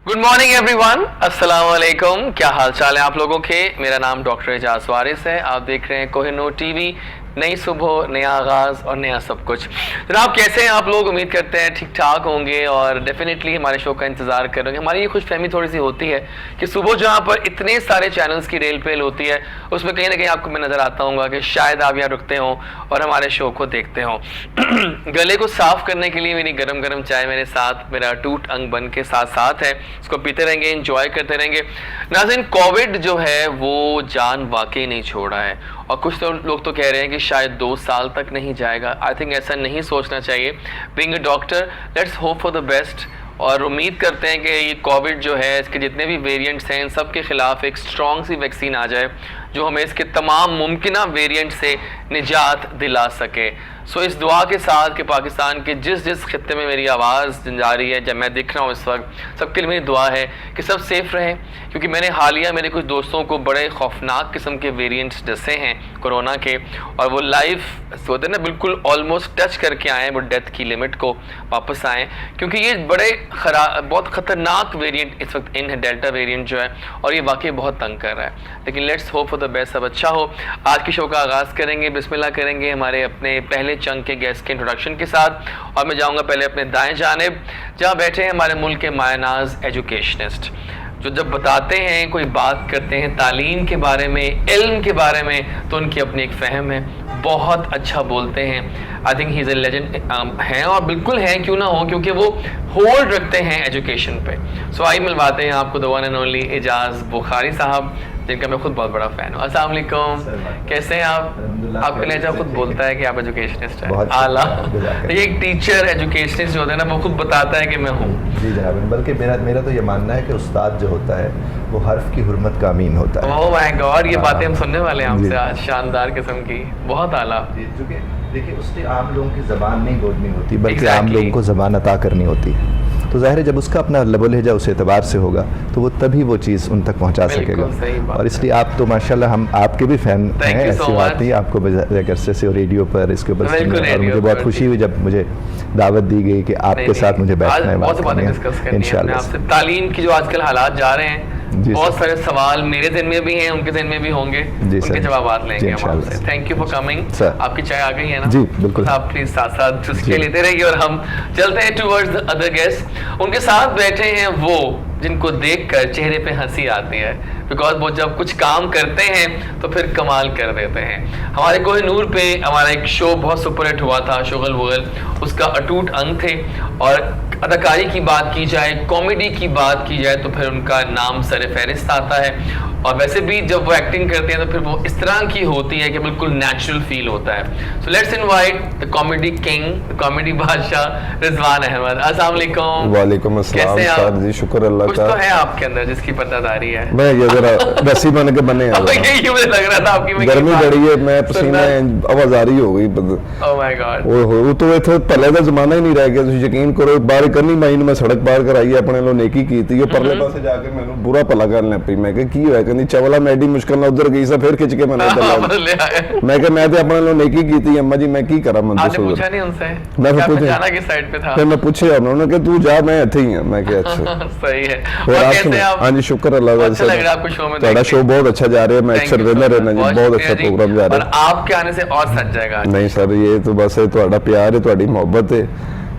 Good morning everyone, अस्सलाम वालेकुम। क्या हाल चाल है आप लोगों के। मेरा नाम डॉक्टर एजाज वारिस है। आप देख रहे हैं कोहिनूर टीवी। नई सुबह, नया आगाज़ और नया सब कुछ। जनाब कैसे हैं आप लोग? उम्मीद करते हैं ठीक ठाक होंगे और डेफिनेटली हमारे शो का इंतज़ार करेंगे। हमारी ये खुशफहमी थोड़ी सी होती है कि सुबह जहाँ पर इतने सारे चैनल्स की रेल पेल होती है उसमें कहीं ना कहीं आपको मैं नज़र आता हूँ कि शायद आप यहाँ रुकते हों और हमारे शो को देखते हों। गले को साफ करने के लिए मेरी गरम गरम चाय मेरे साथ, मेरा टूट अंग बन के साथ साथ है। इसको पीते रहेंगे, इंजॉय करते रहेंगे। नाज़रीन, कोविड जो है वो जान वाकई नहीं छोड़ रहा है और कुछ लोग तो कह रहे हैं कि शायद 2 साल तक नहीं जाएगा। आई थिंक ऐसा नहीं सोचना चाहिए। Being a doctor, let's hope for the best और उम्मीद करते हैं कि ये कोविड जो है, इसके जितने भी वेरिएंट्स हैं, इन सब के ख़िलाफ़ एक स्ट्रॉन्ग सी वैक्सीन आ जाए जो हमें इसके तमाम मुमकिन वेरिएंट से निजात दिला सके। सो इस दुआ के साथ कि पाकिस्तान के जिस जिस खित्ते में मेरी आवाज़ जा रही है, जब मैं दिख रहा हूँ इस वक्त, सबके लिए मेरी दुआ है कि सब सेफ़ रहें। क्योंकि मैंने हालिया मेरे कुछ दोस्तों को बड़े खौफनाक किस्म के वेरिएंट्स डसे हैं कोरोना के और वो लाइव होते ना बिल्कुल ऑलमोस्ट टच करके आए हैं वो डेथ की लिमिट को, वापस आएँ। क्योंकि ये बड़े बहुत ख़तरनाक वेरिएंट इस वक्त इन है, डेल्टा वेरिएंट जो है, और ये वाकई बहुत तंग कर रहा है। लेकिन let's hope for the best, सब अच्छा हो। आज की शो का आगाज़ करेंगे, बिस्मिल्लाह करेंगे हमारे अपने पहले चंक के गेस्ट के इंट्रोडक्शन के साथ। और मैं जाऊंगा पहले अपने दाएं जानिब जहां बैठे हैं हमारे मुल्क के मायनाज एजुकेशनिस्ट, जो जब बताते हैं, कोई बात करते हैं तालीम के बारे में, इल्म के बारे में, तो उनकी अपनी एक फ़हम है, बहुत अच्छा बोलते हैं। I think he is a legend हैं और बिल्कुल हैं, क्यों ना हो, क्योंकि वो होल्ड रखते हैं एजुकेशन पे। सो आई मिलवाते हैं आपको the one and only Ejaz Bukhari साहब, जिनका मैं खुद बहुत बड़ा फ़ैन हूँ। अस्सलाम वालेकुम, कैसे हैं आप? आपका लहजा खुद बोलता है कि आप एजुकेशनिस्ट हैं। आला, ये एक टीचर एजुकेशनिस्ट जो होता है ना, वो खुद बताता है कि मैं हूँ। जी जनाब, बल्कि मेरा तो ये मानना है कि उस्ताद जो होता है वो हर्फ की हुर्मत का अमीन होता है। ओह माय गॉड, ये बातें हम सुनने वाले हैं आपसे आज, शानदार किस्म की, बहुत आला। क्योंकि देखिए उससे आम लोगों की ज़बान नहीं बोलनी होती, बल्कि आम लोगों को ज़बान अता करनी होती है। तो ज़ाहिर है जब उसका अपना लबो लहजा उस एतबार से होगा तो वो तभी वो चीज़ उन तक पहुंचा सकेगा। और इसलिए आप तो माशाल्लाह, हम आपके भी फ़ैन हैं, ऐसी बात नहीं। आपको बजाय से रेडियो पर इसके ऊपर और मुझे बहुत खुशी हुई जब मुझे दावत दी गई कि आपके साथ मुझे बैठना है, बहुत बातें डिस्कस करनी है आपसे। तालीम की जो आजकल हालात जा रहे हैं, बहुत सारे सवाल मेरे दिन में भी हैं, उनके दिन में भी होंगे, उनके जवाब लेंगे हम आपसे। Thank you for coming. आपकी चाय आ गई है ना? जी बिल्कुल। आप प्लीज साथ साथ चुस्के लेते रहिए और हम चलते हैं टुवर्ड्स द अदर गेस्ट। उनके साथ बैठे हैं वो जिनको देखकर चेहरे पे हंसी आती है, बिकॉज वो जब कुछ काम करते हैं तो फिर कमाल कर देते हैं। हमारे कोहिनूर पे हमारा एक शो बहुत सुपरहिट हुआ था, शुगल वुगल, उसका अटूट अंग थे। और अदाकारी की बात की जाए, कॉमेडी की बात की जाए तो फिर उनका नाम सर फहरिस्त आता है। और वैसे भी जब वो एक्टिंग करते हैं तो फिर वो इस तरह की होती है कि बिल्कुल नेचुरल फील होता है। So let's invite the comedy king, the comedy बादशाह रिजवान अहमद। अस्सलाम वालेकुम। वालेकुम अस्सलाम सर जी, शुक्र अल्लाह का। कुछ तो है आपके अंदर जिसकी पतादारी है। मैं ये जरा रस्सी बन के बने यही मुझे लग रहा था आपकी गर्मी बड़ी है, मैं पसीने आवाजारी हो गई। ओह माय गॉड, वो तो इथे पहले का जमाना ही नहीं रह गया। तुम यकीन करो, बार करनी माई मैं सड़क पार कराई अपने लो नेकी की थी, परले पासे जाके मैंने बुरा भला करने पी। मैं की होया, कहंदी चवला मैं एडी मुश्किल ना उधर गई सा, फिर खिंच के मैंने मैं कहा मैं तो अपने लो नेकी की थी अम्मा जी, मैं की करा। मैं पूछा नहीं उनसे, मैं जाना किस साइड पे था? फिर मैं पूछे उन्होंने कहा तू जा, मैं इथे ही हूं। मैं कहा अच्छा सही है। और कैसे आप? हां जी शुक्र अल्लाह का। अच्छा लग रहा है आपको शो में? ਤੁਹਾਡਾ शो बहुत अच्छा जा रहा है, मैं अक्सर विनर रहना जी, बहुत अच्छा प्रोग्राम जा रहा है। और आपके आने से और सज जाएगा। नहीं सर, ये तो बस है ਤੁਹਾਡਾ प्यार है, ਤੁਹਾਡੀ मोहब्बत है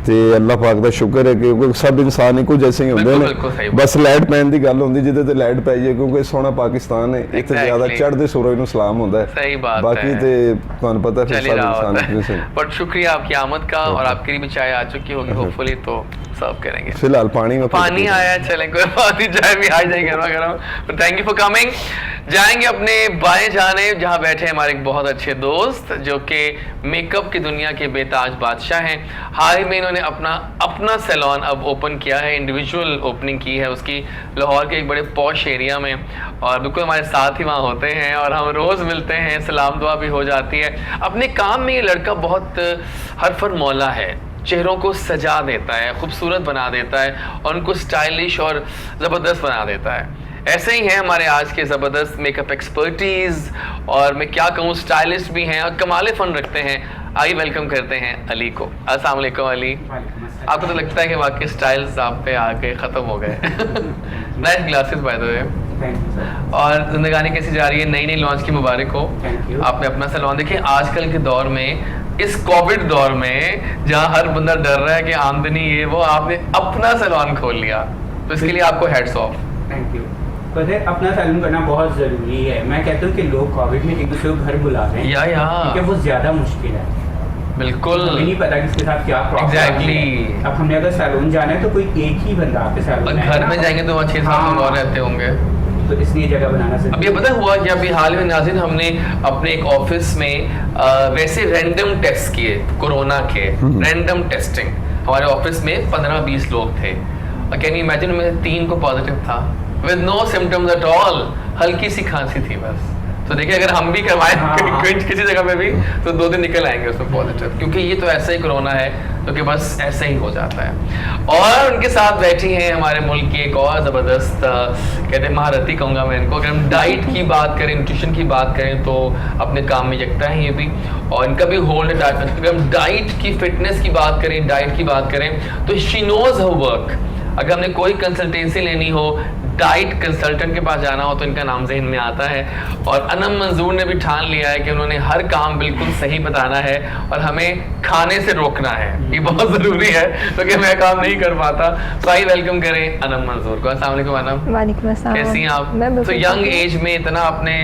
ਤੇ ਅੱਲਾਹ ਪਾਕ ਦਾ ਸ਼ੁਕਰ ਹੈ ਕਿ ਸਭ ਇਨਸਾਨ ਇੱਕੋ ਜਿਹੇ ਹੀ ਹੁੰਦੇ ਨੇ। ਬਸ ਲਾਈਟ ਪੈਣ ਦੀ ਗੱਲ ਹੁੰਦੀ ਜਿਹਦੇ ਤੇ ਲਾਈਟ ਪੈ ਜਾਏ, ਕਿਉਂਕਿ ਸੋਹਣਾ ਪਾਕਿਸਤਾਨ ਹੈ, ਇੱਥੇ ਜ਼ਿਆਦਾ ਚੜ੍ਹਦੇ ਸੂਰਜ ਨੂੰ ਸਲਾਮ ਹੁੰਦਾ ਹੈ। सही बात है। बाकी ते ਤੁਹਾਨੂੰ पता है फिर सब इंसान से। बट शुक्रिया आपकी आमद का, और आपके लिए भी चाय आ चुकी होगी होपफुली, तो सर्व करेंगे। फिलहाल पानी आया है, चलें कोई बात नहीं, चाय भी आ जाएगी गर्मा गर्म। Thank you for coming. जाएंगे अपने बाएं जाने जहां बैठे हमारे एक बहुत अच्छे दोस्त जो कि मेकअप की दुनिया के बेताज बादशाह हैं। हाल ही में इन्होंने अपना सैलून अब ओपन किया है, इंडिविजुअल ओपनिंग की है उसकी, लाहौर के एक बड़े पॉश एरिया में, और बिल्कुल हमारे साथ ही वहाँ होते हैं और हम रोज़ मिलते हैं, सलाम दुआ भी हो जाती है। अपने काम में ये लड़का बहुत हरफर मौला है, चेहरों को सजा देता है, खूबसूरत बना देता है और उनको स्टाइलिश और ज़बरदस्त बना देता है। ऐसे ही हैं हमारे आज के ज़बरदस्त मेकअप एक्सपर्टीज़, और मैं क्या कहूँ स्टाइलिस्ट भी हैं और कमाल फ़न रखते हैं। आइए वेलकम करते हैं अली को। अस्सलाम वालेकुम अली। आपको तो लगता है कि वाकई स्टाइल्स आप पे आके ख़त्म हो गए। Nice glasses by the way. और जिंदगानी कैसी जा रही है? नई नई लॉन्च की मुबारक हो। आपने अपना सैलून देखिए आजकल के दौर में, इस कोविड दौर में जहाँ हर बंदा डर रहा है कि आमदनी ये वो, आपने अपना सैलून खोल लिया, तो इसके लिए आपको हेड्स ऑफ। Thank you. पता है अपना सैलून करना बहुत ज़रूरी है। मैं कहता हूँ कि लोग कोविड में एक दूसरे को घर बुला रहे हैं क्योंकि वो ज़्यादा मुश्किल है। बिल्कुल हमें नहीं पता किसके साथ क्या प्रॉब्लम Exactly. अब हमने अगर सैलून जाना है तो कोई एक ही बंदा आपके सैलून घर में जाएंगे तो वहाँ 6-7 लोग और रहते होंगे, तो इसलिए जगह बनाना अब ये पता हुआ कि अभी हाल में नाज़रीन हमने अपने एक ऑफिस में वैसे रैंडम टेस्ट किए कोरोना के, रैंडम टेस्टिंग। हमारे ऑफिस में 15-20 लोग थे, कैन यू इमेजिन, में 3 को पॉजिटिव था with no symptoms at all, हल्की सी खांसी थी बस। तो देखिए अगर हम भी करवाएं किसी जगह पे भी तो 2 दिन निकल आएंगे उसमें पॉजिटिव, क्योंकि ये तो ऐसा ही कोरोना है तो कि बस ऐसे ही हो जाता है। और उनके साथ बैठी हैं हमारे मुल्क की एक और ज़बरदस्त कहते हैं महारथी कहूँगा मैं इनको। अगर हम डाइट की बात करें, न्यूट्रिशन की बात करें तो अपने काम में यकता है ये भी, और इनका भी होल्ड डाइट। अगर हम डाइट की फिटनेस की बात करें, डाइट की बात करें तो शी नोज हर वर्क। अगर हमने कोई कंसल्टेंसी लेनी हो, डाइट कंसल्टेंट के पास जाना हो तो इनका नाम ज़हन में आता है। और अनम मंजूर ने भी ठान लिया है कि उन्होंने हर काम बिल्कुल सही बताना है और हमें खाने से रोकना है, ये बहुत ज़रूरी है क्योंकि तो मैं काम नहीं कर पाता। तो आइए वेलकम करें अनम मंजूर को। अस्सलाम वालेकुम अनम। वालेकुम अस्सलाम। कैसी हैं आप? तो यंग एज में इतना आपने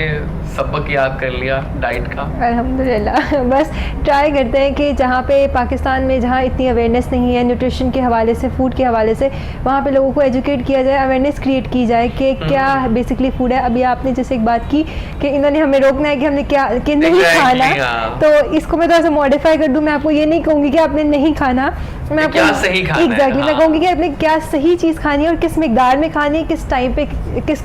सबक याद कर लिया डाइट का। अल्हम्दुलिल्लाह, बस ट्राई करते हैं कि जहाँ पे पाकिस्तान में जहाँ इतनी अवेयरनेस नहीं है न्यूट्रिशन के हवाले से, फूड के हवाले से, वहाँ पे लोगों को एजुकेट किया जाए, अवेयरनेस क्रिएट की जाए कि क्या बेसिकली फूड है। अभी आपने जैसे एक बात की कि इन्होंने हमें रोकना है कि हमने क्या कि नहीं खाना, तो इसको मैं थोड़ा सा मॉडिफाई कर दूँ। मैं आपको ये नहीं कहूँगी कि आपने नहीं खाना, मैं आपको क्या सही खाना है। एग्जैक्टली मैं कहूँगी कि आपने क्या सही चीज़ खानी है और किस मिकदार में खानी है, किस टाइम पे, किस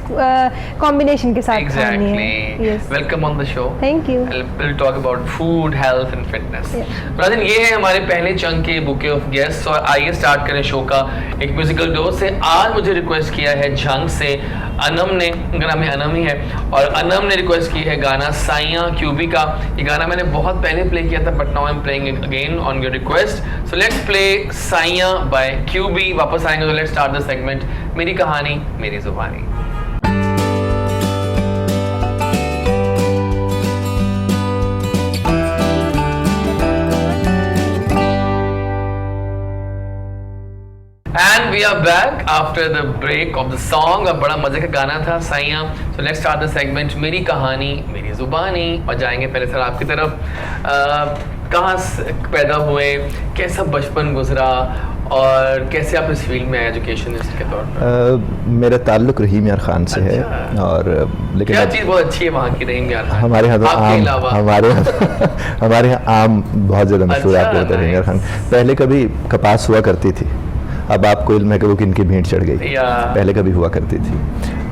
कॉम्बिनेशन के साथ खानी है। Welcome on the show. Thank you. We'll talk about food, health and fitness. Brother ये है हमारे पहले चंक के बुके ऑफ गेस्ट, और आइए स्टार्ट करें शो का एक म्यूजिकल डोज से। आज मुझे रिक्वेस्ट किया है झंग से अनम ने, उनका नाम है अनम ही है, और अनम ने रिक्वेस्ट की है गाना साइया क्यूबी का। ये गाना मैंने बहुत पहले प्ले किया था but now I am playing it again on your request. So let's play Saiyaan by QB. वापस आएंगे तो लेट्स स्टार्ट द सेगमेंट मेरी कहानी मेरी जुबानी। And we are back after the break of the song। अब बड़ा मजे का गाना था साइया। So let's start the segment मेरी कहानी मेरी जुबानी, और जाएंगे पहले सर आपकी तरफ। कहाँ पैदा हुए, कैसा बचपन गुजरा, और कैसे आप इस फील्ड में एजुकेशनिस्ट के तौर पर? मेरा ताल्लुक रहीम यार खान से है। और लेकिन क्या चीज़ बहुत अच्छी है वहाँ की रहीम यार खान? हमारे यहाँ तो आम, हमारे यहाँ आम बहुत ज़्यादा मशहूर है। आपको रहीम यार खान पहले कभी कपास हुआ करती थी, अब आपको इल्म है कि वो किनकी भीड़ चढ़ गई, पहले कभी हुआ करती थी।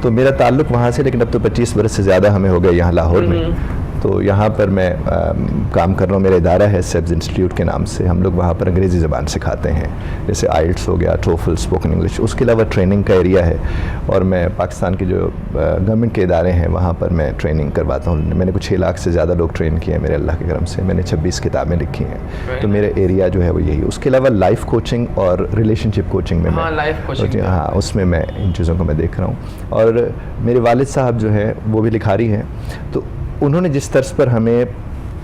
तो मेरा ताल्लुक वहाँ से, लेकिन अब तो 25 बरस से ज़्यादा हमें हो गए यहाँ लाहौर में। तो यहाँ पर मैं काम कर रहा हूँ। मेरा इदारा है सेब्स इंस्टीट्यूट के नाम से। हम लोग वहाँ पर अंग्रेज़ी ज़बान सिखाते हैं, जैसे आइल्ट्स हो गया, टोफल, स्पोकन इंग्लिश। उसके अलावा ट्रेनिंग का एरिया है, और मैं पाकिस्तान के जो गवर्नमेंट के इदारे हैं वहाँ पर मैं ट्रेनिंग करवाता हूँ। मैंने कुछ 6 लाख से ज़्यादा लोग ट्रेन किए हैं मेरे अल्लाह के करम से। मैंने 26 किताबें लिखी हैं। तो मेरा एरिया जो है वो यही। उसके अलावा लाइफ कोचिंग और रिलेशनशिप कोचिंग में हाँ उसमें मैं इन चीज़ों को मैं देख रहा हूँ। और मेरे वालिद साहब जो है वो भी लिखारी हैं, तो उन्होंने जिस तर्ज पर हमें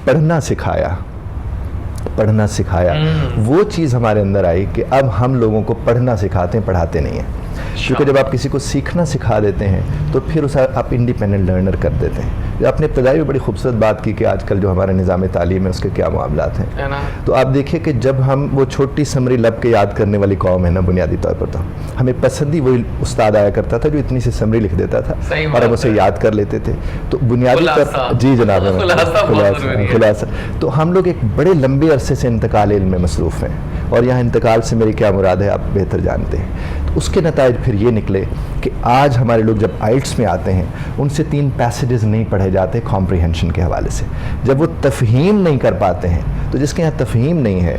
पढ़ना सिखाया वो चीज़ हमारे अंदर आई कि अब हम लोगों को पढ़ना सिखाते हैं, पढ़ाते नहीं हैं। क्योंकि जब आप किसी को सीखना सिखा देते हैं तो फिर उसे आप इंडिपेंडेंट लर्नर कर देते हैं। आपने इब्तदाई में बड़ी खूबसूरत बात की कि आजकल जो हमारा निज़ाम तालीम है उसके क्या मामलात हैं। तो आप देखिए कि जब हम वो छोटी समरी लब के याद करने वाली कौम है ना, बुनियादी तौर पर तो हमें पसंद ही वही उस्ताद आया करता था जो इतनी सी समरी लिख देता था और हम उसे याद कर लेते थे। तो बुनियादी तौर जी जनाब खुलासा। तो हम लोग एक बड़े लंबे अरसे से इंतकाल इल्म में मसरूफ़ हैं, और यहाँ इंतकाल से मेरी क्या मुराद है आप बेहतर जानते हैं। तो उसके नताइज फिर ये निकले कि आज हमारे लोग जब आइल्ट्स में आते हैं उनसे 3 पैसेजेस नहीं पढ़े जाते कॉम्प्रिहेंशन के हवाले से। जब वो तफ़हीम नहीं कर पाते हैं, तो जिसके यहाँ तफ़हीम नहीं है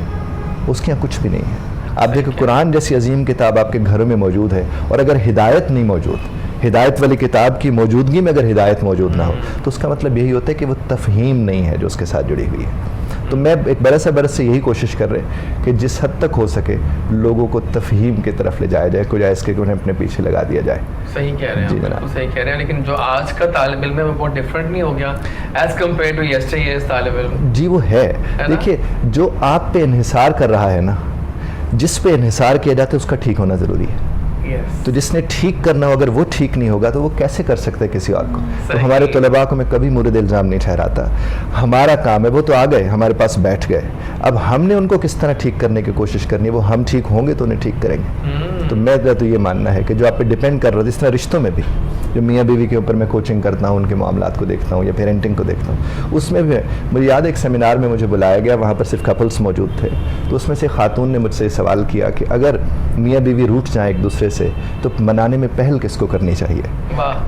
उसके यहाँ कुछ भी नहीं है। आप देखो कुरान जैसी अजीम किताब आपके घरों में मौजूद है, और अगर हिदायत नहीं मौजूद, हिदायत वाली किताब की मौजूदगी में अगर हिदायत मौजूद ना हो तो उसका मतलब यही होता है कि वो तफ़हीम नहीं है जो उसके साथ जुड़ी हुई है। तो मैं एक बरस से यही कोशिश कर रहे कि जिस हद तक हो सके लोगों को तफहीम की तरफ ले जाया जाए, कुछ ऐसे कि उन्हें अपने पीछे लगा दिया जाए। सही कह रहे हैं आप, बिल्कुल सही कह रहे हैं। लेकिन जो आज का तालिब इल्म है वो बहुत डिफरेंट नहीं हो गया एज कम्पेयर टू यस्टरडे तालिब इल्म? जी वो है। देखिए जो आप पे इन्हिसार कर रहा है ना, जिस पे इन्हिसार किया जाता है उसका ठीक होना ज़रूरी है। तो जिसने ठीक करना हो, अगर वो ठीक नहीं होगा तो वो कैसे कर सकते हैं किसी और को? तो हमारे तलबा को मैं कभी मुर्द इल्ज़ाम नहीं ठहराता। हमारा काम है, वो तो आ गए हमारे पास बैठ गए, अब हमने उनको किस तरह ठीक करने की कोशिश करनी है। वो हम ठीक होंगे तो उन्हें ठीक करेंगे। तो मेरा तो ये मानना है कि जो आप पे डिपेंड कर रहा हो, जिस तरह रिश्तों में भी जो मियाँ बीवी के ऊपर मैं कोचिंग करता हूँ, उनके मामलात को देखता हूँ या पेरेंटिंग को देखता हूँ, उसमें भी मुझे याद है एक सेमिनार में मुझे बुलाया गया, वहाँ पर सिर्फ कपल्स मौजूद थे। तो उसमें से खातून ने मुझसे सवाल किया कि अगर मियाँ बीवी रूठ जाएँ एक दूसरे से तो मनाने में पहल किसको करनी चाहिए?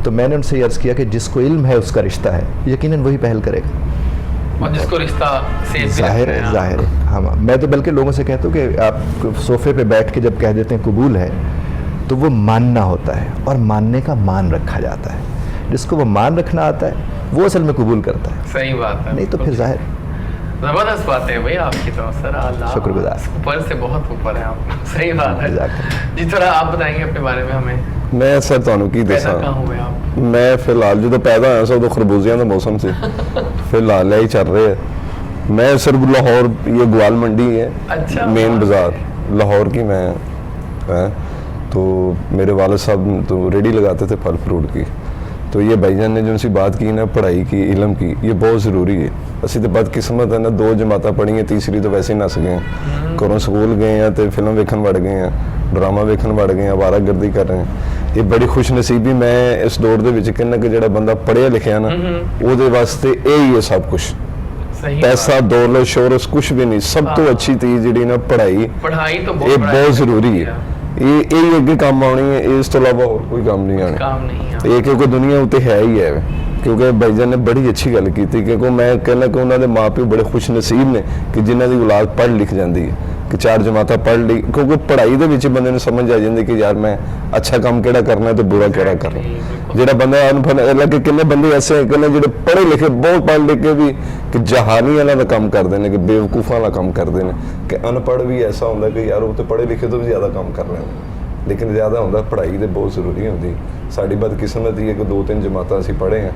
तो मैंने उनसे अर्ज़ किया कि जिसको इल्म है उसका रिश्ता है, यकीनन वही पहल करेगा। और जिसको रिश्ता से जाहिर है। हाँ, मैं तो बल्कि लोगों से कहता हूँ कि आप सोफे पे बैठ के जब कह देते हैं कबूल है, तो वो मानना होता है और मानने का मान रखा जाता है। जिसको वो मान रखना आता है वो असल में कबूल करता है। सही बात है। नहीं तो फिर जाहिर। ज़बरदस्त बात है भाई आपकी तो सर, अल्लाह शुक्रगुजार। ऊपर से बहुत ऊपर है आप। सही बात है जी। थोड़ा आप बताएंगे अपने बारे में हमें? मैं सर ਤੁਹਾਨੂੰ ਕੀ ਦੱਸਾਂ, मैं फिलहाल जो पैदा होया सा उदों खरबूजियां का मौसम से फिलहाल यही चल रहे है। मैं सिर्फ लाहौर, ये ग्वाल मंडी है, अच्छा, मेन बाजार लाहौर की मैं है। तो मेरे वालिद साहब तो रेडी लगाते थे फल फ्रूट की। तो ये भाईजान ने जो उनसे बात की ना पढ़ाई की, इलम की, ये बहुत ज़रूरी है। असी तो बदकिस्मत है ना, 2 जमात पढ़ी हैं, तीसरी तो वैसे ही नस गए हैं। घरों स्कूल गए हैं तो फिल्म वेखन वड़ गए हैं, ड्रामा वेखन वड़ गए हैं, आवारागर्दी कर रहे हैं। ये बड़ी खुश नसीबी मैं इस दौर दे विच कहना कि जो बंदा पढ़िया लिखिया ना वो वास्ते यही है सब कुछ। पैसा दौलत शोहरत कुछ भी नहीं, सब तो अच्छी चीज़ जी ना पढ़ाई तो बहुत ज़रूरी है। यही अगे काम आनी है, इस तो इलावा और कोई काम नहीं आना। ये क्योंकि दुनिया उत्ते है ही है। क्योंकि भाईजान ने बड़ी अच्छी गल की, क्योंकि मैं कहना कि उन्होंने माँ प्यो बड़े खुश नसीब ने कि जिन्हों की औलाद पढ़ लिख जाती है कि 4 जमाता पढ़ ली। क्योंकि पढ़ाई के बंदे ने समझ आ जाती कि यार मैं अच्छा काम केड़ा करना है तो बुरा केड़ा करना। जो बंदा अनपढ़, किन्ने बंदे ऐसे हैं कि जो पढ़े लिखे बहुत पढ़ लिख के भी कि जहानी वाला का काम करते हैं, कि बेवकूफ़ा वाला काम करते हैं। कि अनपढ़ भी ऐसा होता कि यार वो तो पढ़े लिखे तो भी ज़्यादा काम कर रहे हैं, लेकिन ज़्यादा होता पढ़ाई तो बहुत ज़रूरी होती। साड़ी बदकिस्मत ही है कि 2-3 जमातां असीं पढ़े हैं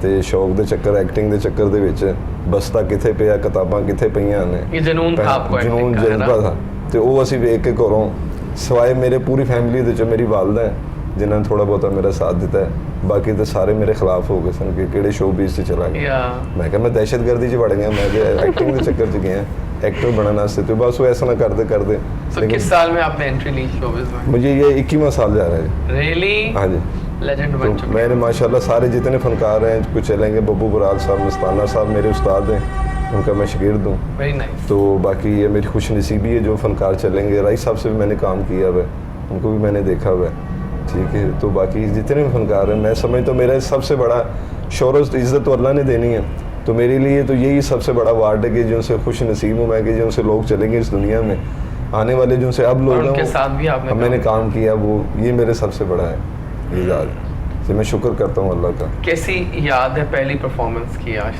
तो शौक के चक्कर, एक्टिंग के चक्कर दे विच बस्ता कित्थे पिया, किताबां कित्थे पईयां ने, जुनून जज्बा था। तो वो असीं वेख के घरों सवाए मेरे पूरी फैमिली दे मेरी वालदा है जिन्होंने थोड़ा बहुत मेरा साथ दिता है, बाकी तो सारे मेरे खिलाफ हो गए सन कि किहड़े शो बीज से चला गया। मैं कहा मैं दहशतगर्दी च वड़ गया, मैं एक्टिंग के चक्कर च गया एक्टर बनने वास्ते। तो बस वो ऐसा ना करते करते। तो किस साल में आपने एंट्री ली शोबिज़ में? मुझे ये 21वां साल जा रहा है। रियली? हाँ जी, लेजेंड बन चुके हैं। मैंने माशाल्लाह सारे जितने फनकार हैं कुछ चलेंगे, बब्बू बराल साहब, मस्ताना साहब मेरे उस्ताद हैं, उनका मैं शागिर्द हूँ। Very nice. तो बाकी ये मेरी खुश नसीबी है जो फनकार चलेंगे। राई साहब से भी मैंने काम किया हुआ है, उनको भी मैंने देखा हुआ है, ठीक है। तो बाकी जितने भी फनकार हैं मैं समझता हूँ मेरा सबसे बड़ा शोहरत इज़्ज़त तो अल्लाह ने देनी है, तो मेरे लिए तो यही सबसे बड़ा वार्ड है कि जिनसे खुश नसीब हूँ मैं कि जिनसे लोग चलेंगे इस दुनिया में आने वाले, जिनसे अब लोग उनके साथ भी आपने मैंने काम किया, वो ये मेरे सबसे बड़ा है इज़्ज़त से मैं शुक्र करता हूँ अल्लाह का। कैसी याद है पहली परफॉर्मेंस की? आज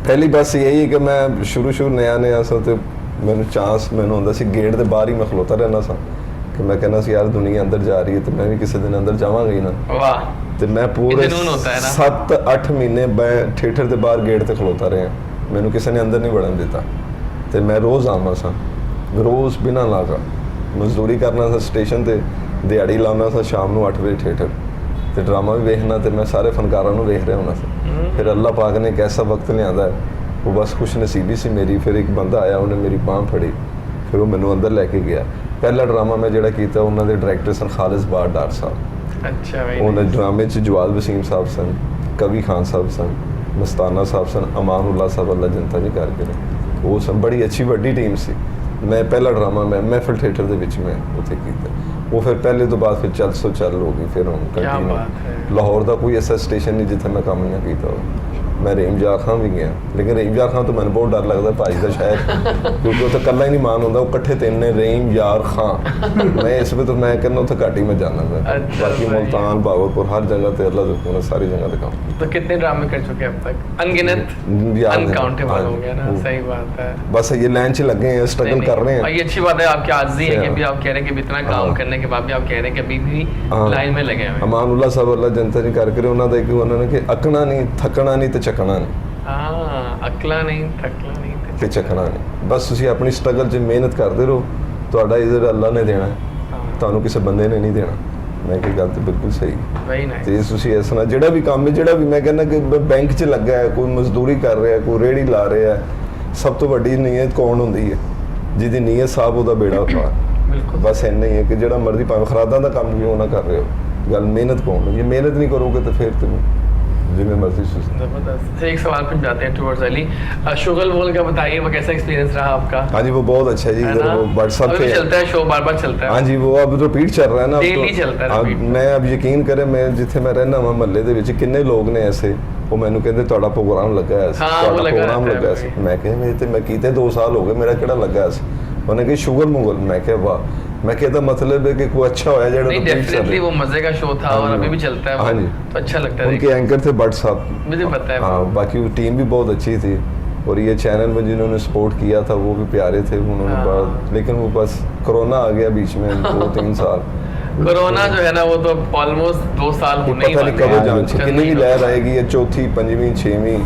पहली बस यही है कि मैं शुरू नया सा तो मैंने चांस मैंने होंदा सी गेट के बाहर ही मैं खलोता रहना सा कि मैं कहना सी यार दुनिया अंदर जा रही है तो मैं भी किसी दिन अंदर जावांगा ही ना। वाह। तो मैं पूरे 7-8 महीने मैं थिएटर के बाहर गेट से खलोता रहा, मैंने किसी ने अंदर नहीं बढ़न दिता। तो मैं रोज़ आना सा, रोज़ बिना लागा मजदूरी करना सा, स्टेशन पर दिहाड़ी लाना सा, शाम को 8 बजे थिएटर तो ड्रामा भी वेखना, तो मैं सारे फनकारों को वेख रहा होना सा। फिर अल्लाह पाक ने एक ऐसा वक्त लिया है, वो बस खुश नसीबी सी मेरी। फिर एक बंदा आया, उन्हें मेरी बांह फड़ी, फिर वो मैनू अंदर लैके गया। पहला ड्रामा मैं जोड़ा किया उन्होंने डायरैक्टर सन खालिद बार डार साहब। अच्छा। उन्होंने ड्रामे जवाल वसीम साहब सन, कवि खान साहब सन, मस्ताना साहब सन, अमानुल्लाह साहब अल्लाह जनता जी करके वो सब बड़ी अच्छी बड़ी टीम सी। मैं पहला ड्रामा मैं महफिल थिएटर के विच मैं उत्थे कीता, वो फिर पहले तो बाद फिर चल सो चल हो गई। फिर हम कंटिन्यू लाहौर का कोई ऐसा स्टेशन नहीं जिथे मैं काम नहीं किया हो। मैं रेमजार खां भी गया, लेकिन रेमजार खां तो मैंने बहुत डर लगता भाजी का शायद क्योंकि उत्थे कल्ला ही नहीं मान होंदा, वो कट्ठे तीन ने रेमजार खां मैं इस वे तो मैं कहना उत्थे घट ही मैं जाना मैं बाकी मुल्तान भावलपुर हर जगह ते अल्लाह दे सारी जगह दिखाऊं। तो कितने ड्रामे कर चुके अब तक? अनगिनत, अनकाउंटेबल हो गया ना। सही बात है, बस ये लाइन च लगे हैं, स्ट्रगल कर रहे हैं। ये अच्छी बात है आपकी आज़ी है कि भी आप कह रहे हैं कि इतना काम करने के बाद भी आप कह रहे हैं कि अभी भी लाइन में लगे हुए। अमानुल्लाह साहब अल्लाह जनता जी कर करे उन्होंने कि उन्होंने कि अकना नहीं थकना नहीं ते चकना नहीं। अकला नहीं थकला नहीं ते चकना नहीं, बस ਤੁਸੀਂ ਆਪਣੀ ਸਟਰਗਲ 'ਚ ਮਿਹਨਤ ਕਰਦੇ ਰਹੋ, ਤੁਹਾਡਾ ਇਜ਼ਤ ਅੱਲਾ ਨੇ ਦੇਣਾ, ਤੁਹਾਨੂੰ ਕਿਸੇ ਬੰਦੇ ਨੇ ਨਹੀਂ ਦੇਣਾ। ਮੈਂ ਕੀ ਗੱਲ ਤੇ ਬਿਲਕੁਲ ਸਹੀ ਵਹੀ ਨਹੀਂ ਤੇ ਤੁਸੀਂ ਇਸ ਨਾਲ ਜਿਹੜਾ ਵੀ ਕੰਮ ਹੈ, ਜਿਹੜਾ ਵੀ ਮੈਂ ਕਹਿੰਦਾ ਕਿ ਬੈਂਕ 'ਚ ਲੱਗਾ ਹੈ, ਕੋਈ ਮਜ਼ਦੂਰੀ ਕਰ ਰਿਹਾ, ਕੋਈ ਰੇੜੀ ਲਾ ਰਿਹਾ ਹੈ, ਸਭ ਤੋਂ ਵੱਡੀ ਨੀਅਤ ਕੌਣ ਹੁੰਦੀ ਹੈ? ਜਿਹਦੀ ਨੀਅਤ ਸਾਫ਼ ਉਹਦਾ ਬੇੜਾ ਪਾਰ। ਬਿਲਕੁਲ ਬਸ ਇੰਨਾ ਹੀ ਹੈ ਕਿ ਜਿਹੜਾ ਮਰਜ਼ੀ ਭਾਵੇਂ ਖਰਾਦਾਂ ਦਾ ਕੰਮ ਕਿਉਂ ਨਾ ਕਰ ਰਹੇ ਹੋ, ਗੱਲ ਮਿਹਨਤ ਕੌਣ? ਜੇ ਮਿਹਨਤ ਨਹੀਂ ਕਰੋਗੇ तो फिर तुम जिम्मे मर्जी जबरदस्त। एक सवाल पर जाते हैं टुवर्ड्स अली, शुगल बोल का बताइए, वो कैसा एक्सपीरियंस रहा आपका? हाँ जी वो बहुत अच्छा है जी, इधर वो व्हाट्सएप पे चलता है शो, बार बार चलता है। हाँ जी वो अब रिपीट चल रहा है ना, डेली चलता है रिपीट। मैं अब यकीन करें, मैं जिथे मैं रहना वा महल्ले दे विच किन्ने लोग ने ऐसे वो मैनू कहंदे ਤੁਹਾਡਾ ਪ੍ਰੋਗਰਾਮ ਲੱਗਾ ਹੈ, ਤੁਹਾਡਾ ਪ੍ਰੋਗਰਾਮ ਲੱਗਾ ਸੀ। मैं कहे मेरे ते मैं कीते 2 साल हो गए, मेरा किहड़ा लगा सी? उन्होंने कहा शुगर मुगल। मैं कहा वाह, मैं कहता मतलब है कि कोई अच्छा होया जेड़ा नहीं, डेफिनेटली वो मजे का शो था और अभी भी चलता है। हाँ जी तो अच्छा लगता है। उनके एंकर थे भट्ट साहब, मुझे पता है। हाँ बाकी वो टीम भी बहुत अच्छी थी और ये चैनल में जिन्होंने सपोर्ट किया था वो भी प्यारे थे उन्होंने बहुत, लेकिन वो बस कोरोना आ गया बीच में 2-3 साल। कोरोना जो है ना वो तो ऑलमोस्ट 2 साल होने ही पता नहीं कब जान कितनी भी लहर आएगी, ये 4th, 5वीं, 6वीं,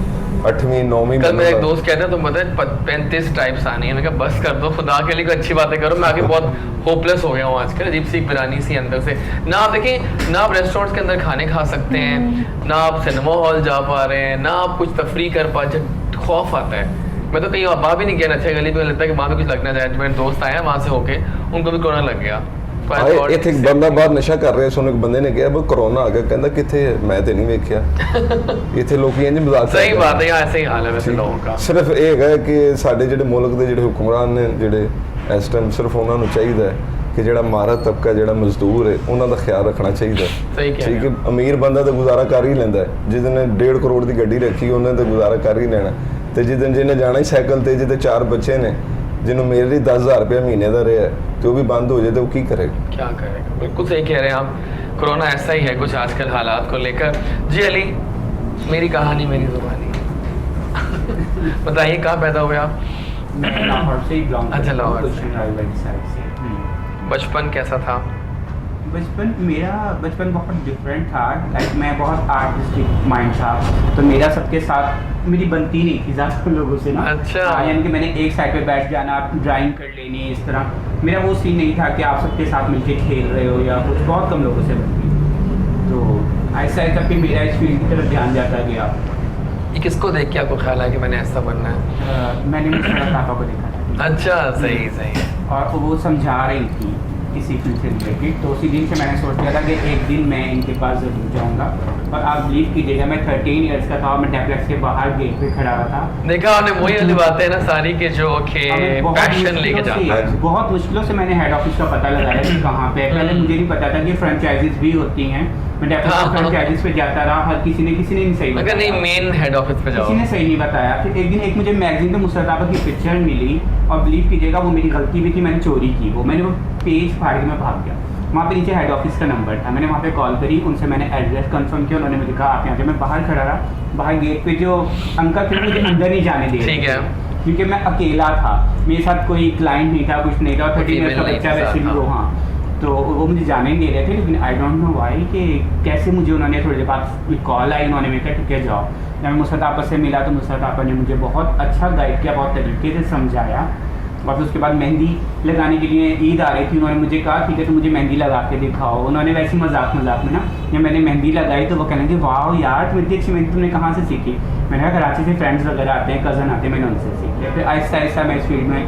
8वीं, 9वीं। कल मेरा एक दोस्त कहता है तुम पता है 35 टाइप्स आनी है। मैंने कहा बस कर दो खुदा के लिए, कोई अच्छी बातें करो। मैं आगे बहुत होपलेस हो गया हूँ आजकल, अजीब सी पुरानी सी अंदर से। ना आप देखें, ना आप रेस्टोरेंट्स के अंदर खाने खा सकते हैं, ना आप सिनेमा हॉल जा पा रहे हैं, ना आप कुछ तफरी कर पा, जब खौफ आता है। मैं तो कहीं बाहर भी नहीं गया, अच्छा गली पे लगता है कि वहाँ पे कुछ लगना चाहिए। मेरे दोस्त आए हैं वहाँ से होके, उनको भी कोरोना लग गया। ਇੱਥੇ ਬੰਦਾ ਬਾਹਰ ਨਸ਼ਾ ਕਰ ਰਿਹਾ, ਸੁਣ ਇੱਕ ਬੰਦੇ ਨੇ ਕਿਹਾ ਵੀ कोरोना आ गया, ਕਹਿੰਦਾ ਕਿੱਥੇ? ਮੈਂ ਤੇ ਨਹੀਂ ਵੇਖਿਆ। ਇੱਥੇ ਲੋਕੀ ਇੰਜ ਮਜ਼ਾਕ ਕਰਦੇ। सही बात है, यहाँ ऐसे ही हाल है वैसे लोगों का। ਸਿਰਫ ਇਹ ਹੈਗਾ ਕਿ ਸਾਡੇ ਜਿਹੜੇ ਮੁਲਕ ਦੇ ਜਿਹੜੇ ਹੁਕਮਰਾਨ ਨੇ ਜਿਹੜੇ ਇਸ ਟਾਈਮ, ਸਿਰਫ ਉਹਨਾਂ ਨੂੰ ਚਾਹੀਦਾ ਹੈ ਕਿ ਜਿਹੜਾ ਮਾਰਾ ਤਬਕਾ ਜਿਹੜਾ ਮਜ਼ਦੂਰ ਹੈ ਉਹਨਾਂ ਦਾ ਖਿਆਲ ਰੱਖਣਾ ਚਾਹੀਦਾ। ਸਹੀ ਕਹਿ ਰਹੇ ਹੋ। ਠੀਕ ਹੈ, ਅਮੀਰ ਬੰਦਾ ਤਾਂ ਗੁਜ਼ਾਰਾ ਕਰ ਹੀ ਲੈਂਦਾ, ਜਿਹਨੇ 1.5 ਕਰੋੜ ਦੀ ਗੱਡੀ ਰੱਖੀ ਉਹਨੇ ਤਾਂ ਗੁਜ਼ਾਰਾ ਕਰ ਹੀ ਲੈਣਾ, ਤੇ ਜਿਹਨੇ ਜਾਣਾ ਹੀ ਸਾਈਕਲ ਤੇ, ਜਿਹਦੇ 4 ਬੱਚੇ ਨੇ, जिन्होंने मेरे लिए 10,000 रुपया महीने का रहा है, तो वो भी बंद हो जाए तो वो की करेगा? क्या करेगा? बिल्कुल सही कह रहे हैं आप। कोरोना ऐसा ही है कुछ आजकल हालात को लेकर। जी अली, मेरी कहानी मेरी जुबानी बताइए, कहाँ पैदा हुए आप? मैं लाहौर से ही बिलोंग अच्छा, लाहौर से। गुलशन राय वाली साइड से। बचपन कैसा था? मेरा बचपन बहुत डिफरेंट था। लाइक मैं बहुत आर्टिस्टिक माइंड था, तो मेरा सबके साथ मेरी बनती नहीं थी ज़्यादा लोगों से ना। अच्छा। यानी कि मैंने एक साइड पे बैठ जाना, ड्राइंग कर लेनी, इस तरह मेरा वो सीन नहीं था कि आप सबके साथ मिलके खेल रहे हो या कुछ। बहुत कम लोगों से बनती, तो ऐसा ऐसा फिर मेरा इस फील्ड की तरफ ध्यान जाता गया। ये किसको देख के आपको ख्याल आया कि मैंने ऐसा बनना है? मैंने मेरे पापा को देखा था। अच्छा, सही सही। और वो समझा रही थी किसी फील्ड से रिलेटेड, तो उसी दिन से मैंने सोच लिया था कि एक दिन मैं इनके पास ज़रूर जाऊंगा। और आप बिलीव कीजिएगा, मैं 13 ईयर्स का था और मैं डेप्लेक्स के बाहर गेट पे खड़ा हुआ था। देखा आपने, वही वाली बातें ना सारी के जो के पैशन लेके जाता है। बहुत मुश्किलों से मैंने हेड ऑफिस का पता लगाया कि कहाँ पे। पहले मुझे नहीं पता था कि फ्रेंचाइजीज भी होती हैं। मैं डेप्लेक्स फ्रेंचाइजीज पे जाता रहा, हर किसी ने नहीं सही बताया। नहीं, मेन हेड ऑफिस पे जाओ, किसी ने सही नहीं बताया। फिर एक दिन एक मुझे मैगजीन में मुस्तफा की पिक्चर मिली, और बिलीव कीजिएगा वो मेरी गलती भी थी, मैंने चोरी की। वो मैंने वो पेज फाड़ के मैं भाग गया। वहाँ पे नीचे हेड ऑफिस का नंबर था, मैंने वहाँ पे कॉल करी, उनसे मैंने एड्रेस कंफर्म किया। उन्होंने मुझे कहा आप यहाँ पे। मैं बाहर खड़ा रहा, बाहर गेट पे जो अंकल थे मुझे अंदर नहीं जाने दे। ठीक है, क्योंकि मैं अकेला था, मेरे साथ कोई क्लाइंट नहीं था, कुछ नहीं था। 13 ईयर्स का बच्चा वैसे भी वो, हाँ, तो वो मुझे जाने नहीं दे रहे थे। लेकिन आई डोंट नो वाई कि कैसे मुझे उन्होंने थोड़ी देर बाद कॉल आई, उन्होंने मेरे कहा ठीक है जाओ। जब मैं मुस्तफा आपा से मिला तो मुस्तफा आपा ने मुझे बहुत अच्छा गाइड किया, बहुत तरीके से समझाया। और फिर उसके बाद मेहंदी लगाने के लिए ईद आ रही थी, उन्होंने मुझे कहा ठीक है तो मुझे मेहंदी लगा के दिखाओ। उन्होंने वैसे मजाक में ना, जब मैंने मेहंदी लगाई तो वो कहने लगे वाह यार इतनी अच्छी मेहंदी तुमने कहाँ से सीखी? मैंने कहा कराची से फ्रेंड्स वगैरह आते हैं, कज़न आते हैं, मैंने उनसे सीखी। फिर आहिस्ता आहिस्ता मैं इस फील्ड में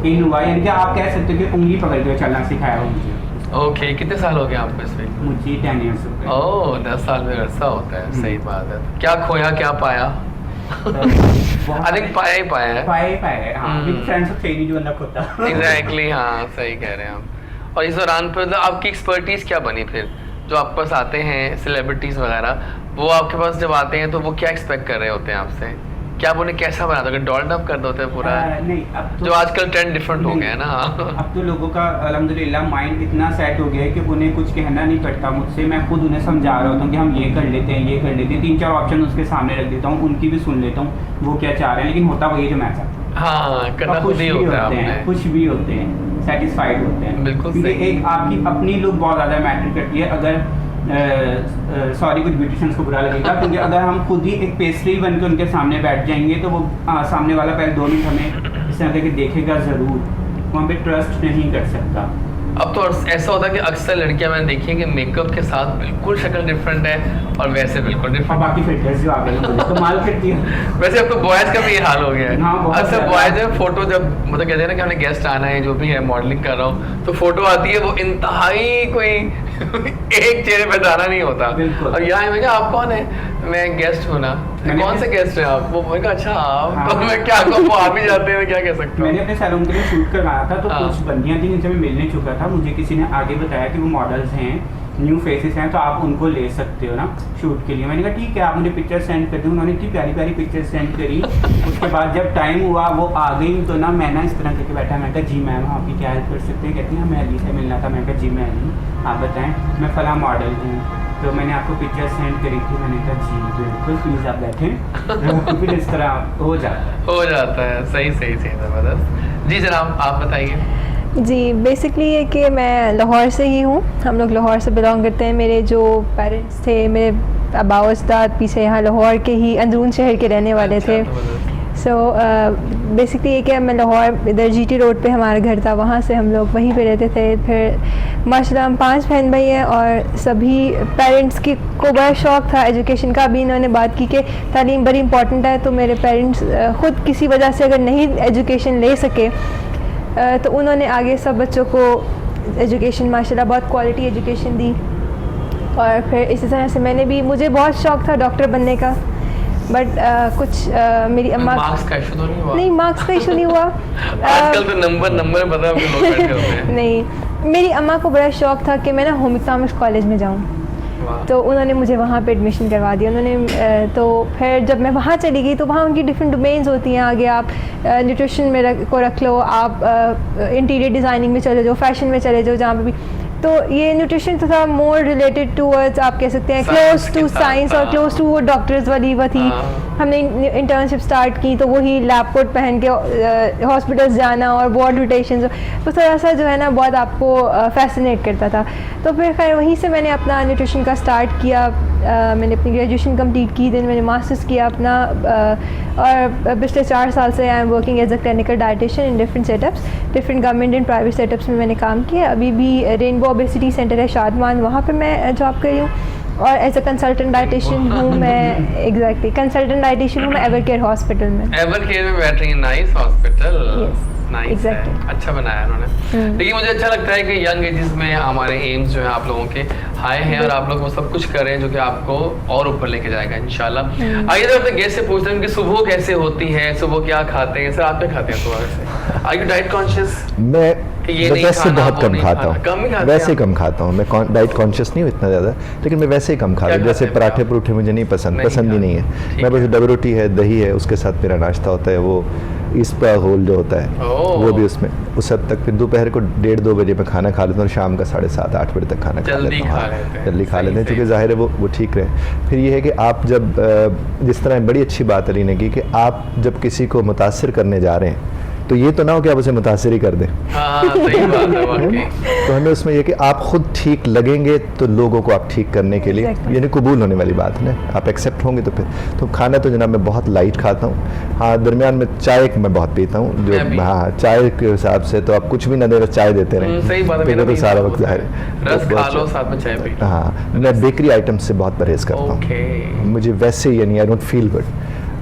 इन हुआ, यानी कि आप कह सकते हो कि उंगली पकड़ के चलना सिखाया वो मुझे। ओके, कितने साल हो गए आपको इस फील्ड? मुझे 10 ईयर्स हो गए। ओह, 10 साल में अरसा होता है। सही बात है। क्या खोया क्या पाया? पाया ही पाया है। पाया है, हाँ। फ्रेंड्स थे नहीं जो अंदर खोता। एग्जैक्टली, हाँ सही कह रहे हैं आप। और इस दौरान पर आपकी एक्सपर्टीज क्या बनी फिर? जो आप पास आते हैं सेलिब्रिटीज वगैरह, वो आपके पास जब आते हैं तो वो क्या एक्सपेक्ट कर रहे होते हैं आपसे? क्या आप उन्हें कैसा बनाते हो? डॉल्ड अप कर देते हैं पूरा? नहीं, अब तो जो आजकल ट्रेंड डिफरेंट हो गया है ना। अब तो लोगों का अल्हम्दुलिल्लाह माइंड इतना सेट हो गया है कि उन्हें कुछ कहना नहीं पड़ता मुझसे, मैं खुद उन्हें समझा रहा होता हूँ कि हम ये कर लेते हैं, ये कर लेते हैं, 3-4 ऑप्शन उसके सामने रख देता हूँ, उनकी भी सुन लेता हूँ वो क्या चाह रहे हैं, लेकिन होता वही जो मैं चाहता हूँ। हाँ, करना खुश खुद ही भी होता होते है हैं, आपने। खुश भी होते हैं, सेटिस्फाइड होते हैं। बिल्कुल क्योंकि सही। एक आपकी अपनी लुक बहुत ज़्यादा मैटर करती है। अगर सॉरी कुछ ब्यूटिशियंस को बुरा लगेगा, क्योंकि अगर हम खुद ही एक पेस्ट्री बन के उनके सामने बैठ जाएंगे तो वो सामने वाला पहले 2 मिनट हमें इस तरह करके देखेगा ज़रूर, वो हम पे ट्रस्ट नहीं कर सकता। अब तो ऐसा होता है कि अक्सर लड़कियां मैंने देखी है कि मेकअप के साथ बिल्कुल शक्ल डिफरेंट है और वैसे बिल्कुल और डिफरेंट। बाकी फिल्टर्स जो आ गए हैं, कमाल करती है। वैसे अब तो बॉयज का भी ये हाल हो गया है। हाँ, बहुत अक्सर ज्यादा। बॉयज है फोटो जब मतलब कहते हैं ना कि हमने गेस्ट आना है, जो भी है मॉडलिंग कर रहा हूँ, तो फोटो आती है वो इंतहाई कोई एक चेहरे पे दाना नहीं होता। बिल्कुल। और यहाँ मैं क्या आप कौन है? मैं गेस्ट हूँ ना। कौन से गेस्ट हैं आप? वो मैं कहा अच्छा आप। हाँ। तो मैं क्या आपको वो आ भी जाते हैं, मैं क्या कह सकता मैंने हूँ? अपने सैलून के लिए शूट करवाया था, तो हाँ। कुछ बंदियां थी जिनसे मैं मिलने चुका था, मुझे किसी ने आगे बताया कि वो मॉडल्स हैं, न्यू फेसेस हैं, तो आप उनको ले सकते हो ना शूट के लिए। मैंने कहा ठीक है, आप मुझे पिक्चर सेंड कर दो। उन्होंने इतनी प्यारी प्यारी पिक्चर सेंड करी। उसके बाद जब टाइम हुआ वो आ गई, तो ना मैं ना इस तरह करके बैठा, मैं कहा जी मैम आपकी क्या हेल्प कर सकते हैं? कहती हैं मैं अली से मिलना था। मैं कहा जी मैं अली, आप बताएं। मैं फला मॉडल हूँ, तो मैंने आपको पिक्चर सेंड करी थी। मैंने कहा जी बिल्कुल, प्लीज़ आप बैठें। फिर इस तरह हो जाता है। हो जाता है। सही सही सही, जबरदस्त। जी जनाब आप बताइए। जी बेसिकली ये कि मैं लाहौर से ही हूँ, हम लोग लाहौर से बिलोंग करते हैं। मेरे जो पेरेंट्स थे, मेरे आबा उस्ताद पीछे यहाँ लाहौर के ही अंदरून शहर के रहने वाले थे। सो बेसिकली ये कि मैं लाहौर इधर GT रोड पे हमारा घर था, वहाँ से हम लोग वहीं पे रहते थे। फिर माशाल्लाह हम 5 बहन भाई हैं और सभी पेरेंट्स की को बड़ा शौक़ था एजुकेशन का। अभी इन्होंने बात की कि तालीम बड़ी इंपॉर्टेंट है, तो मेरे पेरेंट्स ख़ुद किसी वजह से अगर नहीं एजुकेशन ले सके तो उन्होंने आगे सब बच्चों को एजुकेशन माशाल्लाह बहुत क्वालिटी एजुकेशन दी। और फिर इसी तरह से मैंने भी, मुझे बहुत शौक़ था डॉक्टर बनने का, बट कुछ मेरी अम्मा मार्क्स का इशू तो नहीं हुआ? नहीं, मार्क्स का इशू नहीं हुआ। आजकल तो नंबर पता है आपको लोग बैठ करते हैं। नहीं, मेरी अम्मा को बड़ा शौक़ था कि मैं ना होम इकनॉमिक्स कॉलेज में जाऊँ, वाह। तो उन्होंने मुझे वहाँ पे एडमिशन करवा दिया। उन्होंने तो फिर जब मैं वहाँ चली गई तो वहाँ उनकी डिफरेंट डोमेन्स होती हैं। आगे आप न्यूट्रिशन में रख लो, आप इंटीरियर डिज़ाइनिंग में चले जाओ, फैशन में चले जाओ, जहाँ पे भी। तो ये न्यूट्रिशन तो था मोर रिलेटेड टूवर्ड्स, आप कह सकते हैं क्लोज टू साइंस और क्लोज टू वो डॉक्टर्स वाली वो थी। हमने इंटर्नशिप स्टार्ट की तो वही लैब कोट पहन के हॉस्पिटल्स जाना और वार्ड रोटेशन, तो थोड़ा सा जो है ना बहुत आपको फैसिनेट करता था। तो फिर खैर वहीं से मैंने अपना न्यूट्रिशन का स्टार्ट किया। मैंने अपनी ग्रेजुएशन कंप्लीट की, देन मैंने मास्टर्स किया अपना, और पिछले 4 साल से I am working as a clinical dietitian in different setups, different government and private setups में मैंने काम किया। अभी भी रेनबो ओबेसिटी सेंटर है शादमान, वहाँ पे मैं जॉब कर रही हूँ। और एज अ कंसल्टेंट डाइटिशियन हूँ मैं, एग्जैक्टली कंसल्टेंट डाइटिशियन हूँ मैं एवरकेयर हॉस्पिटल में। एवरकेयर में बैठ रही है, nice hospital. Yes, nice exactly. है, अच्छा बनाया उन्होंने। लेकिन मुझे अच्छा लगता है कि यंग एजेस में हमारे एम्स जो है आप लोगों के हाई हैं और आप लोग वो सब कुछ करें जो कि आपको और ऊपर लेके जाएगा इंशाल्लाह। आइए तो अपने गेस्ट से पूछते हैं कि सुबह कैसे होती है, सुबह क्या खाते हैं? सर आप क्या खाते हैं सुबह से? Are you diet conscious? मैं ये नहीं वैसे खाना, बहुत वो कम नहीं खाता खाना। कम ही खाते हूँ, वैसे हैं कम खाता हूँ मैं। डाइट कॉन्शियस नहीं हूँ इतना ज़्यादा, लेकिन मैं वैसे ही कम खाता क्या हूँ। जैसे खाते हैं पराठे आप? परूठे मुझे नहीं पसंद नहीं ही नहीं खाते। है। ठीक मैं बस है। डबल रोटी है, दही है, उसके साथ मेरा नाश्ता होता है वो इसका होल जो होता है ओह। वो भी उसमें उस हद तक। फिर दोपहर को 1:30-2 बजे मैं खाना खा लेता हूँ, शाम का 7:30-8 बजे तक खाना खा जल्दी लेता हूँ। खा हाँ, लेते हैं। जल्दी खा सही, लेते हैं, सही। क्योंकि जाहिर है वो ठीक रहे। फिर ये है कि आप जब जिस तरह बड़ी अच्छी बात अली ने की कि आप जब किसी को मुतासिर करने जा रहे हैं तो ये तो ना हो कि आप उसे मुतासिर ही कर दें। हाँ सही बात है वाकई। तो हमें उसमें यह कि आप खुद ठीक लगेंगे तो लोगों को आप ठीक करने के लिए Exactly. यानी कबूल होने वाली बात है ना, आप एक्सेप्ट होंगे तो फिर। तो खाना तो जनाब मैं बहुत लाइट खाता हूँ। हाँ दरमियान में चाय मैं बहुत पीता हूँ, जो मैं भी। हाँ चाय के हिसाब से तो आप कुछ भी ना दे रहे चाय देते रहे सही बात है, तो मेरा वो तो भी सारा हिसाब वक्त होता जाहिर है। है। रस तो खा लो बहुत- साथ में चाय पी। हाँ मैं बेकरी आइटम्स से बहुत परहेज करता हूँ। ओके। मुझे वैसे यानी I don't feel good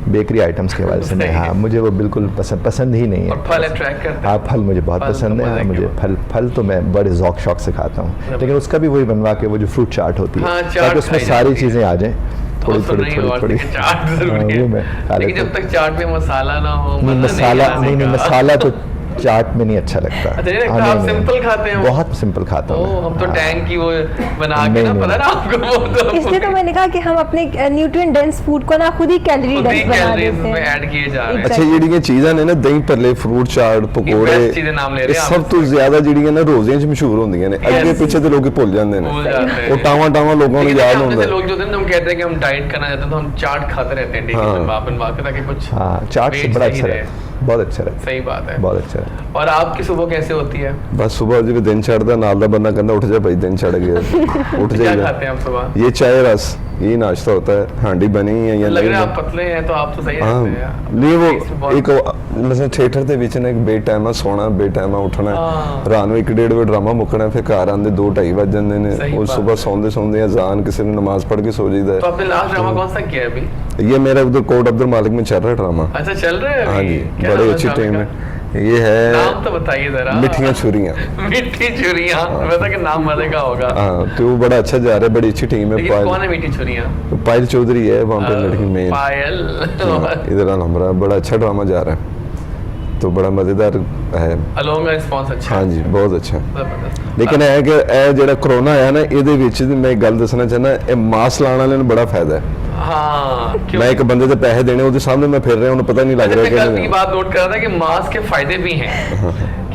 bakery items के हवाले से नहीं। सही है। हाँ मुझे वो बिल्कुल पसंद ही नहीं है। और फल अट्रैक्ट करते हैं? हाँ फल मुझे बहुत फल पसंद तो है। मज़े हाँ, की मुझे बात। फल तो मैं बड़े ज़ौक शौक से खाता हूँ, लेकिन उसका भी वही बनवा के वो जो फ्रूट चाट होती है हाँ, चाट ताकि उसमें खाई सारी जाती है। चीज़ें आ जाएं वो थोड़ी तो थोड़ी नहीं थोड़ी और थोड़ी। लेकिन चाट हाँ, जरूरी वो मैं है। खा लेकिन लेता जब तक चाट में मसाला ना हो नहीं मज़ा मसाला आने नहीं का। मसाला तो चाट में नहीं अच्छा लगता। अच्छा, ये हाँ, आप नहीं, सिंपल खाते हो? बहुत सिंपल खाता हूँ हम तो हाँ। टैंक की वो बना के नहीं, ना, नहीं। पता ना आपको, वो तो इसलिए तो मैंने कहा कि हम अपने न्यूट्रिएंट डेंस फूड को ना खुद ही कैलोरी खुद ही डेंस बना कैलोरीज देते में हैं। ऐड किए जा रहे हैं। ਅੱਛਾ ਜਿਹੜੀਆਂ ਚੀਜ਼ਾਂ ਨੇ ਨਾ ਦਹੀਂ ਭੱਲੇ ਫਰੂਟ ਚਾਟ ਪਕੌੜੇ best ਚੀਜ਼ਾਂ ਨਾਮ ਲੈ ਰਹੇ ਇਹ ਆ ਸਭ ਆਪ। ਤੋਂ ਜ਼ਿਆਦਾ ਜਿਹੜੀਆਂ ਨਾ ਰੋਜ਼ਿਆਂ 'ਚ ਮਸ਼ਹੂਰ ਹੁੰਦੀਆਂ ਨੇ ਅੱਗੇ ਪਿੱਛੇ ਤੇ ਲੋਕੀ ਭੁੱਲ ਜਾਂਦੇ ਨੇ भूल जाते हैं। ਉਹ ਟਾਵਾਂ ਲੋਕਾਂ ਨੂੰ लेकिन ਯਾਦ हम ਹੁੰਦਾ जैसे लोग जो थे ना, हम कहते हैं कि हम डाइट करना चाहते हैं तो हम चाट खाते रहते हैं डेली हाँ। बनवा के, ताकि कुछ हाँ चाट से weight बड़ा सही अच्छा रहे। रहता है, बहुत अच्छा रहता सही बात है। है, बहुत अच्छा रहता है। और आपकी सुबह कैसे होती है? ਬਸ ਸਵੇਰ ਜਿਹੜੇ ਦਿਨ ਚੜਦਾ ਨਾਲ ਦਾ ਬੰਦਾ ਕਹਿੰਦਾ ਉੱਠ ਜਾ ਭਾਈ ਦਿਨ ਚੜ ਗਿਆ ਉੱਠ क्या ਜਾਈਦਾ खाते हैं आप सुबह? ये चाय रस ये नाश्ता होता है हांडी बनी है या लग नहीं रहा है आप बनी। पतले हैं तो आप तो सही हाँ रहते हैं। नहीं Taste वो बहुत- एक मतलब थिएटर ਦੇ ਵਿੱਚ ਨਾ ਇੱਕ ਬੇ ਟਾਈਮਾ ਸੋਣਾ ਬੇ ਟਾਈਮਾ ਉੱਠਣਾ ਹਾਂ। ਰਾਤ ਨੂੰ 1-1:30 ਵਜੇ ਡਰਾਮਾ ਮੁੱਕਣਾ ਫਿਰ ਘਰ ਆਉਂਦੇ 2-2:30 ਵੱਜ ਜਾਂਦੇ ਨੇ सही ਉਹ बात ਸਵੇਰ है। ਸੌਂਦੇ अजान किसी ने नमाज पढ़ के सो जाइदा तो आपने लास्ट ड्रामा कौन सा किया है अभी? है ये मेरा उधर कोट अब्दुल मालिक में चल रहा है ड्रामा अच्छा, चल रहे हैं हाँ अभी? जी क्या बड़ी नाम है अच्छी ड्रामे टीम का? है ये नाम है तो बताइए जरा। मिठियाँ छुरियाँ मीठी छुरियाँ, वैसा कि नाम मजे का होगा। हाँ तो वो बड़ा अच्छा जा रहा है बड़ी अच्छी टीम है लेकिन कौन है मीठी छुरियाँ? पायल चौधरी है वहाँ पे लड़की मेन पायल। इधर हमारा बड़ा अच्छा ड्रामा जा रहा है तो बड़ा मजेदार है अलोंग का रिस्पॉन्स अच्छा हाँ है। जी बहुत अच्छा जबरदस्त। लेकिन है कि ਇਹ ਜਿਹੜਾ ਕਰੋਨਾ ਆਇਆ ਨਾ ਇਹਦੇ ਵਿੱਚ ਮੈਂ ਇੱਕ ਗੱਲ ਦੱਸਣਾ ਚਾਹੁੰਦਾ ਇਹ ਮਾਸਕ ਲਾਉਣ ਵਾਲਿਆਂ ਨੂੰ ਬੜਾ ਫਾਇਦਾ ਹੈ हाँ, क्यों? ਮੈਂ ਇੱਕ ਬੰਦੇ ਦੇ ਪੈਸੇ ਦੇਣੇ ਉਹਦੇ ਸਾਹਮਣੇ मैं फिर रहा हूँ पता नहीं लग मैंने रहा कल की कि बात नोट करा था कि मास्क के फायदे भी हैं,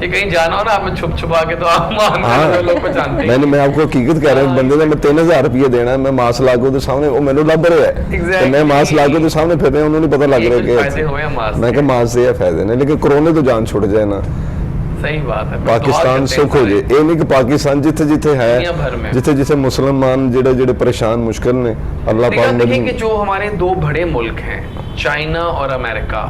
कि कहीं जाना हो ना आपने छुप छुपा के, तो आप मान हाँ। लोग पहचानते हैं। मैं आपको हकीकत कह रहा हूँ बंदे ਦਾ मैं 3000 रुपये देना है मैं मास्क ला के ਉਹਦੇ ਸਾਹਮਣੇ ਉਹ ਮੈਨੂੰ ਲੱਭ ਰਿਹਾ ਹੈ Exactly। ਤੇ ਮੈਂ ਮਾਸਕ ਲਾ ਕੇ ਉਹਦੇ ਸਾਹਮਣੇ ਫਿਰ ਰਿਹਾ ਉਹਨੂੰ नहीं पता लग ये रहा कुछ कि फायदे हुए हैं मास्क मैं के। कहा मास्क से ये फायदे ने लेकिन कोरोना तो जान छुट जाए ना सही बात है। पाकिस्तान दुआ सुख करते हो हैं जाए ये नहीं कि पाकिस्तान जिथे जिथे दुनिया भर में। है जिथे जिथे मुसलमान जेड़े जेड़े परेशान मुश्किल ने अल्लाह लेकिन पाक आप देखिए कि मदद जो हमारे दो बड़े मुल्क हैं, चाइना और अमेरिका,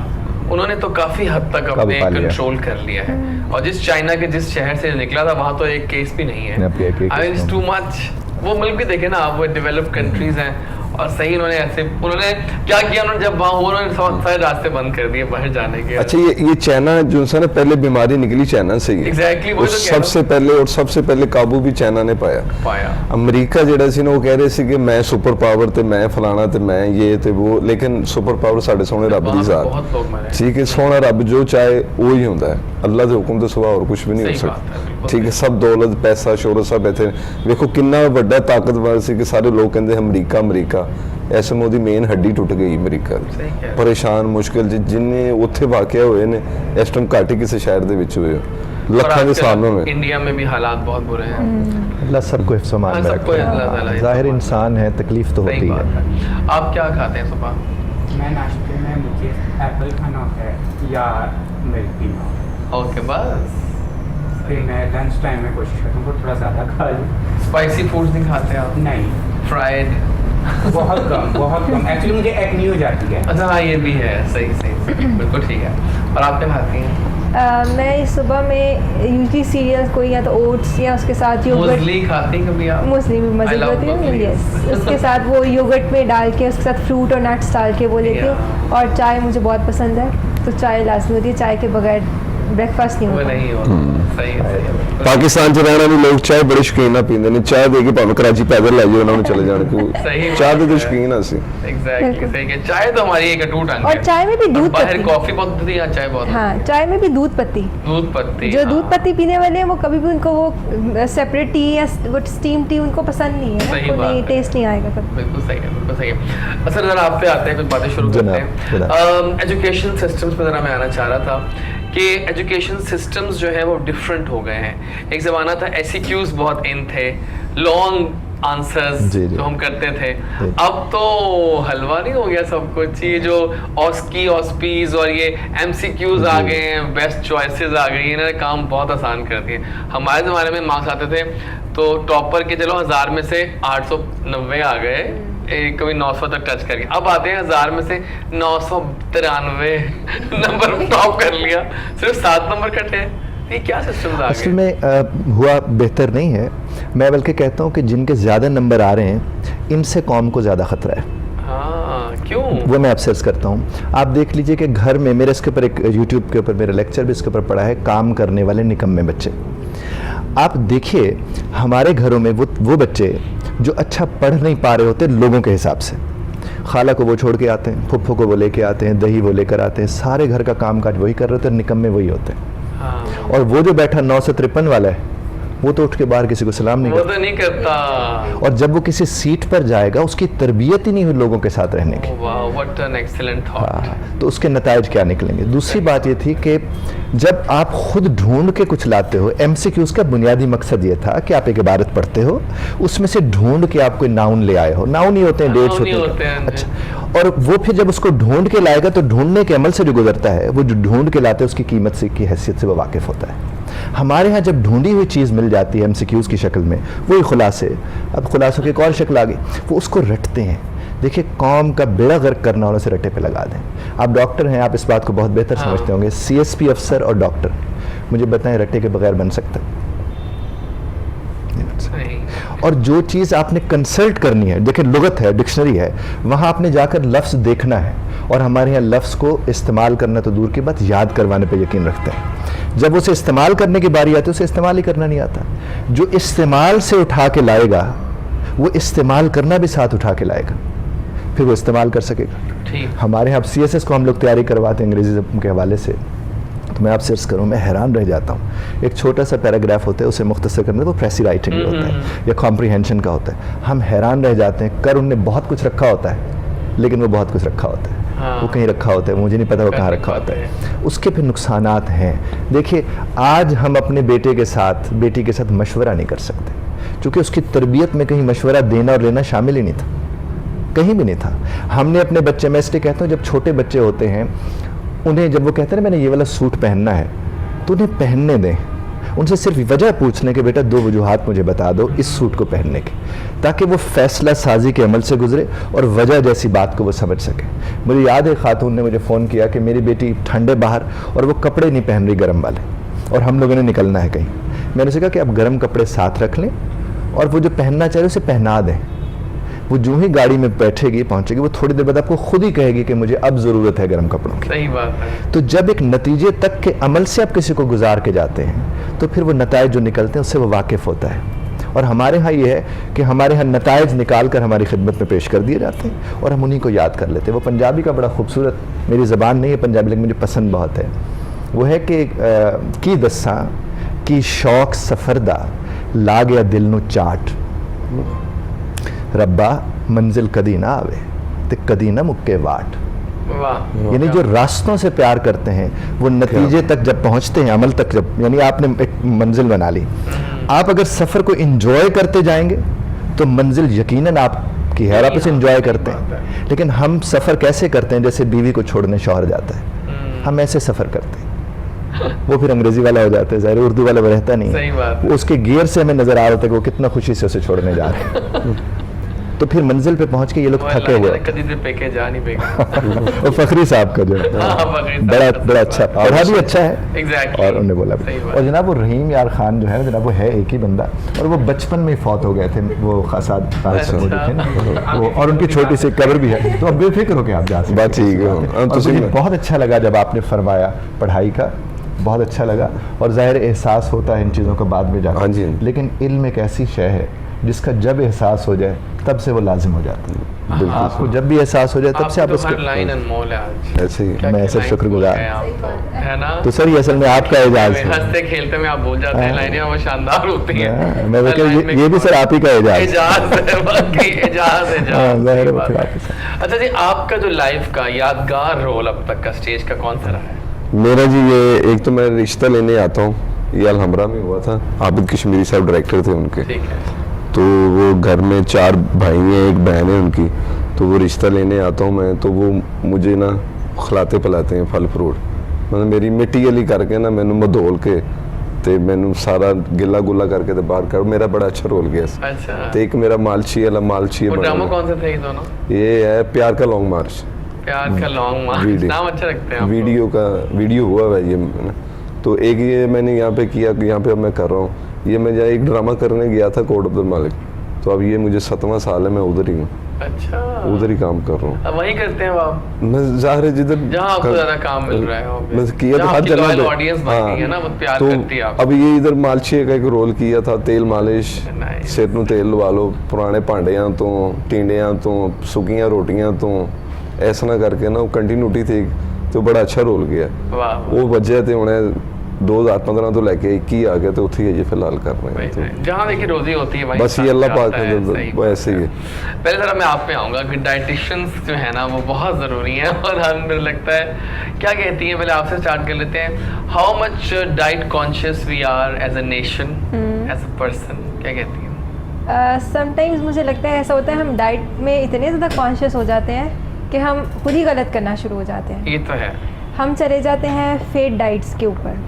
उन्होंने तो काफी हद तक काबू अपने पा लिया। कंट्रोल कर लिया है। और जिस चाइना के जिस शहर से निकला था वहां तो एक केस भी नहीं है। अब एक आई केस मीन टू मच। वो मुल्क भी देखे ना आप, वो डेवलप्ड कंट्रीज हैं और सही उन्होंने क्या किया, उन्होंने जब वहां हुआ उन्होंने सारे रास्ते बंद कर दिए बाहर जाने के। अच्छा ये चाइना जो सा ना पहले बीमारी निकली चाइना से ही है। Exactly, वही वो तो कह रहा सबसे पहले और सबसे पहले काबू भी चाइना ने पाया पाया। अमरीका ਜਿਹੜਾ ਸੀ ਨਾ ਉਹ ਕਹਿ ਰਹੇ ਸੀ ਕਿ ਮੈਂ ਸੁਪਰ ਪਾਵਰ ਤੇ ਮੈਂ ਫਲਾਣਾ ਤੇ ਮੈਂ ਇਹ ਤੇ ਉਹ ਲੇਕਿਨ ਸੁਪਰ ਪਾਵਰ ਸਾਡੇ ਸੋਹਣੇ ਰੱਬ ਦੀ वहाँ पे ਜ਼ਾਤ बहुत लोग मरे। ठीक है सोना रब जो चाहे वो ही होता है अल्लाह के हुक्म तो सिवा और कुछ भी नहीं हो सही बात है, सकता बिल्कुल ठीक है सब दौलत पैसा शोहरत सब इतने देखो कितना बड़ा ताकतवर सी कि सारे लोग कहते अमरीका अमरीका ऐसे में ਉਹਦੀ मेन हड्डी टुट गई अमरीका सही कह ਦੀ रहे। परेशान मुश्किल जिन्ने ਉੱਥੇ ਵਾਕਿਆ ਹੋਏ ਨੇ ਇਸ ਟਾਈਮ ਘੱਟ ਹੀ ਕਿਸੇ ਸ਼ਹਿਰ ਦੇ ਵਿੱਚ ਹੋਏ और ਲੱਖਾਂ ਦੇ आजकल सामने में इंडिया में भी हालात बहुत बुरे हैं। अल्लाह सबको हिफ्ज़ व मान हाँ, में सबको रखे। अल्लाह ताला हिफ्ज़ व ज़ाहिर मान में इंसान है तकलीफ तो सही होती बात है है। आप क्या खाते हैं सुबह? मैं नाश्ते में मुझे एप्पल खाना होता है या मिल्क पीना होता है। ओके, बस। फिर मैं लंच टाइम में कोशिश करता हूँ थोड़ा ज़्यादा खा लूँ। स्पाइसी फूड्स नहीं खाते आप? नहीं, फ्राइड? बहुत कम एक्चुअली मुझे एक्नी हो जाती है। अच्छा हाँ, ये भी है। सही सही बिल्कुल ठीक है। और आप क्या खाती हैं? मैं सुबह में यूजली सीरियल्स कोई या तो ओट्स या उसके साथ योगर्ट, मुस्ली खाती हैं कभी आप? मुस्लिम भी I मजे love होती है मुस्ली। यस, उसके साथ वो योगर्ट में डाल के उसके साथ फ्रूट और नट्स डाल के वो लेती हूँ। और चाय मुझे बहुत पसंद है, तो चाय लाजमी होती है, चाय के बगैर ब्रेकफास्ट नहीं वो होता। नहीं होता। सही है, सही है। ਪਾਕਿਸਤਾਨ ਚ ਰਹਿਣ ਵਾਲੇ ਲੋਕ ਚਾਹ ਬੜੇ ਸ਼ੌਕੀਨ ਨਾਲ ਪੀਂਦੇ ਨੇ ਚਾਹ ਦੇ ਕੇ ਭਾਵੇਂ ਕਰਾਚੀ ਪੈਦਲ ਲੈ ਜਾਓ ਉਹਨਾਂ ਨੂੰ ਚਲੇ ਜਾਣ सही ਕਿ बात ਚਾਹ ਦੇ ਤਾਂ है। ਸ਼ੌਕੀਨ ਆ ਅਸੀਂ एग्जैक्टली सही है। चाय तो हमारी एक अटूट अंग है। और चाय में भी दूध बाहर पत्ती। कॉफी बहुत होती है, यहाँ चाय बहुत हाँ, चाय में भी दूध पत्ती। दूध पत्ती। जो हाँ। दूध पत्ती पीने वाले हैं वो कभी भी उनको वो सेपरेट टी या वो स्टीम टी उनको पसंद नहीं है, सही उनको बात नहीं है। टेस्ट नहीं आएगा कभी। बिल्कुल सही है, बिल्कुल सही है। अच्छा जरा आप पे आते हैं, कुछ बातें शुरू करते जनाब, हैं। एजुकेशन सिस्टम्स पे जरा मैं आना चाह रहा था कि एजुकेशन सिस्टम्स जो है वो डिफरेंट हो गए हैं। एक ज़माना था एसईक्यूज बहुत इन थे, लॉन्ग आंसर्स जी, जी। जो हम करते थे। जी। अब तो हलवा नहीं हो गया सब कुछ, ये जो ऑस्की ऑस्पीज और ये एमसीक्यूज आ जी। गए हैं, बेस्ट चॉइसेस आ गई हैं, इन्होंने काम बहुत आसान कर दिए। हमारे ज़माने में मार्क्स आते थे तो टॉपर के चलो 1000 में से 890 आ गए, कभी 900 तक टच करके। अब आते हैं 1000 में से 993 नंबर टॉप कर लिया, सिर्फ 7 नंबर कटे हैं। ये क्या सिस्टम आ असल गए? में हुआ बेहतर नहीं है, मैं बल्कि कहता हूँ कि जिनके ज़्यादा नंबर आ रहे हैं इनसे कौम को ज़्यादा ख़तरा है। हाँ, क्यों? वो मैं अफसोस करता हूँ। आप देख लीजिए कि घर में मेरे इसके ऊपर एक यूट्यूब के ऊपर मेरा लेक्चर भी इसके ऊपर पड़ा है, काम करने वाले निकम्मे बच्चे। आप देखिए हमारे घरों में वो बच्चे जो अच्छा पढ़ नहीं पा रहे होते लोगों के हिसाब से, खाला को वो छोड़ के आते हैं, फुफ्फो को वो लेके आते हैं, दही वो लेकर आते हैं, सारे घर का काम काज वही कर रहे होते हैं, निकम्मे वही होते हैं। हाँ, और वो जो बैठा 953 वाला है वो तो उठ के बाहर किसी को सलाम नहीं वो करता। तो नहीं करता। और जब वो किसी सीट पर जाएगा उसकी तरबियत ही नहीं हुई लोगों के साथ रहने की। वाह, व्हाट एन एक्सीलेंट थॉट। हाँ, तो उसके नताइज क्या निकलेंगे। दूसरी बात ये थी कि जब आप खुद ढूंढ के कुछ लाते हो, MCQs का बुनियादी मकसद ये था कि आप एक इबारत पढ़ते हो, उसमें से ढूंढ के आप कोई नाउन ले आए हो। नाउन ही होते हैं, डेट्स होते हैं। अच्छा, और वो फिर जब उसको ढूंढ के लाएगा तो ढूंढने के अमल से जो गुजरता है, वो जो ढूंढ के लाते हैं उसकी कीमत से, की हैसियत से वो वाकिफ होता है। हमारे यहाँ जब ढूंढी हुई चीज़ मिल जाती है MCQs की शक्ल में, वही खुलासे, अब खुलासों की एक और शक्ल आ गई, वो उसको रटते हैं। देखिए, कौम का बेड़ा गर्क करना और उसे रट्टे पे लगा दें। आप डॉक्टर हैं, आप इस बात को बहुत बेहतर समझते होंगे। CSP अफसर और डॉक्टर, मुझे बताएं, रट्टे के बगैर बन सकता है? और जो चीज़ आपने कंसल्ट करनी है, देखिए लुगत है, डिक्शनरी है, वहाँ आपने जाकर लफ्ज़ देखना है। और हमारे यहाँ लफ्ज़ को इस्तेमाल करना तो दूर की बात, याद करवाने पे यकीन रखते हैं। जब उसे इस्तेमाल करने की बारी आती है, उसे इस्तेमाल ही करना नहीं आता। जो इस्तेमाल से उठा के लाएगा, वो इस्तेमाल करना भी साथ उठा के लाएगा, फिर वो इस्तेमाल कर सकेगा। हमारे यहाँ CSS को हम लोग तैयारी करवाते हैं अंग्रेजी के हवाले से, तो मैं आपसे अर्ज़ करूँ, मैं हैरान रह जाता हूँ। एक छोटा सा पैराग्राफ होता है, उसे मुख्तसर करने, वो प्रेसी राइटिंग में होता है या कॉम्प्रीहेंशन का होता है। हम हैरान रह जाते हैं, कर उनने बहुत कुछ रखा होता है, लेकिन वो बहुत कुछ रखा होता है। वो कहीं रखा होता है, मुझे नहीं पता वो कहाँ रखा होता है। उसके फिर नुकसानात हैं। देखिए, आज हम अपने बेटे के साथ, बेटी के साथ मशवरा नहीं कर सकते, क्योंकि उसकी तरबियत में कहीं मशवरा देना और लेना शामिल ही नहीं था, कहीं भी नहीं था। हमने अपने बच्चे, मैं इसलिए कहता हूँ, जब छोटे बच्चे होते हैं, उन्हें जब वो कहते हैं ना मैंने ये वाला सूट पहनना है, तो उन्हें पहनने दें। उनसे सिर्फ वजह पूछने के, बेटा 2 वजूहात मुझे बता दो इस सूट को पहनने की, ताकि वो फैसला साजी के अमल से गुजरे और वजह जैसी बात को वो समझ सके। मुझे याद है, खातून ने मुझे फ़ोन किया कि मेरी बेटी ठंडे बाहर और वो कपड़े नहीं पहन रही गर्म वाले, और हम लोगों ने निकलना है कहीं। मैंने उसे कहा कि आप गर्म कपड़े साथ रख लें और वो जो पहनना चाहे उसे पहना दें। वो जो ही गाड़ी में बैठेगी, पहुंचेगी, वो थोड़ी देर बाद आपको खुद ही कहेगी कि मुझे अब ज़रूरत है गर्म कपड़ों की। सही बात है। तो जब एक नतीजे तक के अमल से आप किसी को गुजार के जाते हैं, तो फिर वो नताइज जो निकलते हैं उससे वो वाकिफ़ होता है। और हमारे यहाँ ये है कि हमारे यहाँ नताइज निकाल कर हमारी खिदमत में पेश कर दिए जाते हैं और हम उन्हीं को याद कर लेते हैं। वो पंजाबी का बड़ा खूबसूरत, मेरी ज़बान नहीं है पंजाबी, लेकिन मुझे पसंद बहुत है। वो है कि की दस्सा की शौक सफ़रदा ला गया दिल नू चाट, रब्बा मंजिल कदी ना आवे ते कदी ना मुक्के वाट। वाह। यानी जो रास्तों से प्यार करते हैं, वो नतीजे तक जब पहुंचते हैं, अमल तक जब, यानी आपने एक मंजिल बना ली, आप अगर सफ़र को इंजॉय करते जाएंगे तो मंजिल यकीनन आपकी है और आप इसे इंजॉय करते हैं। लेकिन हम सफ़र कैसे करते हैं, जैसे बीवी को छोड़ने शौहर जाता है, हम ऐसे सफ़र करते हैं। वो फिर अंग्रेजी वाला हो जाता है, ज़ाहिर उर्दू वाला वो रहता नहीं है। वो उसके गियर से हमें नज़र आ रहा था कि वो कितना खुशी से उसे छोड़ने जा रहे हैं। तो फिर मंजिल पे पहुंच के ये लोग थके हुए। और फखरी साहब का जो बड़ा अच्छा, पढ़ा भी अच्छा है। और उन्होंने बोला भी। और जनाब वो रहीम यार खान जो है जनाब, वो है एक ही बंदा, और वो बचपन में ही फौत हो गए थे, वो खासाद थे ना, और उनकी छोटी सी कब्र भी है। तो अब बेफिक्र हो के आप जा सकते। बात ठीक है। मुझे बहुत अच्छा लगा जब आपने फरमाया पढ़ाई का, बहुत अच्छा लगा। और ज़ाहिर एहसास होता है इन चीज़ों का बाद में जाकर, लेकिन इल्म एक ऐसी शय है जिसका जब एहसास हो जाए तब से वो लाजिम हो जाता है। आपको जब भी एहसास हो जाए तब से आप उसको, ऐसे ही मैं ऐसे शुक्रगुजार है ना। तो सर ये असल में आपका एजाज है, हंसते खेलते में आप बोल जाते हैं, लाइनें वो शानदार होती हैं। मैं ये भी सर आप ही का एजाज है, वाकई एजाज है। अच्छा जी, आपका जो लाइफ का यादगार रोल अब तक का स्टेज का कौन सा रहा है? मेरा जी ये एक तो मैं रिश्ता लेने आता हूँ, ये अलहमरा में हुआ था। आबिद कश्मीरी साहब डायरेक्टर थे उनके। ठीक है। तो वो घर में 4 भाई हैं, एक बहन है उनकी, तो वो रिश्ता लेने आता हूँ मैं, तो वो मुझे ना खिलाते पिलाते हैं फल फ्रूट, मतलब मेरी मिट्टी गली करके ना मैनू मधोल के ते मैनू सारा गिला गुला करके ते बाहर कर, मेरा बड़ा अच्छा रोल गया। अच्छा। तो एक मेरा मालची वाला मालची ड्रामा कौन से थे ये दोनों? ये है प्यार का लॉन्ग मार्च। प्यार का लॉन्ग मार्च, नाम अच्छा रखते हैं आप। वीडियो हुआ है ये। तो एक ये मैंने यहाँ पे किया, यहाँ पे अब मैं कर रहा हूँ। ये मैं एक ड्रामा करने गया था कोट अब्दुल मालिक, तो अब ये मुझे 7वां साल है, मैं उधर ही हूँ। अच्छा। उधर ही काम कर रहा हूँ। अब वहीं करते हैं आप? मैं ज़ाहिर है जिधर जहाँ आपको ज़्यादा काम मिल रहा है, मैं किया तो हर जगह ऑडियंस बन गई है ना, वो प्यार करती है आपको। अब ये इधर मालची का एक रोल किया था, तेल मालिश, सिर नूं तेल लवा लो, पुराने भांडियां तो, टिंडियां तो, सुकियां रोटियां तो, ऐसा ना करके ना वो कंटिन्यूटी थी, तो बड़ा अच्छा रोल गया। वाह। वो वजह ते हुणे 2015 तो लेके 21 आ गया, तो उठी है ये फिलहाल कर रहे हैं। तो जहाँ देखिए रोजी होती है वहीं बस ये इंसान अल्लाह पाक जाता है, है, सही वो ऐसे ही है। पहले जरा मैं आप पे आऊँगा कि डाइटिशियंस जो है ना वो बहुत ज़रूरी है, और हमें मुझे लगता है क्या कहती हैं, पहले आपसे स्टार्ट कर लेते हैं, how much diet conscious we are as a nation, as a person, क्या कहती हैं? समटाइम्स मुझे लगता है ऐसा होता है, हम डाइट में इतने ज़्यादा कॉन्शियस हो जाते हैं कि हम खुद ही गलत करना शुरू हो जाते हैं। ये तो है। हम चले जाते हैं फेड डाइट्स के ऊपर।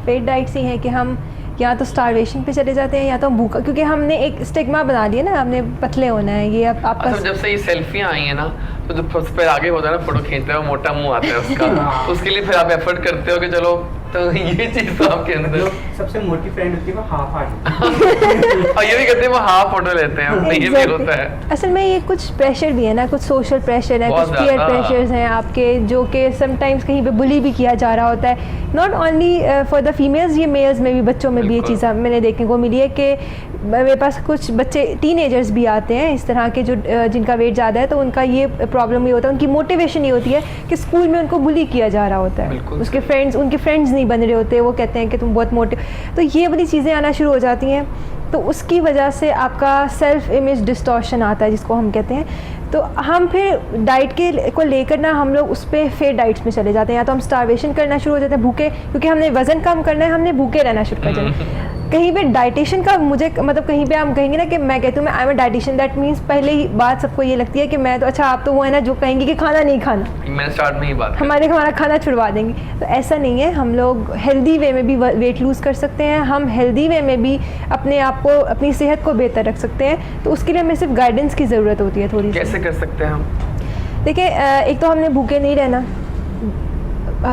फेड डाइट्स ही हैं कि हम या तो स्टारवेशन पे चले जाते हैं या तो हम भूखा, क्योंकि हमने एक स्टिग्मा बना लिया ना, हमने पतले होना है, ये आपका अच्छा, जब से ये सेल्फियाँ आई हैं ना, तो जो फिर आगे होता है ना, फोटो खींचते हो, मोटा मुंह आता है उसका, तो उसके लिए फिर आप एफर्ट करते हो कि चलो, तो ये चीज तो आपके अंदर सबसे मोटी फ्रेंड होती है वो हाफ हार्ट और ये भी करते हैं, वो हाफ फोटो लेते हैं, ये भी होता है। असल में ये कुछ प्रेशर भी है ना, कुछ सोशल प्रेशर है, बहुत कुछ पीयर ज़्यादा। प्रेशर्स हैं आपके, जो कि समटाइम्स कहीं पे बुली भी किया जा रहा होता है, not only for the females, ये मेल्स में भी, बच्चों में भी ये बिल्कुल। चीज़ मैंने देखने को मिली है कि मेरे पास कुछ बच्चे टीनेजर्स भी आते हैं इस तरह के, जो जिनका वेट ज़्यादा है, तो उनका ये प्रॉब्लम ये होता है, उनकी मोटिवेशन ये होती है कि स्कूल में उनको बुली किया जा रहा होता है, बिल्कुल। उसके फ्रेंड्स, उनके फ्रेंड्स नहीं बन रहे होते, वो कहते हैं कि तुम बहुत मोटे, तो ये वाली चीज़ें आना शुरू हो जाती हैं, तो उसकी वजह से आपका सेल्फ इमेज डिस्टॉर्शन आता है, जिसको हम कहते हैं। तो हम फिर डाइट के को लेकर ना, हम लोग उस पर फेड डाइट्स में चले जाते हैं, या तो हम स्टारवेशन करना शुरू हो जाते हैं भूखे, क्योंकि हमने वज़न कम करना है, हमने भूखे रहना शुरू कर देना। कहीं पे डाइटिशियन का मुझे मतलब, कहीं पे हम कहेंगे ना कि मैं कहती हूँ मैं I am a dietitian, that means पहले ही बात सबको ये लगती है कि मैं तो, अच्छा आप तो वो है ना जो कहेंगे कि खाना नहीं खाना, मैंने स्टार्ट में ही बात करी। हमारे हमारा खाना छुड़वा देंगे, तो ऐसा नहीं है। हम लोग हेल्दी वे में भी वेट लूज़ कर सकते हैं, हम हेल्दी वे में भी अपने आप को, अपनी सेहत को बेहतर रख सकते हैं, तो उसके लिए हमें सिर्फ गाइडेंस की ज़रूरत होती है थोड़ी सी। कैसे कर सकते हैं हम? देखिए, एक तो हमने भूखे नहीं रहना,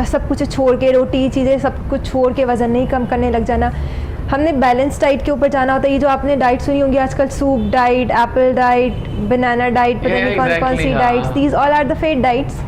सब कुछ छोड़ के, रोटी चीज़ें सब कुछ छोड़ के वज़न नहीं कम करने लग जाना। हमने बैलेंस डाइट के ऊपर जाना होता है। ये जो आपने डाइट सुनी होंगी आजकल, soup diet, apple diet, banana diet, पता नहीं कौन कौन सी diets, these all are the fad diets,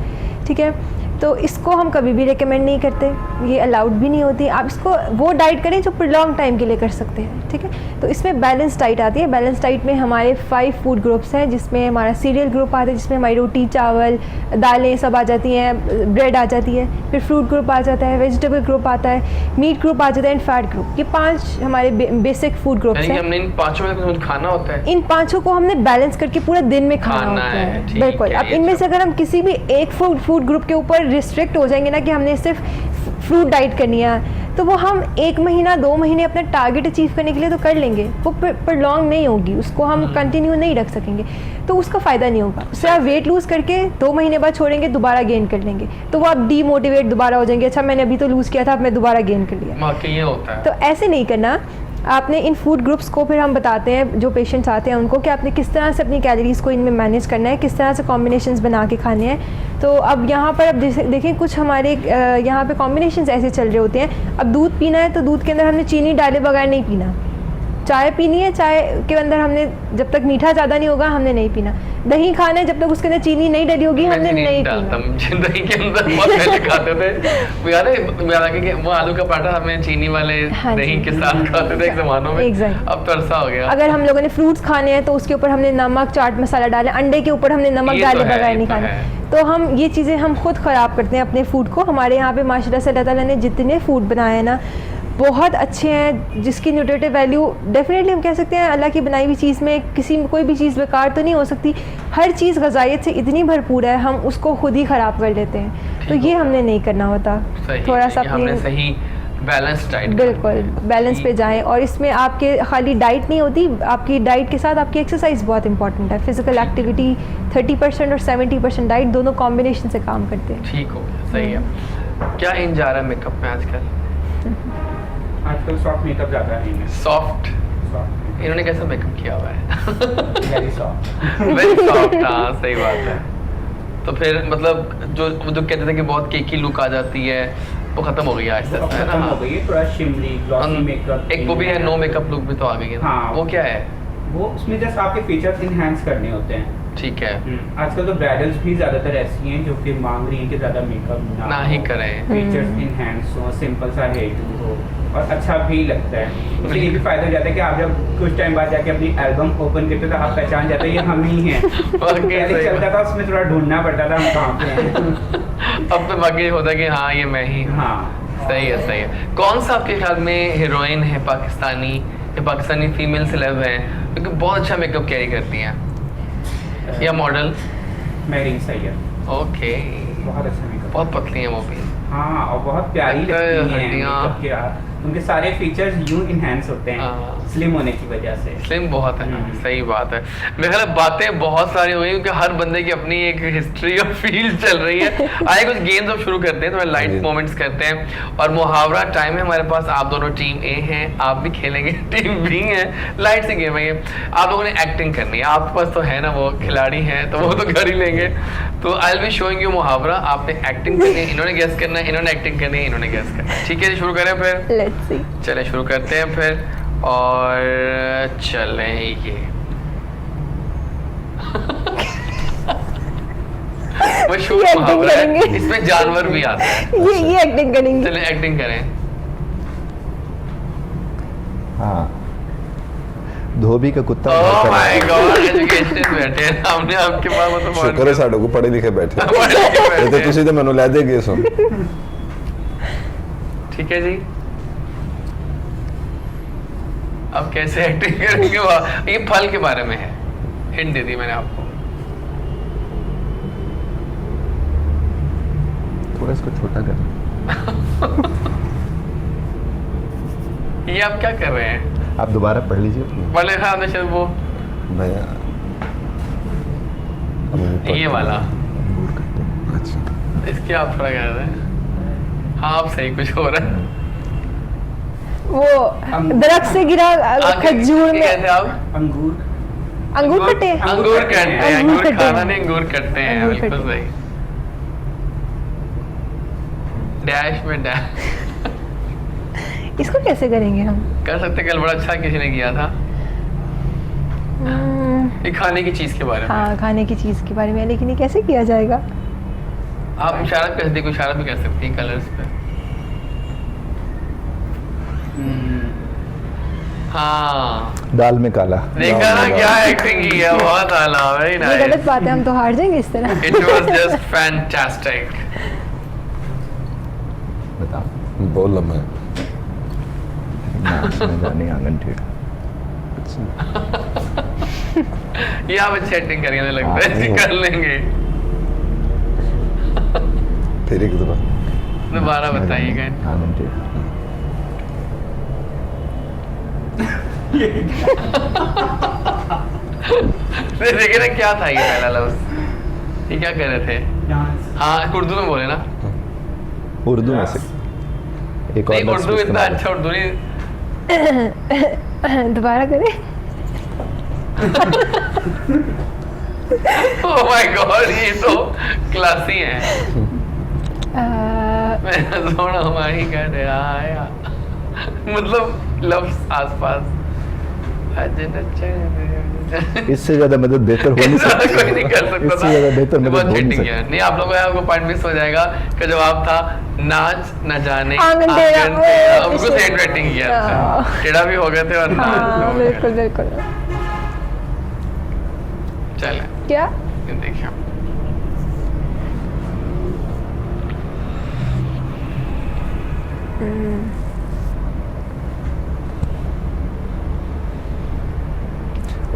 ठीक है। तो इसको हम कभी भी रिकमेंड नहीं करते, ये अलाउड भी नहीं होती। आप इसको वो डाइट करें जो लॉन्ग टाइम के लिए कर सकते हैं, ठीक है। तो इसमें बैलेंस डाइट आती है। बैलेंस डाइट में हमारे 5 फूड ग्रुप्स हैं, जिसमें हमारा सीरियल ग्रुप आता है, जिसमें हमारी रोटी, चावल, दालें सब आ जाती हैं, ब्रेड आ जाती है, फिर फ्रूट ग्रुप आ जाता है, वेजिटेबल ग्रुप आता है, मीट ग्रुप आ जाता है, एंड फैट ग्रुप। ये 5 हमारे बेसिक फूड ग्रुप्स यानी कि हैं। हमने इन पांचों में कुछ खाना होता है? इन 5 को हमने बैलेंस करके पूरे दिन में खाना होता है, है, ठीक बिल्कुल। है, अब ये इनमें सब- से अगर हम किसी भी एक फूड ग्रुप के ऊपर रिस्ट्रिक्ट हो जाएंगे ना कि हमने सिर्फ फ्रूट डाइट करनी है, तो वो हम 1 महीना 2 महीने अपना टारगेट अचीव करने के लिए तो कर लेंगे, वो प्रलॉन्ग नहीं होगी, उसको हम कंटिन्यू नहीं रख सकेंगे, तो उसका फ़ायदा नहीं होगा। उससे आप वेट लूज़ करके 2 महीने बाद छोड़ेंगे, दोबारा गेन कर लेंगे, तो वो आप डीमोटिवेट दोबारा हो जाएंगे, अच्छा मैंने अभी तो लूज़ किया था, अब मैं दोबारा गेन कर लिया। वाकई ये होता है। तो ऐसे नहीं करना। आपने इन फूड ग्रुप्स को, फिर हम बताते हैं जो पेशेंट्स आते हैं उनको कि आपने किस तरह से अपनी कैलोरीज़ को इनमें मैनेज करना है, किस तरह से कॉम्बिनेशंस बना के खाने हैं। तो अब यहाँ पर अब देखें, कुछ हमारे यहाँ पे कॉम्बिनेशंस ऐसे चल रहे होते हैं। अब दूध पीना है तो दूध के अंदर हमने चीनी डाले बगैर नहीं पीना, चाय पीनी है, चाय के अंदर हमने जब तक मीठा ज़्यादा नहीं होगा हमने नहीं पीना, दही खाना है जब तक उसके अंदर चीनी नहीं डली होगी हमने नहीं पीना। दही के अंदर बहुत पहले खाते थे, वो याद है कि वो आलू का पराठा हमें चीनी वाले हाँ दही जी। के साथ खाते थे एक ज़मानों में, Exactly। अब तो अरसा हो गया। अगर हम लोगों ने फ्रूट्स खाने हैं तो उसके ऊपर हमने नमक, चाट मसाला डाले, अंडे के ऊपर हमने नमक ये तो डाले है, बगैर ये नहीं तो खाना। है। तो हम ये चीज़ें हम खुद ख़राब करते हैं अपने फूड को। हमारे यहाँ पे माशाल्लाह से अल्लाह ताला ने जितने फूड बनाए हैं ना, बहुत अच्छे हैं, जिसकी न्यूट्रिटिव वैल्यू डेफिनेटली हम कह सकते हैं अल्लाह की बनाई हुई चीज़ में किसी में कोई भी चीज़ बेकार तो नहीं हो सकती। हर चीज़ ग़िज़ाइयत से इतनी भरपूर है, हम उसको खुद ही ख़राब कर लेते हैं। तो ये हमने नहीं करना होता। सही, थोड़ा सा हमने अपनी सही बैलेंस डाइट, बिल्कुल बैलेंस पे जाएं, और इसमें आपके खाली डाइट नहीं होती, आपकी डाइट के साथ आपकी एक्सरसाइज बहुत इंपॉर्टेंट है। फिजिकल एक्टिविटी 30% और 70% डाइट, दोनों कॉम्बिनेशन से काम करते हैं। ठीक हो गया, सही है। क्या इन जा रहा है मेकअप में आजकल? आजकल सॉफ्ट मेकअप ज़्यादा है। सॉफ्ट, सॉफ्ट, इन्होंने कैसा मेकअप किया हुआ है? Very soft. वेरी सॉफ्ट, हाँ सही बात है। तो फिर मतलब जो कहते थे कि बहुत केकी लुक आ जाती है, वो खत्म हो गई है आहिस्ता आहिस्ता, है खत्म हो ना? गई है, थोड़ा शिमरी ग्लॉसी मेकअप। एक वो भी है, नो मेकअप लुक भी तो आ गई है ना? हाँ। वो क्या है? वो उसमें जस्ट आपके फीचर्स इनहेंस करने होते हैं। ठीक है, आजकल तो ब्राइडल्स भी ज़्यादातर ऐसी हैं जो कि मांग रही हैं कि ज़्यादा मेकअप ना ही करें। फीचर्स इनहेंस हो, सिंपल सा हेयर टू हो, और अच्छा भी लगता है। उससे ये भी फायदा हो जाता है कि आप जब कुछ टाइम बाद जाके अपनी एल्बम ओपन करते हो तो आप पहचान जाते हैं ये हम ही हैं। पहले चलता था उसमें थोड़ा ढूंढना पड़ता था हम कहाँ पे हैं। अब तो बाकी होता है कि हाँ ये मैं ही हूँ। हाँ, सही है, सही है। कौन सा आपके ख्याल में हीरोइन है पाकिस्तानी या पाकिस्तानी फीमेल सेलेब है क्योंकि बहुत अच्छा मेकअप कैरी करती हैं, या मॉडल? मेरी सैयद, ओके, बहुत अच्छा मेकअप, बहुत पतली हैं वो भी। हाँ, और बहुत प्यारी लगती हैं हड्डियाँ। makeup के बाद। उनके सारे फीचर्स यूं इनहेंस होते हाँ। हैं स्लिम होने की वजह से। स्लिम बहुत है, सही बात है। मेरे ख्याल में बातें बहुत सारी हुई क्योंकि हर बंदे की अपनी एक हिस्ट्री और फील्ड चल रही है। आइए कुछ गेम्स हम शुरू करते हैं, थोड़ा लाइट मोमेंट्स करते हैं और मुहावरा टाइम है हमारे पास। आप दोनों टीम ए हैं, आप भी खेलेंगे, टीम बी है। लाइट से गेम है ये। आप लोगों ने एक्टिंग करनी है, आपके पास तो है ना, वो खिलाड़ी हैं तो वो तो कर ही लेंगे। तो I will be showing you मुहावरा, आपने एक्टिंग करनी है, इन्होंने गेस करना है, इन्होंने एक्टिंग करनी है, इन्होंने गेस करना है। ठीक है जी, शुरू करें फिर? Let's see. चलें शुरू करते हैं फिर, और चलें ये मशहूर ये acting मुहावरा है, करेंगे। इसमें जानवर भी आते हैं। ये एक्टिंग करेंगे। चलें एक्टिंग करें। हाँ, धोबी का कुत्ता ओह भौंका माय है। गॉड, एजुकेशन बैठे हैं हमने आपके पास, वो तो ਸ਼ੁਕਰ ਹੈ ਸਾਡੇ ਕੋਲ ਪੜ੍ਹੇ ਲਿਖੇ ਬੈਠੇ पढ़ के ਇਹ बैठे ਤੇ हैं। ਤੁਸੀਂ ਤੇ ਮੈਨੂੰ ਲੈ ਦੇ ਗਏ ਸੋ। ठीक है जी, अब कैसे एक्टिंग करेंगे? ये फल के बारे में है, हिंट दे दी मैंने आपको। थोड़ा इसको छोटा कर। ये आप क्या कर रहे हैं? आप दोबारा पढ़ लीजिए। पहले था आपने शायद वो भैया ये वाला, अंगूर करते हैं। अच्छा इसके आप थोड़ा कह रहे हैं। हाँ, आप सही कुछ हो रहा है। वो दरख्त से गिरा खजूर क्या कहते में हैं आप? अंगूर अंगूर कटे। अंगूर कटते हैं, अंगूर अंगूर कटते खाना हैं। नहीं, अंगूर कटते हैं, अंगूर बिल्कुल कटते सही। डैश में डैश इसको कैसे करेंगे हम? कर सकते, कल बड़ा अच्छा किसी ने किया था, ये खाने की चीज के बारे में। हाँ, खाने की चीज के बारे में, लेकिन ये कैसे किया जाएगा? आप इशारा कर सकते, कोई इशारा भी कर सकती हैं कलर्स पे। हाँ, दाल में काला। देखा ना क्या एक्टिंग की है, बहुत आला, वेरी ये नाइस। गलत बात है, हम तो हार जाएंगे इस तरह। It was just fantastic. बताओ। बहुत लंबा है। नाच में जाने आंगन टेढ़ा। ये आप अच्छी एक्टिंग करेंगे, मुझे लगता है हाँ, ऐसे कर लेंगे। फिर एक दफा दोबारा बताइएगा। आंगन टेढ़ा। देखिए ना क्या था ये पहला लफ्ज, ये क्या कह रहे थे? डांस। हाँ, उर्दू में बोले ना। उर्दू में से एक और नहीं, लफ्ज़ उर्दू इतना इस्तेमाल है। अच्छा उर्दू नहीं। दोबारा करें। ओह माय गॉड, ये तो क्लासी है। मैं सोना हमारी कर आया, मतलब लफ्ज आसपास। इससे ज्यादा मदद बेहतर हो नहीं सकती। कोई नहीं कर सकता इससे ज्यादा बेहतर मदद बहुत हो नहीं cheating सकती। किया। नहीं, आप लोगों का आपको पॉइंट मिस हो जाएगा कि जवाब था नाच न जाने आंगन टेढ़ा। हमको सेट रेटिंग किया था, टेढ़ा भी हो गए थे और नाच भी हाँ, हो गए। बिल्कुल बिल्कुल। चले क्या? ये देखिए,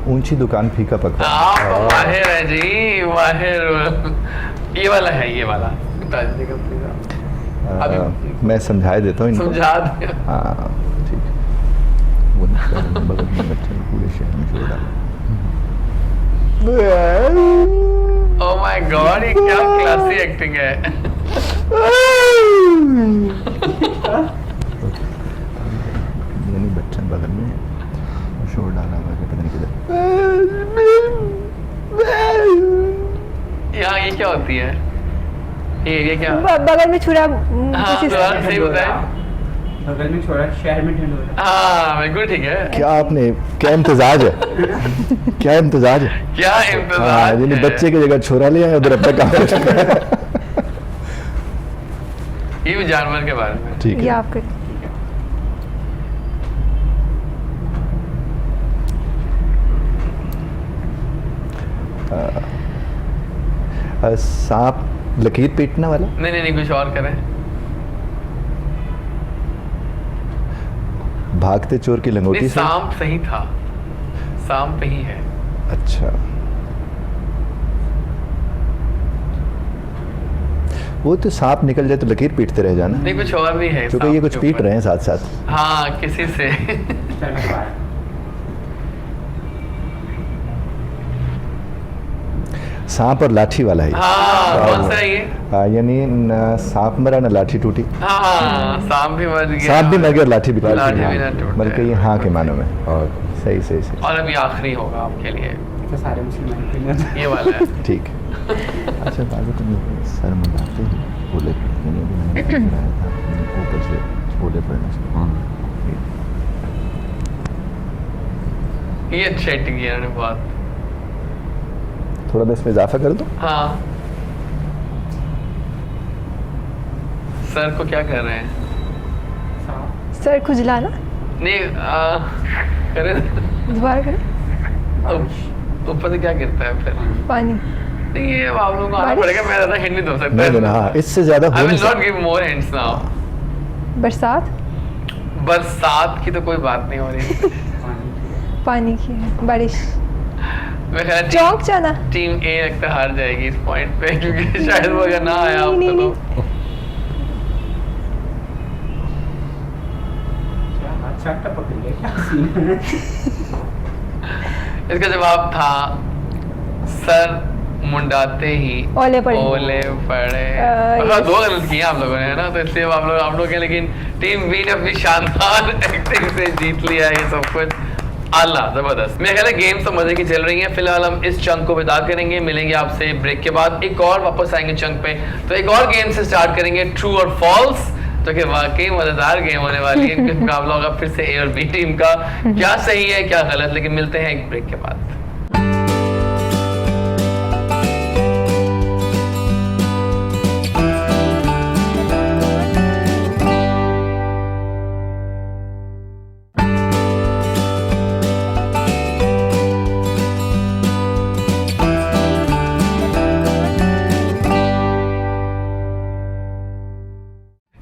ऊंची दुकान फीका पकवान। आप माहिर है जी, माहिर। ये वाला है, ये वाला बता दीजिएगा प्लीज आप। अभी मैं समझाए देता हूँ इनको। समझा दे। हाँ ठीक है। वो नहीं, बगल में बच्चे ने पूरे शहर में शोर डाला। ओह माय गॉड, ये क्या क्लासी एक्टिंग है। यानी बच्चन बगल में शोर डाला हुआ है, पता नहीं किधर। यहाँ ये क्या होती है, ये एरिया क्या? बगल में छुरा हाँ, किसी दोबारा सही बताए। बगल में छोड़ा, शहर में ढंढोरा। हाँ बिल्कुल ठीक है। क्या आपने, क्या इम्तिजाज है, क्या इम्तिजाज है। क्या हाँ, इंतजार यानी है? बच्चे की जगह छोरा लिया है, उधर अपना काम। ये भी जानवर के बारे में। ठीक ये है। आपके सांप लकीर पीटने वाला। नहीं नहीं नहीं, कुछ और करें। भागते चोर की लंगोटी नहीं, से। सांप सही था, सांप पे ही है। अच्छा, वो तो सांप निकल जाए तो लकीर पीटते रह जाना, नहीं कुछ और भी है क्योंकि सांप ये कुछ के पीट ऊपर। रहे हैं साथ साथ। हाँ किसी से। सांप और लाठी वाला है। हाँ कौन सा है ये? यानी न सांप मरा न लाठी टूटी। हाँ सांप भी मर गया, सांप भी मर गया और लाठी भी टूटी। लाठी भी ना टूटे। बल्कि ये हाँ के मानों में। और सही सही सही, और अभी आखिरी होगा आपके लिए, तो सारे मुसलमान के लिए ये वाला है। ठीक है। अच्छा बाबू तुम सर मुंडाते ही बोले मैंने बनाया था ऊपर से बोले पड़ने से। ये अच्छा एक्टिंग किया उन्होंने बहुत। थोड़ा बस में इजाफा कर दो। हाँ सर को क्या कर रहे हैं? सर खुजलाना, नहीं करे दोबारा करें। ऊपर से क्या गिरता है फिर? पानी। नहीं ये आप लोगों को आना बारिश? पड़ेगा, मैं ज्यादा हिंट नहीं दे सकता। नहीं देना, हाँ इससे ज्यादा आई हो विल नहीं नॉट सकता। Give more hints now. बरसात। बरसात की तो कोई बात नहीं हो रही। पानी की है, बारिश। मैं ख्याल चौक जाना। टीम ए लगता हार जाएगी इस पॉइंट पे, क्योंकि शायद वो अगर ना आया आपको नहीं, तो। अच्छा टपक गया क्या सीन है? इसका जवाब था सर मुंडाते ही ओले पड़े। ओले पड़े। yes. दो गलत किए आप लोगों ने, है ना, तो इसलिए आप लोग के, लेकिन टीम बी ने अपनी शानदार एक्टिंग से जीत लिया ये सब कुछ। आला जबरदस्त। मेरे ख्याल है गेम तो मजे की चल रही है। फिलहाल हम इस चंक को विदा करेंगे, मिलेंगे आपसे ब्रेक के बाद, एक और वापस आएंगे चंक पे, तो एक और गेम से स्टार्ट करेंगे, ट्रू और फॉल्स, जो कि वाकई मजेदार गेम होने वाली है। क्योंकि मुकाबला होगा फिर से ए और बी टीम का, क्या सही है क्या गलत। लेकिन मिलते हैं एक ब्रेक के बाद।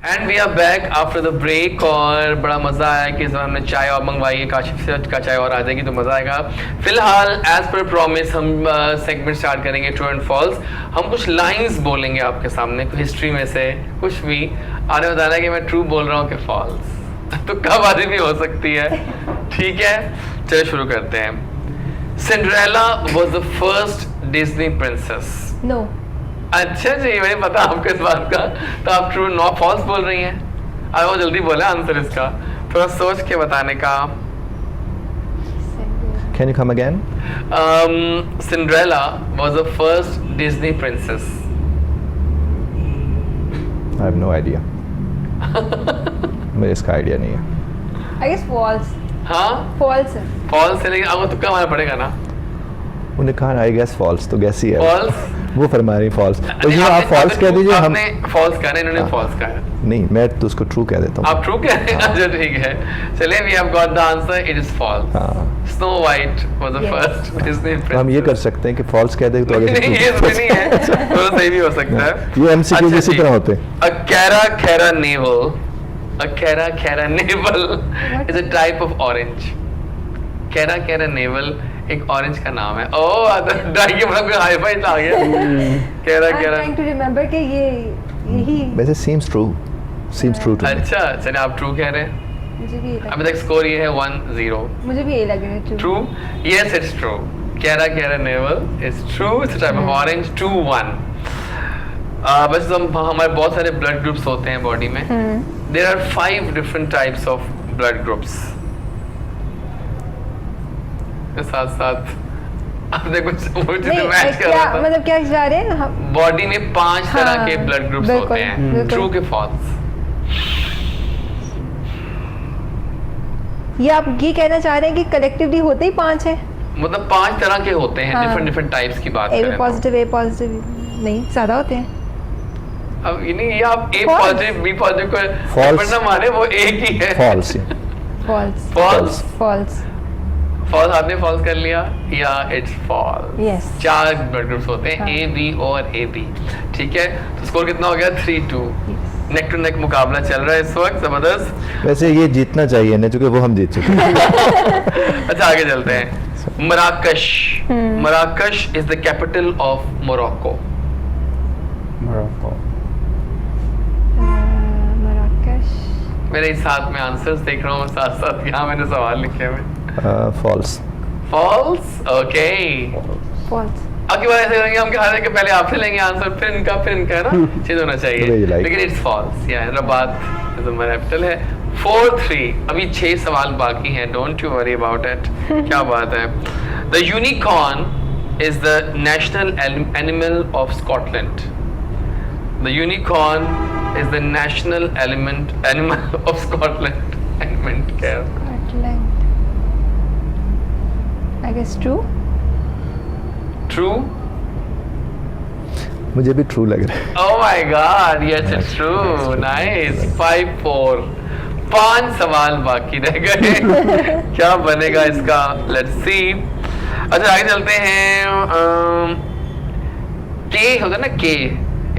And we are back after the break. और बड़ा मजा आया कि इस बार हमने चाय और मंगवाई है, काशिफ से का चाय और आ जाएगी तो मजा आएगा। फिलहाल एज पर प्रॉमिस हम सेगमेंट स्टार्ट करेंगे ट्रू एंड फॉल्स। हम कुछ लाइंस बोलेंगे आपके सामने हिस्ट्री में से, कुछ भी आने बताना है कि मैं ट्रू बोल रहा हूँ कि फॉल्स। तो कब आदि भी हो सकती है, ठीक है। चलिए शुरू करते हैं। Cinderella was the first Disney princess. No. अच्छा जी, मुझे पता आपको इस बात का, तो आप ट्रू नॉट फॉल्स बोल रही हैं। अब वो जल्दी बोले आंसर इसका, थोड़ा सोच के बताने का। Can you come again? Cinderella was the first Disney princess. I have no idea. मुझे इसका आइडिया नहीं है। I guess false. हाँ फॉल्स है। फॉल्स है, लेकिन आपको तुक्का मारना पड़ेगा ना। उन्हें कहा आई गेस फॉल्स, तो गैस ही है। फॉल्स वो फरमा रही फॉल्स, तो ये आप फॉल्स कह दीजिए। हम आपने फॉल्स कहा, इन्होंने हाँ। फॉल्स कहा। नहीं, मैं तो उसको ट्रू कह देता हूँ। आप ट्रू कह रहे हैं? अच्छा ठीक है, चलिए we have got the answer, it is false. हाँ। Snow white was the Yes. First Disney तो हम ये कर प्रिंसेस। सकते हैं कि फॉल्स कह दे तो आगे से नहीं ये true। तो नहीं है, तो सही भी हो सकता है। ये एमसीक्यू अच्छा, इसी ठीक। तरह होते हैं। A Cara navel. A Cara navel is a type of orange. Cara navel एक ऑरेंज का नाम है। ओह डाई के मतलब हाई फाई आ गया। I am Cara trying to remember कि ये यही वैसे सीम्स ट्रू टू मी। अच्छा चलिए आप ट्रू कह रहे हैं। मुझे भी ये अभी तक स्कोर ये है 1-0। मुझे भी ये लग रहा है true, yes it's true. Cara navel is true. It's a type of orange. 2-1. बस हमारे बहुत सारे ब्लड ग्रुप्स होते हैं बॉडी में। There are 5 different types of blood groups. के साथ साथ आपने कुछ मुझे नहीं मैच कर क्या रहा था। मतलब क्या जा रहे हैं हम? बॉडी में 5 तरह हाँ, के ब्लड ग्रुप्स बिल्कुल, होते हैं। बिल्कुल। ट्रू के फॉल्स? ये आप ये कहना चाह रहे हैं कि कलेक्टिवली होते ही 5 है? मतलब 5 तरह के होते हैं, हाँ। डिफरेंट टाइप्स की बात ए करें तो। पॉजिटिव ए पॉजिटिव नहीं ज़्यादा होते हैं। अब ये नहीं, ये आप A False. Positive B positive को False. ऊपर ना मारे, वो एक ही है। False. False. False. False. False आपने फॉल्स कर लिया या it's false? Yes. 4 blood groups होते हैं, हाँ। ए बी और ए बी। ठीक है, तो स्कोर कितना हो गया? 3-2। Yes. नेक टू नेक मुकाबला चल रहा है इस वक्त, जबरदस्त। वैसे ये जीतना चाहिए ना, चूंकि वो हम जीत चुके हैं। अच्छा आगे चलते हैं। Marrakesh. Marrakesh is the capital of Morocco. Morocco. Marrakesh. मेरे इस हाथ में आंसर्स देख रहा हूँ, साथ साथ यहाँ मैंने सवाल लिखे हुए। फॉल्स। False, okay. फॉल्स। अगली बार ऐसे करेंगे हम कि हर एक के पहले आपसे लेंगे आंसर, फिर इनका, है ना, चेंज होना चाहिए। लेकिन इट्स फॉल्स। या रबात कैपिटल है। 4-3। अभी 6 सवाल बाकी हैं, don't you worry about it. क्या बात है। The unicorn is the national animal of Scotland. The unicorn is the national animal of Scotland. Element क्या है? Scotland. I guess true. True? मुझे भी ट्रू लग रहा है। Oh my God, yes it's true. Nice. 5-4. 5 सवाल बाकी रह गए। क्या बनेगा इसका? Let's see. अच्छा आगे चलते हैं। K होता है ना, K.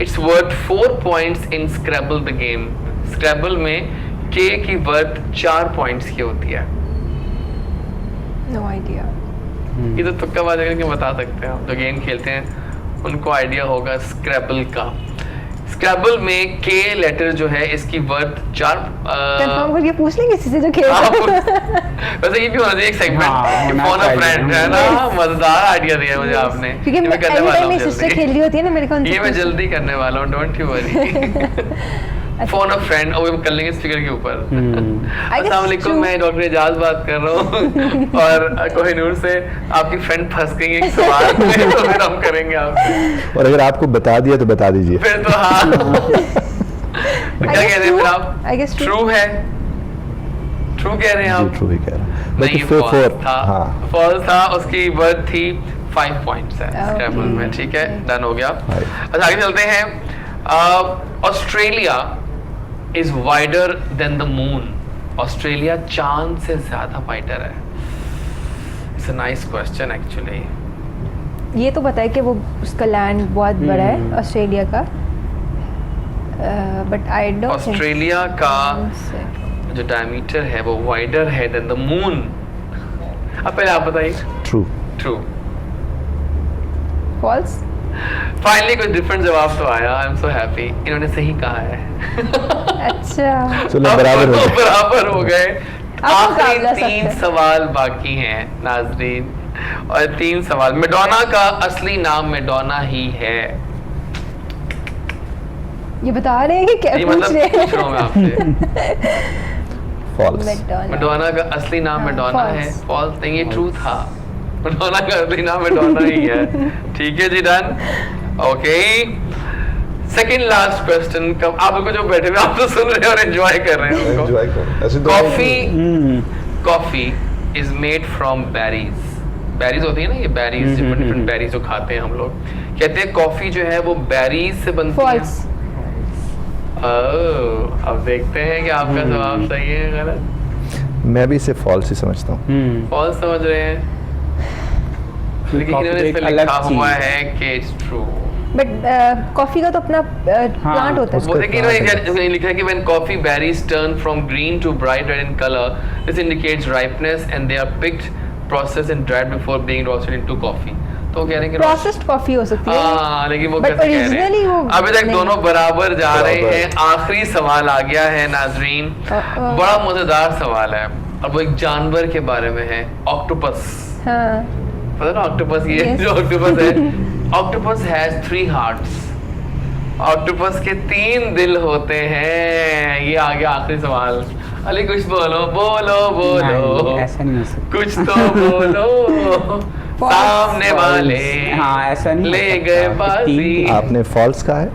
It's worth 4 points in Scrabble the game. Scrabble में K की worth 4 points की होती है। No idea. ये तो तुक्का बात है कि बता सकते हैं आप, जो गेम खेलते हैं उनको आइडिया होगा स्क्रैबल का। स्क्रैबल में के लेटर जो है इसकी वर्थ 4। कंफर्म करके पूछ लेंगे किसी से जो खेल वैसे ये भी होना चाहिए एक सेगमेंट, फोन अ फ्रेंड, है ना। मजेदार आइडिया दिया मुझे आपने, क्योंकि ये मैं करने वाला हूं मेरी सिस्टर जल्दी। खेल रही होती है ना, मेरे को ये मैं जल्दी करने वाला हूँ, don't you worry. Phone a friend, और हम कर लेंगे स्पीकर के ऊपर। अस्सलाम वालेकुम, मैं डॉक्टर एजाज बात कर रहा हूँ और कोहिनूर से। आपकी फ्रेंड फंस गई एक सवाल में, तो फिर हम करेंगे आपसे। और अगर आपको बता दिया तो बता दीजिए। फिर तो हाँ। क्या कह रहे हैं फिर आप? I guess true. ट्रू है? ट्रू कह रहे हैं आप? ट्रू ही कह रहा हूं। नहीं, बल्कि false था। हाँ। false था, उसकी वर्थ थी 5 पॉइंट्स है Okay. स्क्रैबल में। ठीक है, डन हो गया। Right. अच्छा आगे चलते हैं। Australia is wider than the moon. Australia चांद से ज्यादा वाइडर है। It's a nice question actually. ये तो पता है कि वो उसका लैंड बहुत बड़ा है ऑस्ट्रेलिया का, बट आई डोंट ऑस्ट्रेलिया का जो डायमीटर है वो वाइडर है देन द मून। अब पहले आप बताइए। ट्रू। ट्रू। फॉल्स। फाइनली कोई डिफरेंट जवाब तो आया। आई एम सो हैप्पी, इन्होंने सही कहा है। अच्छा। चलो बराबर हो गए। बराबर हो गए। आखिरी मुकाबला 3 सकते। सवाल बाकी हैं नाजरीन, और 3 सवाल। मैडोना का असली नाम मैडोना ही है। ये बता रहे हैं कि क्या ये पूछ मतलब रहे पूछ रहा हूँ मैं आपसे। फॉल्स। मैडोना का असली नाम हाँ, मैडोना false. है। फॉल्स नहीं, ये ट्रू था। मैडोना का असली नाम मैडोना ही है। ठीक है जी, done. Okay, second last question. कब आप लोग जो बैठे हुए आप तो सुन रहे हैं और एंजॉय कर रहे हैं उसको। एंजॉय करो। ऐसे coffee is made from berries. Berries होती है ना, ये बेरीज, डिफरेंट बेरीज जो खाते हैं हम लोग। कहते हैं कॉफी जो है वो बेरीज से बनती है। फॉल्स। अब देखते हैं कि आपका जवाब सही है गलत। मैं भी इसे फॉल्स ही समझता हूँ। फॉल्स समझ रहे हैं, लेकिन कॉफी इन्होंने तो इस पे एक अलग लिखा हुआ चीज़ है कि इट्स ट्रू। बट कॉफी का तो अपना प्लांट होता है। वो देखिए इन्होंने लिखा है कि when coffee berries turn from green to bright red in color, this indicates ripeness and they are picked, processed and dried before being roasted into coffee. तो वो कह रहे हैं कि प्रोसेस्ड कॉफी हो सकती है। हाँ, लेकिन वो But कैसे कह रहे originally हैं? वो अभी तक नहीं। दोनों बराबर जा रहे बराबर। हैं। आखिरी सवाल आ गया है नाजरीन। बड़ा मजेदार सवाल है, और वो एक जानवर के बारे में है, ऑक्टोपस। हाँ। पता ना ऑक्टोपस, ये Yes. जो ऑक्टोपस है, ऑक्टोपस हैज 3 हार्ट्स। ऑक्टोपस के 3 दिल होते हैं। ये आ गया आखिरी सवाल। अली कुछ बोलो बोलो बोलो, नहीं, ऐसा नहीं हो सकता। कुछ तो बोलो। सामने वाले हाँ, ऐसा नहीं हो ले सकता। गए बाजी। आपने फॉल्स कहा है,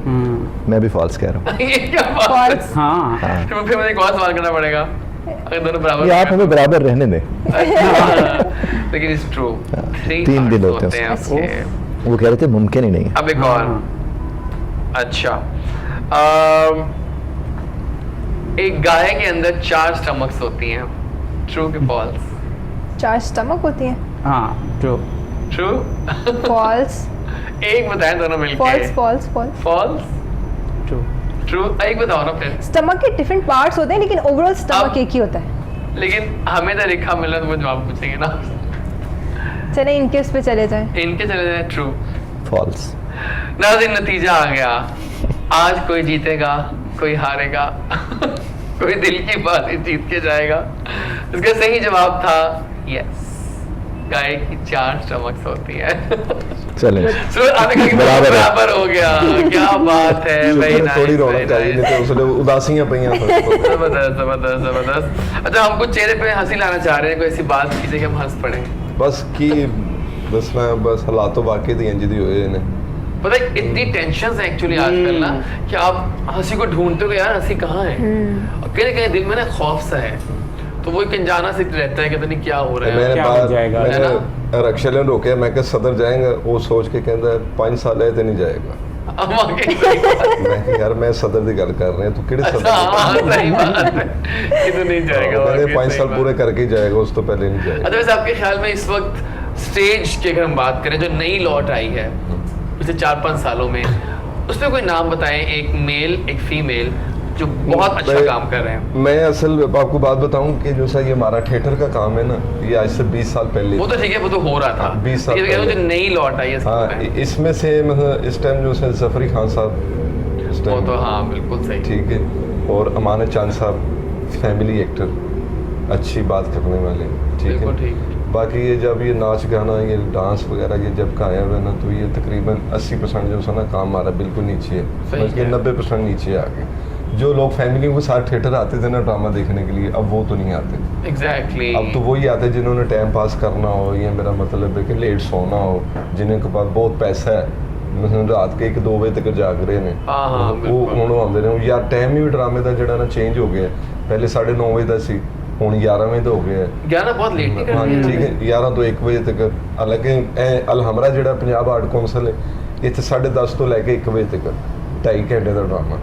मैं भी फॉल्स कह रहा हूँ। ये क्या बात है? फॉल्स। हाँ हाँ। तो फिर मुझे एक और सवाल करना पड़ेगा, अगर दोनों बराबर ये आप हमें बराबर रहने दें। अच्छा, लेकिन इट्स ट्रू। 3 दिल होते हैं उसके। वो कह रहे थे मुमकिन ही नहीं है। अब एक और। अच्छा, एक गाय के अंदर 4 स्टमक्स होती हैं। ट्रू कि फॉल्स? 4 स्टमक होती हैं। हाँ ट्रू। ट्रू। फॉल्स। एक बताएं दोनों मिलके। False false false. False. True. True. एक बताओ ना फिर, स्टमक के डिफरेंट पार्ट्स होते हैं लेकिन ओवरऑल स्टमक एक ही होता है। लेकिन हमें तो लिखा मिला तो वो जवाब पूछेंगे ना। चले इनके उस पे चले जाएं। इनके चले जाए। ट्रू। फॉल्स। नाज़रीन नतीजा आ गया, आज कोई जीतेगा कोई हारेगा कोई दिल की बात जीत के जाएगा। इसका सही जवाब था यस, गाय की 4 स्टमक्स होती है। चलें बराबर हो गया। क्या बात है भाई, थोड़ी रौनक आई, नहीं तो उसने उदासियां पईयां। जबरदस्त जबरदस्त जबरदस्त। अच्छा, हमको चेहरे पे हंसी लाना चाह रहे हैं, कोई ऐसी बात कीजिए कि हम हंस पड़े। बस की दसना, बस हालात तो वाकई दी इंज दी होए ने। पता है इतनी टेंशन है एक्चुअली आजकल ना कि आप हंसी को ढूंढते हो यार हंसी कहाँ है, और कहीं कहीं दिल में ना खौफ सा है, तो वो एक अनजाना से रहता है कि पता नहीं क्या हो रहा है। मैंने क्या हो जाएगा, है ना? मैंने रक्षा ने रोके, मैं कि सदर जाएंगे, वो सोच के कहता है 5 साल है तो नहीं जाएगा। हम आगे सही बात है। मैं कि यार मैं सदर की गल कर रहे हैं, तू किहड़े अच्छा सदर हाँ सही बात है, ये तो नहीं जाएगा। मैंने वाकई 5 सही साल बात। पूरे करके ही जाएगा, उस तो पहले नहीं जाएगा। अच्छा, वैसे आपके ख्याल में इस वक्त स्टेज की अगर हम बात करें जो नई लौट आई है पिछले 4-5 सालों में, उसमें कोई नाम बताएं, एक मेल एक फीमेल जो बहुत अच्छा काम कर रहे हैं। मैं असल आपको बात बताऊं कि जो सा ये हमारा थिएटर का काम है ना, ये आज से 20 साल पहले वो तो ठीक है, वो तो हो रहा था। 20 साल लेकिन पहले। जो नई लौट आई है इसको हाँ, बताएं। इसमें से मतलब इस टाइम जो है जफरी खान साहब इस वो टाइम तो हाँ बिल्कुल सही। ठीक है, और अमानत चांद साहब फैमिली एक्टर, अच्छी बात करने वाले, ठीक बिल्कुल है। ठीक। बाकी ये जब ये नाच गाना ये डांस वगैरह ये जब का आया हुआ है ना, तो ये तकरीबन 80% जो सा ना काम हमारा बिल्कुल नीचे है, सही बल्कि है। 90% नीचे आ गए। जो लोग फैमिली के साथ थिएटर आते थे ना ड्रामा देखने के लिए, अब वो तो नहीं आते। एग्जैक्टली। अब तो वही आते हैं जिन्होंने टाइम पास करना हो, या मेरा मतलब है कि लेट सोना हो, जिन्हें के पास बहुत पैसा है, मतलब रात के 1-2 बजे तक जाग रहे ने, हाँ, हाँ, वो बिल्कुल। ਹੁਣ ਆਉਂਦੇ ਨੇ ਯਾਰ। ਟਾਈਮ ਵੀ ਡਰਾਮੇ ਦਾ ਜਿਹੜਾ ਨਾ ਚੇਂਜ ਹੋ ਗਿਆ, ਪਹਿਲੇ 9:30 ਵਜੇ ਦਾ ਸੀ, ਹੁਣ 11 ਵਜੇ ਦਾ ਹੋ ਗਿਆ ਹੈ। 11 बहुत लेट नहीं ਹਾਂ कर ਠੀਕ ਹੈ, 11 ਤੋਂ 1 ਵਜੇ ਤੱਕ। ਹਾਲਾਂਕਿ ਇਹ ਅਲਹਮਰਾ ਜਿਹੜਾ ਪੰਜਾਬ ਆਰਟ ਕੌਂਸਲ ਹੈ, ਇੱਥੇ 10:30 ਤੋਂ ਲੈ ਕੇ 1 ਵਜੇ ਤੱਕ 2.5 ਘੰਟੇ ਦਾ ਡਰਾਮਾ।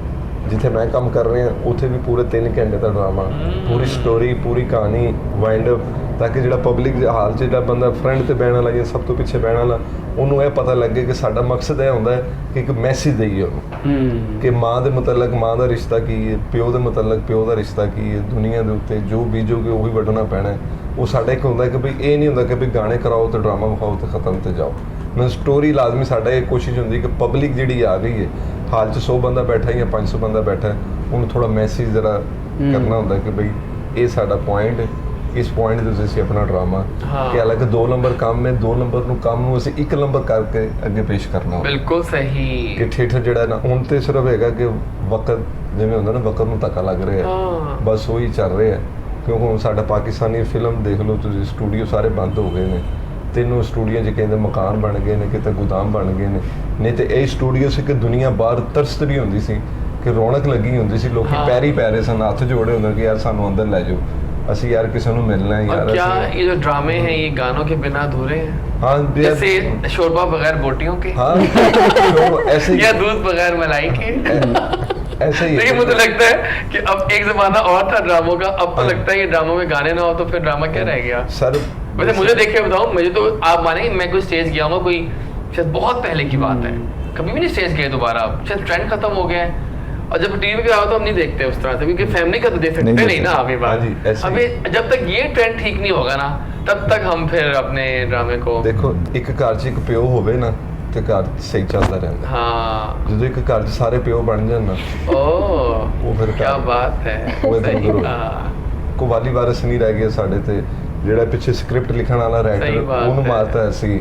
ਜਿੱਥੇ ਮੈਂ ਕੰਮ ਕਰ ਰਿਹਾ ਉੱਥੇ ਵੀ ਪੂਰੇ 3 ਘੰਟੇ ਦਾ ਡਰਾਮਾ, ਪੂਰੀ ਸਟੋਰੀ, ਪੂਰੀ ਕਹਾਣੀ, ਵਾਈਂਡ ਅਪ, ਤਾਂ ਕਿ ਜਿਹੜਾ ਪਬਲਿਕ ਹਾਲ 'ਚ ਜਿਹੜਾ ਬੰਦਾ ਫਰੰਟ ਤੇ ਬਹਿਣ ਵਾਲਾ ਜਾਂ ਸਭ ਤੋਂ ਪਿੱਛੇ ਬਹਿਣ ਵਾਲਾ, ਉਹਨੂੰ ਇਹ ਪਤਾ ਲੱਗੇ ਕਿ ਸਾਡਾ ਮਕਸਦ ਇਹ ਹੁੰਦਾ ਹੈ ਕਿ ਇੱਕ ਮੈਸੇਜ ਦੇਈਏ ਉਹਨੂੰ ਕਿ ਮਾਂ ਦੇ ਮੁਤਲਕ ਮਾਂ ਦਾ ਰਿਸ਼ਤਾ ਕੀ ਹੈ, ਪਿਓ ਦੇ ਮੁਤਲਕ ਪਿਓ ਦਾ ਰਿਸ਼ਤਾ ਕੀ ਹੈ, ਦੁਨੀਆ ਦੇ ਉੱਤੇ ਜੋ ਬੀਜੋਗੇ ਉਹੀ ਵੱਢਣਾ ਪੈਣਾ ਹੈ। ਉਹ ਸਾਡਾ ਇੱਕ ਹੁੰਦਾ ਕਿ ਵੀ ਇਹ ਨਹੀਂ ਹੁੰਦਾ ਕਿ ਵੀ ਗਾਣੇ ਕਰਾਓ ਤੇ ਡਰਾਮਾ ਵਿਖਾਓ ਤੇ ਖਤਮ ਤੇ ਜਾਓ। ਮੈਂ ਸਟੋਰੀ ਲਾਜ਼ਮੀ, ਸਾਡਾ ਇਹ ਕੋਸ਼ਿਸ਼ ਹੁੰਦੀ ਕਿ ਪਬਲਿਕ ਜਿਹੜੀ ਆ ਗਈ ਹੈ, ਹਾਲ 'ਚ 100 ਬੰਦਾ ਬੈਠਾ ਜਾਂ 500 ਬੰਦਾ ਬੈਠਾ, ਉਹਨੂੰ ਥੋੜਾ ਮੈਸੇਜ ਜ਼ਰਾ ਕਰਨਾ ਹੁੰਦਾ ਕਿ ਬਈ ਇਹ ਸਾਡਾ ਪੁਆਇੰਟ ਹੈ, ਇਸ ਪੁਆਇੰਟ ਦੇ ਅਸੀਂ ਆਪਣਾ ਡਰਾਮਾ ਕਿ ਹਾਲਾਂਕਿ 2 ਨੰਬਰ ਕੰਮ ਹੈ, 2 ਨੰਬਰ ਨੂੰ ਕੰਮ ਨੂੰ ਅਸੀਂ 1 ਨੰਬਰ ਕਰਕੇ ਅੱਗੇ ਪੇਸ਼ ਕਰਨਾ ਹੁੰਦਾ। बिल्कुल सही। ਕਿ ਥੀਏਟਰ ਜਿਹੜਾ ਨਾ ਹੁਣ ਤੇ ਸਿਰਫ ਹੈਗਾ ਕਿ ਵਕਤ ਜਿਵੇਂ ਹੁੰਦਾ ਨਾ, ਵਕਤ ਨੂੰ ਧੱਕਾ ਲੱਗ ਰਿਹਾ ਹਾਂ। ਹੈ, ਬਸ ਉਹੀ ਚੱਲ ਰਿਹਾ ਹੈ। ਕਿਉਂਕਿ ਹੁਣ ਸਾਡਾ ਪਾਕਿਸਤਾਨੀ ਫਿਲਮ ਦੇਖ ਲਓ ਤੁਸੀਂ, ਸਟੂਡੀਓ ਸਾਰੇ ਬੰਦ ਹੋ ਗਏ ਨੇ। 3 ਸਟੂਡੀਓ 'ਚ ਕਹਿੰਦੇ ਮਕਾਨ ਬਣ ਗਏ ਨੇ, ਕਿਤੇ ਗੋਦਾਮ ਬਣ ਗਏ ਨੇ। ਨਹੀਂ ਤੇ ਇਹ ਸਟੂਡੀਓ ਸੀ ਕਿ ਦੁਨੀਆ ਬਾਹਰ ਤਰਸਤ ਵੀ ਹੁੰਦੀ ਸੀ, ਕਿ ਰੌਣਕ ਲੱਗੀ ਹੁੰਦੀ ਸੀ, ਲੋਕੀ हाँ। ਪੈਰੀ ਪੈ ਰਹੇ ਸਨ, ਹੱਥ ਜੋੜੇ ਹੁੰਦੇ ਕਿ ਯਾਰ ਸਾਨੂੰ ਅੰਦਰ ਲੈ ਜਾਓ, ਅਸੀਂ ਯਾਰ ਕਿਸੇ ਨੂੰ ਮਿਲਣਾ ਹੈ और ਯਾਰ। क्या ਅਸੀਂ ये जो ड्रामे हैं ये गानों के बिना अधूरे हैं? हाँ जैसे शोरबा बगैर बोटियों के, हाँ तो ऐसे ही या दूध बगैर मलाई के। ऐसे ही लेकिन मुझे लगता है कि अब एक जमाना और था ड्रामों का, अब तो हाँ। लगता है ये ड्रामों में गाने ना हो तो फिर ड्रामा क्या रह गया। सर वैसे मुझे देख के बताओ, मुझे तो आप मानेंगे मैं कोई स्टेज गया हूँ, कोई शायद बहुत पहले की बात है, कभी भी नहीं स्टेज गए दोबारा, अब शायद ट्रेंड खत्म हो गया है। और जब टीवी पे आओ तो हम नहीं देखते उस तरह से, क्योंकि फैमिली का तो देख सकते नहीं ना अभी हाँ बात। जी, ऐसे ही। अभी जब तक ये ट्रेंड ठीक नहीं होगा ना, तब तक हम फिर अपने ड्रामे को। ਦੇਖੋ ਇੱਕ ਘਰ 'ਚ ਇੱਕ ਪਿਓ ਹੋਵੇ ਨਾ ਤੇ ਘਰ ਸਹੀ ਚੱਲਦਾ ਰਹਿੰਦਾ। हाँ। ਜਦੋਂ ਇੱਕ ਘਰ 'ਚ ਸਾਰੇ ਪਿਓ ਬਣ ਜਾਣ ਨਾ, ओह वो फिर क्या क्या- बात है। वो इधर सही उधर हो। कहा। ਕੋਈ ਵਾਲੀ ਵਾਰਸ ਨਹੀਂ ਰਹਿ ਗਿਆ ਸਾਡੇ ਤੇ। ਜਿਹੜਾ ਪਿੱਛੇ ਸਕ੍ਰਿਪਟ ਲਿਖਣ ਵਾਲਾ सही ਰਾਈਟਰ, बात ਉਹਨੂੰ है। ਮਾਰਤਾ ਅਸੀਂ,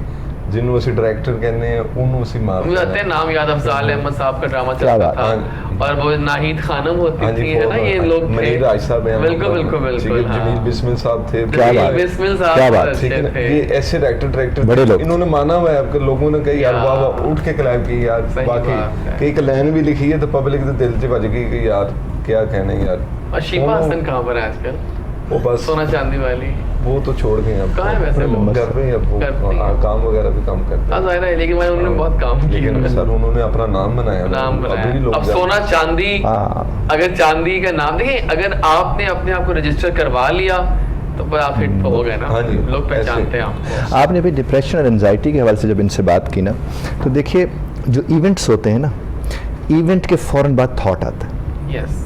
ਜਿਹਨੂੰ ਅਸੀਂ ਡਾਇਰੈक्टर ਕਹਿੰਦੇ ਆ ਉਹਨੂੰ ਅਸੀਂ मुझे ਮਾਰਤਾ आते हैं नाम याद, अफजाल अहमद साहब का ड्रामा क्या चलता बात था, है। और वो नाहिद खानम होती हाँ जी, थी, है ना, ये लोग थे। मनीर राज साहब हैं, बिल्कुल बिल्कुल ठीक बिल्कुल। है, जमील बिस्मिल साहब थे। क्या बात है। बिस्मिल क्या साहब बात, ठीक है अच्छे ना, थे। ये ऐसे डायरेक्टर बड़े लोग। इन्होंने माना हुआ है आपके लोगों ने कही यार यार। वाह वाह उठ के क्लैप की यार। सही बाकी बात है। कि एक लाइन भी लिखी है तो पब्लिक के दिल 'ਚ ਵੱਜ गई कि यार क्या कहने यार। और शिफा वो- हसन कहाँ पर है आजकल? वो बस सोना चांदी वाली वो तो छोड़ गए अब। कहाँ है वैसे वो? घर पे ही अब वो करती हैं। काम वगैरह भी कम करते हाँ हैं। जाहिर है, लेकिन उन्होंने बहुत काम लेकिन किया। सर उन्होंने अपना नाम बनाया। नाम अभी भी बनाया। लोग अब जाते- सोना चांदी, हाँ। अगर चांदी का नाम देखिए, अगर आपने अपने आप को रजिस्टर करवा लिया तो फिर आप हिट हो गए ना, हाँ जी, लोग पहचानते हैं ऐसे। आपको। आपने भी डिप्रेशन और एंजाइटी के हवाले से जब इनसे बात की ना, तो देखिए जो इवेंट्स होते हैं ना, इवेंट के फ़ौरन बाद थॉट आता है। यस,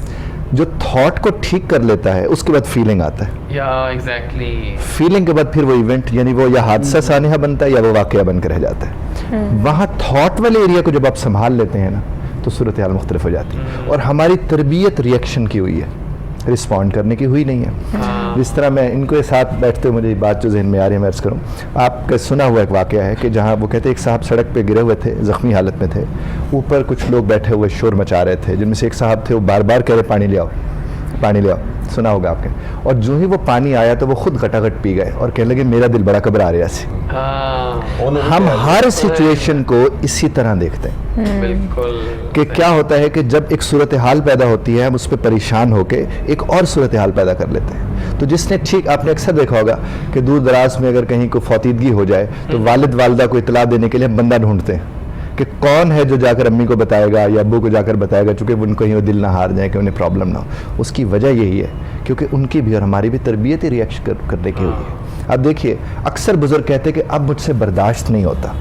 जो थॉट को ठीक कर लेता है उसके बाद फीलिंग आता है, या एग्जैक्टली, फीलिंग के बाद फिर वो इवेंट यानी वो या हादसा सानिहा बनता है या वो वाकया बनकर रह जाता है। वहाँ थॉट वाले एरिया को जब आप संभाल लेते हैं ना तो सूरत हाल मुख्तलिफ हो जाती है। और हमारी तरबियत रिएक्शन की हुई है, रिस्पॉन्ड करने की हुई नहीं है। जिस तरह मैं इनको साथ बैठते हुए मुझे बात जो जहन में आ रही है मैं अर्ज़ करूँ, आपका सुना हुआ एक वाक़या है कि जहाँ वो कहते हैं एक साहब सड़क पे गिरे हुए थे, ज़ख्मी हालत में थे, ऊपर कुछ लोग बैठे हुए शोर मचा रहे थे, जिनमें से एक साहब थे वो बार बार कह रहे पानी ले आओ, पानी ले आओ, सुना होगा आपने। और जो ही वो पानी आया तो वो खुद घटाघट पी गए और कहने लगे मेरा दिल बड़ा घबरा रहा है। हम हर सिचुएशन को इसी तरह देखते हैं बिल्कुल कि क्या होता है कि जब एक सूरत हाल पैदा होती है हम उस पर परेशान होके एक और सूरत हाल पैदा कर लेते हैं। तो जिसने ठीक, आपने अक्सर देखा होगा कि दूर दराज में अगर कहीं कोई फौतीदगी हो जाए तो वालिद वालदा को इतला देने के लिए हम बंदा ढूंढते हैं कि कौन है जो जाकर अम्मी को बताएगा या अब्बू को जाकर बताएगा, चूँकि उनको कहीं वो दिल ना हार जाए कि उन्हें प्रॉब्लम ना हो। उसकी वजह यही है क्योंकि उनकी भी और हमारी भी तरबियत ही रिएक्ट करने की हुई है। अब देखिए अक्सर बुजुर्ग कहते हैं कि अब मुझसे बर्दाश्त नहीं होता।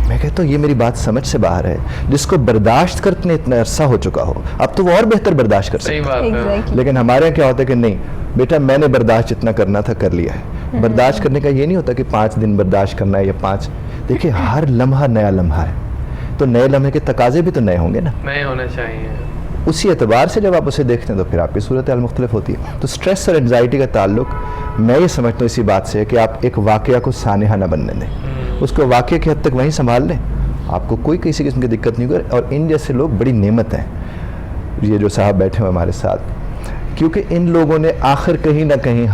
मैं कहता हूँ ये मेरी बात समझ से बाहर है। जिसको बर्दाश्त करने इतना अरसा हो चुका हो अब तो वो और बेहतर बर्दाश्त कर सकता है। Exactly. लेकिन हमारे यहाँ क्या होता है कि नहीं बेटा मैंने बर्दाश्त जितना करना था कर लिया है। बर्दाश्त करने का ये नहीं होता कि 5 दिन बर्दाश्त करना है या 5, देखिए हर लम्हा नया लम्हा है, तो नए लम्हे के तकाजे भी तो नए होंगे ना, नए होने चाहिए। उसी एतबार से जब आप उसे देखते हैं तो फिर आपकी सूरत हाल मुख्तलिफ होती है। तो स्ट्रेस और एंजाइटी का ताल्लुक मैं ये समझता हूँ इसी बात से है कि आप एक वाक़या को सानिहा न बनने दें, उसको वाक़ये की हद तक वहीं संभाल लें, आपको कोई किसी किस्म की दिक्कत नहीं होगी। और इन जैसे लोग बड़ी नेमत हैं, ये जो साहब बैठे हुए हमारे साथ, क्योंकि इन लोगों ने आखिर कहीं ना कहीं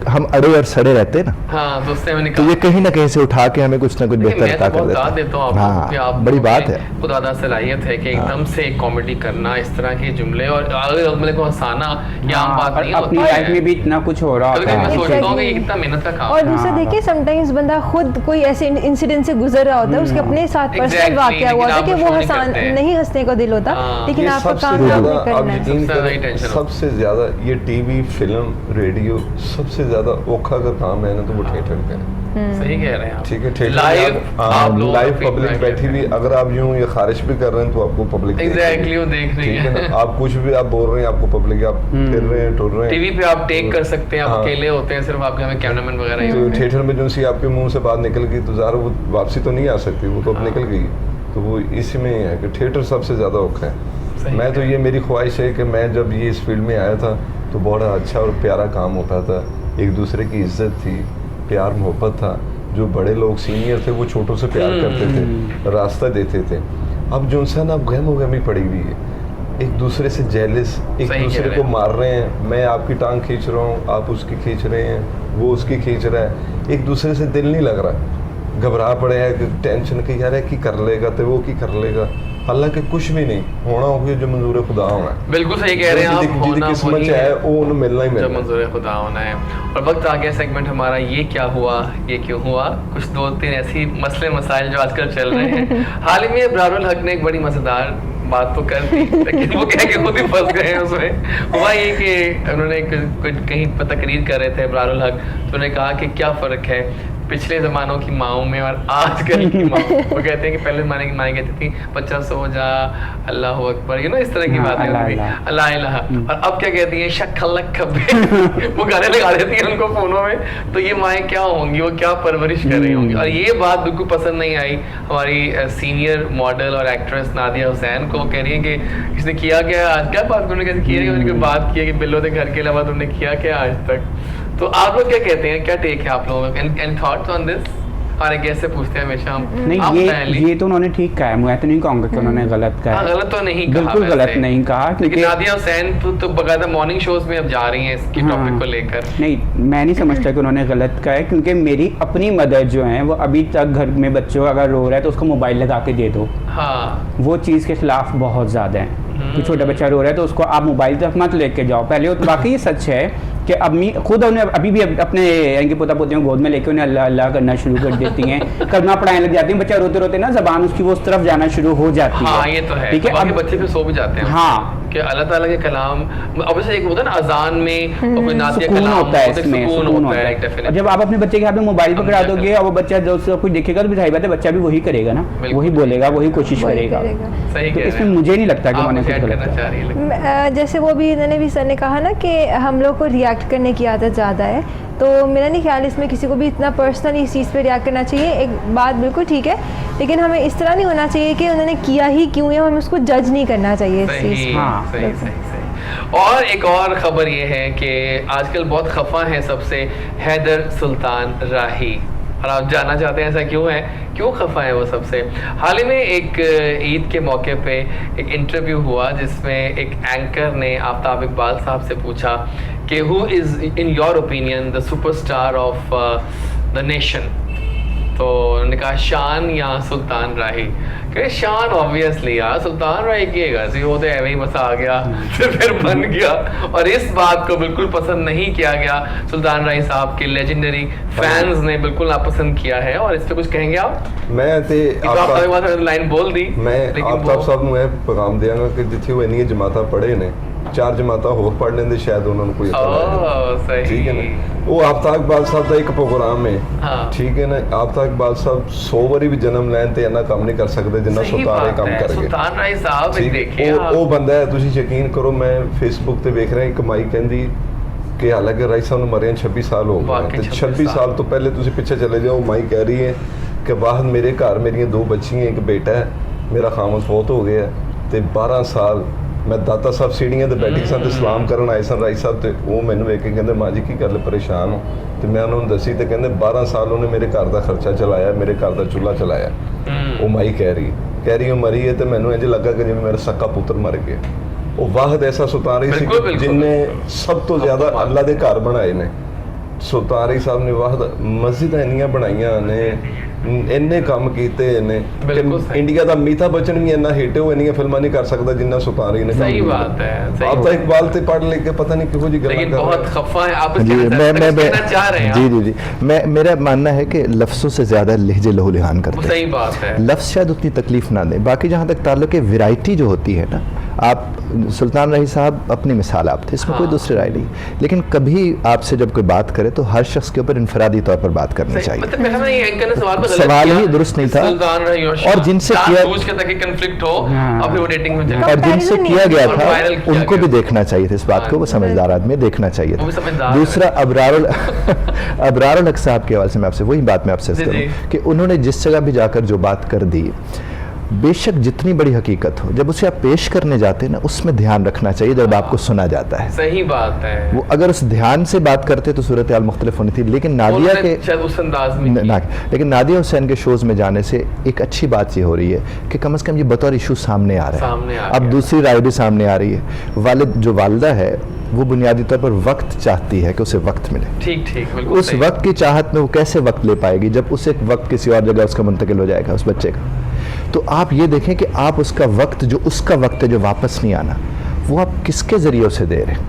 हम अड़े और सड़े रहते हैं ना, हाँ, दोस्ते मैंने तो ये कहीं ना कहीं से उठा के हमें कुछ ना कुछ बेहतर अता कर देते देता हूँ हैं। आपको कि आप हाँ, बड़ी बात है। खुदा सलाहियत है कि एकदम से कॉमेडी करना, इस तरह के जुमले और अगर जुमले को हंसाना ये आम बात नहीं अपनी होती लाइफ में भी इतना कुछ हो रहा कभी होता मैं है। सोचता हूँ कि ये कितना मेहनत का काम और है। दूसरा देखिए समटाइम्स बंदा खुद कोई ऐसे इंसिडेंट से गुजर रहा होता है, उसके अपने साथ पर्सनल Exactly, वाकया हुआ लेकिन होता है कि आप वो उसको नहीं करते हैं। नहीं हंसने को दिल होता, हाँ। लेकिन ये आपका सबसे काम ज्यादा आपने आप करना है। यकीन सबसे ज्यादा ही करें, टेंशन होती सबसे ज्यादा ये टीवी फिल्म रेडियो सबसे ज्यादा औखा का काम है ना तो वो थिएटर का है। सही कह रहे हैं आप। ठीक है, थिएटर लाइव आप लोगों लाइव का पब्लिक feedback बैठी है। हुई, अगर आप यूं ये खारिश भी कर रहे हैं तो आपको पब्लिक Exactly, वो देख रही ठीक है है। ना, आप कुछ भी आप बोल रहे हैं आपको पब्लिक, आप फिर रहे हैं टुर रहे हैं, टीवी पे आप टेक कर सकते हैं, आप हाँ। अकेले होते हैं, सिर्फ आपके हमें कैमरामैन वगैरह ही तो होते हैं। थिएटर में जो सी आपके मुंह से बात निकल गई तो ज़ाहिर वो वापसी तो नहीं आ सकती, वो तो अब निकल गई। तो वो इसी में ही है कि थिएटर सबसे ज़्यादा औखा है। सही मैं तो ये मेरी ख्वाहिश है कि मैं जब ये इस फील्ड में आया था तो बड़ा अच्छा और प्यारा काम होता था, एक दूसरे की इज्जत थी, प्यार मोहब्बत था, जो बड़े लोग सीनियर थे वो छोटों से प्यार करते थे, रास्ता देते थे। अब जो सा ना गहमो गहमी पड़ी हुई है, एक दूसरे से जेलिस, एक सही दूसरे कह रहे को हैं। मार रहे हैं, मैं आपकी टांग खींच रहा हूँ, आप उसकी खींच रहे हैं, वो उसकी खींच रहा है, एक दूसरे से दिल नहीं लग रहा, घबरा पड़े हैं, टेंशन की यार है कि कर लेगा तो वो की कर लेगा, हालांकि कुछ भी नहीं होना होगी, जो मंजूर खुदा होना है। बिल्कुल सही कह रहे हैं आप, जिहदी होना किस्मत वही च है है वो उन्हें मिलना ही जो मिलना है। मंजूर खुदा होना है। और वक्त आ गया सेगमेंट हमारा ये क्या हुआ ये क्यों हुआ, कुछ 2-3 ऐसी मसले मसाइल जो आजकल चल रहे हैं। हाल ही में इब्रारुल हक ने एक बड़ी मजेदार बात तो कर दी, लेकिन वो कह के खुद ही फंस गए हैं उसमें। हुआ ये कि उन्होंने कहीं पर तकरीर कर रहे थे इब्रारुल हक, तो उन्होंने कहा कि क्या फ़र्क है पिछले ज़मानों की माओं में और आजकल की माओं। वो कहते हैं कि पहले ज़माने की माएँ कहती थी बच्चा सो जा, अल्लाह अकबर, इस तरह की बातें होती थी, अल्लाह इलाहा। और अब क्या कहती हैं शक्खलक खब्बे, वो गाने लगा देती हैं उनको फ़ोनों में। तो ये माएँ क्या होंगी, वो क्या परवरिश कर रही होंगी। और ये बात बिल्कुल पसंद नहीं आई हमारी सीनियर मॉडल और एक्ट्रेस नादिया हुसैन को। कह रही है कि इसने किया क्या आज, क्या बात उन्होंने कैसे किया, उन्होंने बात की है कि बिल्लो के घर के अलावा तुमने किया क्या आज तक। तो आप लोग क्या कहते हैं, क्या टेक है आप लोगों का, एंड थॉट्स ऑन दिस? हमारे गेस्ट से पूछते हैं हमेशा हम। आप नहीं पहले- ये तो उन्होंने ठीक कहा है, मैं तो नहीं कहूँगा कि उन्होंने गलत कहा हाँ, है। गलत तो नहीं कहा, बिल्कुल वैसे। गलत नहीं कहा, लेकिन क्योंकि नादिया हुसैन तो बकायदा मॉर्निंग शोज में अब जा रही हैं इसकी हाँ। टॉपिक को लेकर। नहीं, मैं नहीं समझता कि उन्होंने गलत कहा है, क्योंकि मेरी अपनी मदर जो है वो अभी तक घर में बच्चों अगर रो रहा है तो उसको मोबाइल लगा के दे दो, हाँ, वो चीज़ के खिलाफ बहुत ज़्यादा है। कि छोटा बच्चा रो रहा है तो उसको आप मोबाइल तक मत लेके जाओ पहले। तो बाकी ये सच है कि अम्मी खुद उन्हें अभी भी अपने इनके पोता पोतियों गोद में लेके उन्हें अल्लाह अल्लाह करना शुरू कर देती हैं, करना पढ़ाने लग जाती हैं। बच्चा रोते रोते ना जबान उसकी वो उस तरफ जाना शुरू हो जाती है। हाँ, ये तो है। ठीक है, बाकी अब बच्चे फिर सो भी जाते हैं। हाँ, कि अल्लाह ताला के कलाम ऑब्वियसली एक होता है ना अजान में और कोई नातिया सुकून कलाम होता है तो इसमें, सुकून सुकून होता है और डेफिनेटली। जब आप अपने बच्चे के हाथ में मोबाइल हम पकड़ा क्या दोगे और वो बच्चा जो सब कुछ देखेगा तो भी सही बात है, बच्चा भी वही करेगा ना, बिल्कुल। वही बोलेगा, वही कोशिश वही करेगा। करेगा। सही तो कह रहे इसमें हैं मुझे नहीं लगता कि आप मैंने कुछ कुछ ऐड गलत करना किया। चाह रही है जैसे वो भी इन्होंने भी सर ने कहा ना कि हम लोग को रिएक्ट करने की आदत ज़्यादा है, तो मेरा नहीं ख्याल इसमें किसी को भी इतना पर्सनली इस चीज़ पे रिएक्ट करना चाहिए। एक बात बिल्कुल ठीक है, लेकिन हमें इस तरह नहीं होना चाहिए कि उन्होंने किया ही क्यों है, हमें उसको जज नहीं करना चाहिए इस चीज़ सही, को। हाँ, सही सही सही। और एक और खबर ये है कि आजकल बहुत खफा है सबसे हैदर सुल्तान राही, और आप जानना चाहते हैं ऐसा क्यों है, क्यों खफा है वो सबसे। हाल ही में एक ईद के मौके पे एक इंटरव्यू हुआ जिसमें एक एंकर ने आफ्ताब इकबाल साहब से पूछा कि who is in your opinion the superstar of the nation, तो उन्होंने कहा शान या सुल्तान राही। कहे शान ऑब्वियसली यार सुल्तान राही की है, वो तो एवं ही मसा आ गया तो फिर बन गया। और इस बात को बिल्कुल पसंद नहीं किया गया, सुल्तान राही साहब के लेजेंडरी फैंस ने बिल्कुल नापसंद किया है। और इस पे कुछ कहेंगे आप? मैं ते आप लाइन बोल दी, मैं लेकिन आफ्ताब साहब ਨੂੰ ਇਹ ਪੈਗਾਮ ਦਿਆਂਗਾ ਕਿ ਜਿੱਥੇ ਉਹ ਇੰਨੀਆਂ ਜਮਾਤਾਂ ਪੜ੍ਹੇ ਨੇ, 4 ਜਮਾਤਾਂ ਹੋਰ ਪੜ੍ਹ ਲੈਂਦੇ ਸ਼ਾਇਦ ਉਹਨਾਂ ਨੂੰ ਕੋਈ ਅਕਲ ਆ ਜਾਏ। सही ठीक है ना, ਉਹ आफ्ताब इकबाल साहब ਦਾ ਇੱਕ ਪ੍ਰੋਗਰਾਮ ਹੈ, हाँ। ਠੀਕ ਹੈ ਨਾ। आफ्ताब इकबाल साहब 100 ਵਾਰੀ ਵੀ ਜਨਮ ਲੈਣ ਤੇ ਇੰਨਾ ਕੰਮ ਨਹੀਂ ਕਰ ਸਕਦੇ ਜਿੰਨਾ सही ਸੁਲਤਾਨ ਇਹ बात ਕੰਮ है, ਕਰ ਗਏ। सुल्तान राही साहब ठीक, देखिए ਉਹ ਬੰਦਾ ਹੈ, ਤੁਸੀਂ ਯਕੀਨ ਕਰੋ, ਮੈਂ ਫੇਸਬੁੱਕ ਤੇ ਵੇਖ ਰਿਹਾ ਇੱਕ ਮਾਈ ਕਹਿੰਦੀ ਕਿ ਹਾਲਾਂਕਿ ਰਾਈ ਸਾਹਿਬ ਨੂੰ ਮਰਿਆ 26 ਸਾਲ ਹੋ ਗਏ ਵਾਕਈ ਤੇ 26 26 ਸਾਲ ਤੋਂ ਪਹਿਲੇ ਤੁਸੀਂ ਪਿੱਛੇ ਚਲੇ ਜਾਓ, ਮਾਈ ਕਹਿ ਰਹੀ ਹੈ ਕਿ ਬਾਹਰ ਮੇਰੇ ਘਰ ਮੇਰੀਆਂ 2 ਬੱਚੀਆਂ ਇੱਕ ਬੇਟਾ ਹੈ, ਮੇਰਾ ਖਾਮਦ ਫੌਤ ਹੋ ਗਿਆ ਤੇ 12 ਸਾਲ ਮੈਂ ਦਾਤਾ ਸਾਹਿਬ ਸੀੜੀਆਂ ਤੇ ਬੈਠੀ ਸਾਂ ਤੇ ਸਲਾਮ ਕਰਨ ਆਏ ਸਨ ਰਾਈ ਸਾਹਿਬ, ਤੇ ਉਹ ਮੈਨੂੰ ਵੇਖ ਕੇ ਕਹਿੰਦੇ ਮਾਂ ਜੀ ਕੀ ਗੱਲ ਪਰੇਸ਼ਾਨ ਹੋ, ਤੇ ਮੈਂ ਉਹਨਾਂ ਨੂੰ ਦੱਸੀ ਤੇ ਕਹਿੰਦੇ 12 ਸਾਲ ਉਹਨੇ ਮੇਰੇ ਘਰ ਦਾ ਖਰਚਾ ਚਲਾਇਆ, ਮੇਰੇ ਘਰ ਦਾ ਚੁੱਲ੍ਹਾ ਚਲਾਇਆ। ਉਹ ਮਾਈ ਕਹਿ ਰਹੀ ਉਹ ਮਰੀ ਹੈ ਤੇ ਮੈਨੂੰ ਇੰਝ ਲੱਗਾ ਕਿ ਜਿਵੇਂ ਮੇਰਾ ਸੱਕਾ ਪੁੱਤਰ ਮਰ ਗਿਆ। ਉਹ ਵਾਹਿਦ ਐਸਾ ਸੁਲਤਾਨ ਰਾਹੀ ਬਿਲਕੁਲ, ਸੀ ਬਿਲਕੁਲ। ਜਿਨਨੇ ਸਭ ਤੋਂ ਜ਼ਿਆਦਾ ਅੱਲਾ ਦੇ ਘਰ ਬਣਾਏ ਨੇ। ਸੁਲਤਾਨ ਰਾਹੀ ਸਾਹਿਬ ਨੇ ਵਾਹਿਦ ਮਸਜਿਦਾਂ ਇੰਨੀਆਂ ਬਣਾਈਆਂ ਨੇ, ਇੰਨੇ ਕੰਮ ਕੀਤੇ ਨੇ ਬਿਲਕੁਲ ਕਿ ਸਹੀ। ਇੰਡੀਆ ਦਾ ਅਮਿਤਾਭ ਬੱਚਨ ਵੀ ਇੰਨਾ ਹਿੱਟ ਹੈ, ਉਹ ਇੰਨੀਆਂ ਫਿਲਮਾਂ ਨਹੀਂ ਕਰ ਸਕਦਾ ਜਿੰਨਾ ਸੁਲਤਾਨ ਰਾਹੀ ਨੇ ਕੰਮ सही ਕੀਤਾ। बात है, सही आप बात तो है। इकबाल से पढ़ लेके पता नहीं किहो जी लेकिन गल्लां कर बहुत रहे हैं। खफा है आप जी इसके मैं कहना चाह रहे हैं जी आप? जी जी मैं मेरा मानना है कि लफ्ज़ों से ज़्यादा लहजे लहू लिहान करते हैं। सही बात है। लफ्ज़ शायद उतनी तकलीफ ना दें, बाकी जहाँ तक ताल्लुक है वैरायटी जो होती है ना, आप सुल्तान राही साहब अपनी मिसाल आप थे, इसमें कोई हाँ। दूसरी राय नहीं, लेकिन कभी आपसे जब कोई बात करे तो हर शख्स के ऊपर इनफरादी तौर पर बात करनी सही, चाहिए। मतलब मेरा ये एंकर ने सवाल को गलत सवाल किया ही दुरुस्त नहीं कि था। सुल्तान राही और जिनसे किया- जानबूझ के ताकि कंफ्लिक्ट हो हाँ। और फिर वो डेटिंग में चले और जिनसे Comparison किया गया और था viral किया उनको गया। भी देखना चाहिए था इस बात को, वो हाँ। समझदार आदमी है, देखना चाहिए वो भी था। समझदार दूसरा अबरारुल हक साहब के हवाले से मैं आपसे वही बात मैं आपसे जी, करूं जी। कि उन्होंने जिस जगह भी जाकर जो बात कर दी, बेशक जितनी बड़ी हकीकत हो, जब उसे आप पेश करने जाते हैं ना, उसमें ध्यान रखना चाहिए जब आपको सुना जाता है। सही बात है। वो अगर उस ध्यान से बात करते तो सूरत हाल मुख्तलिफ होनी थी, लेकिन नादिया उन्होंने के शायद उस अंदाज में न- की। ना लेकिन नादिया हुसैन के शोज़ में जाने से एक अच्छी बात ये हो रही है कि कम से कम ये बतौर इशू सामने आ रहा सामने आ है। अब गया। दूसरी राय भी सामने आ रही है। वालिद जो वालदा है वो बुनियादी तौर पर वक्त चाहती है कि उसे वक्त मिले। ठीक ठीक बिल्कुल उस सही। वक्त की चाहत में वो कैसे वक्त ले पाएगी जब उसे वक्त किसी और जगह उसका मुंतकिल हो जाएगा उस बच्चे का। तो आप ये देखें कि आप उसका वक्त जो उसका वक्त है जो वापस नहीं आना, वो आप किसके ज़रिए उसे दे रहे हैं।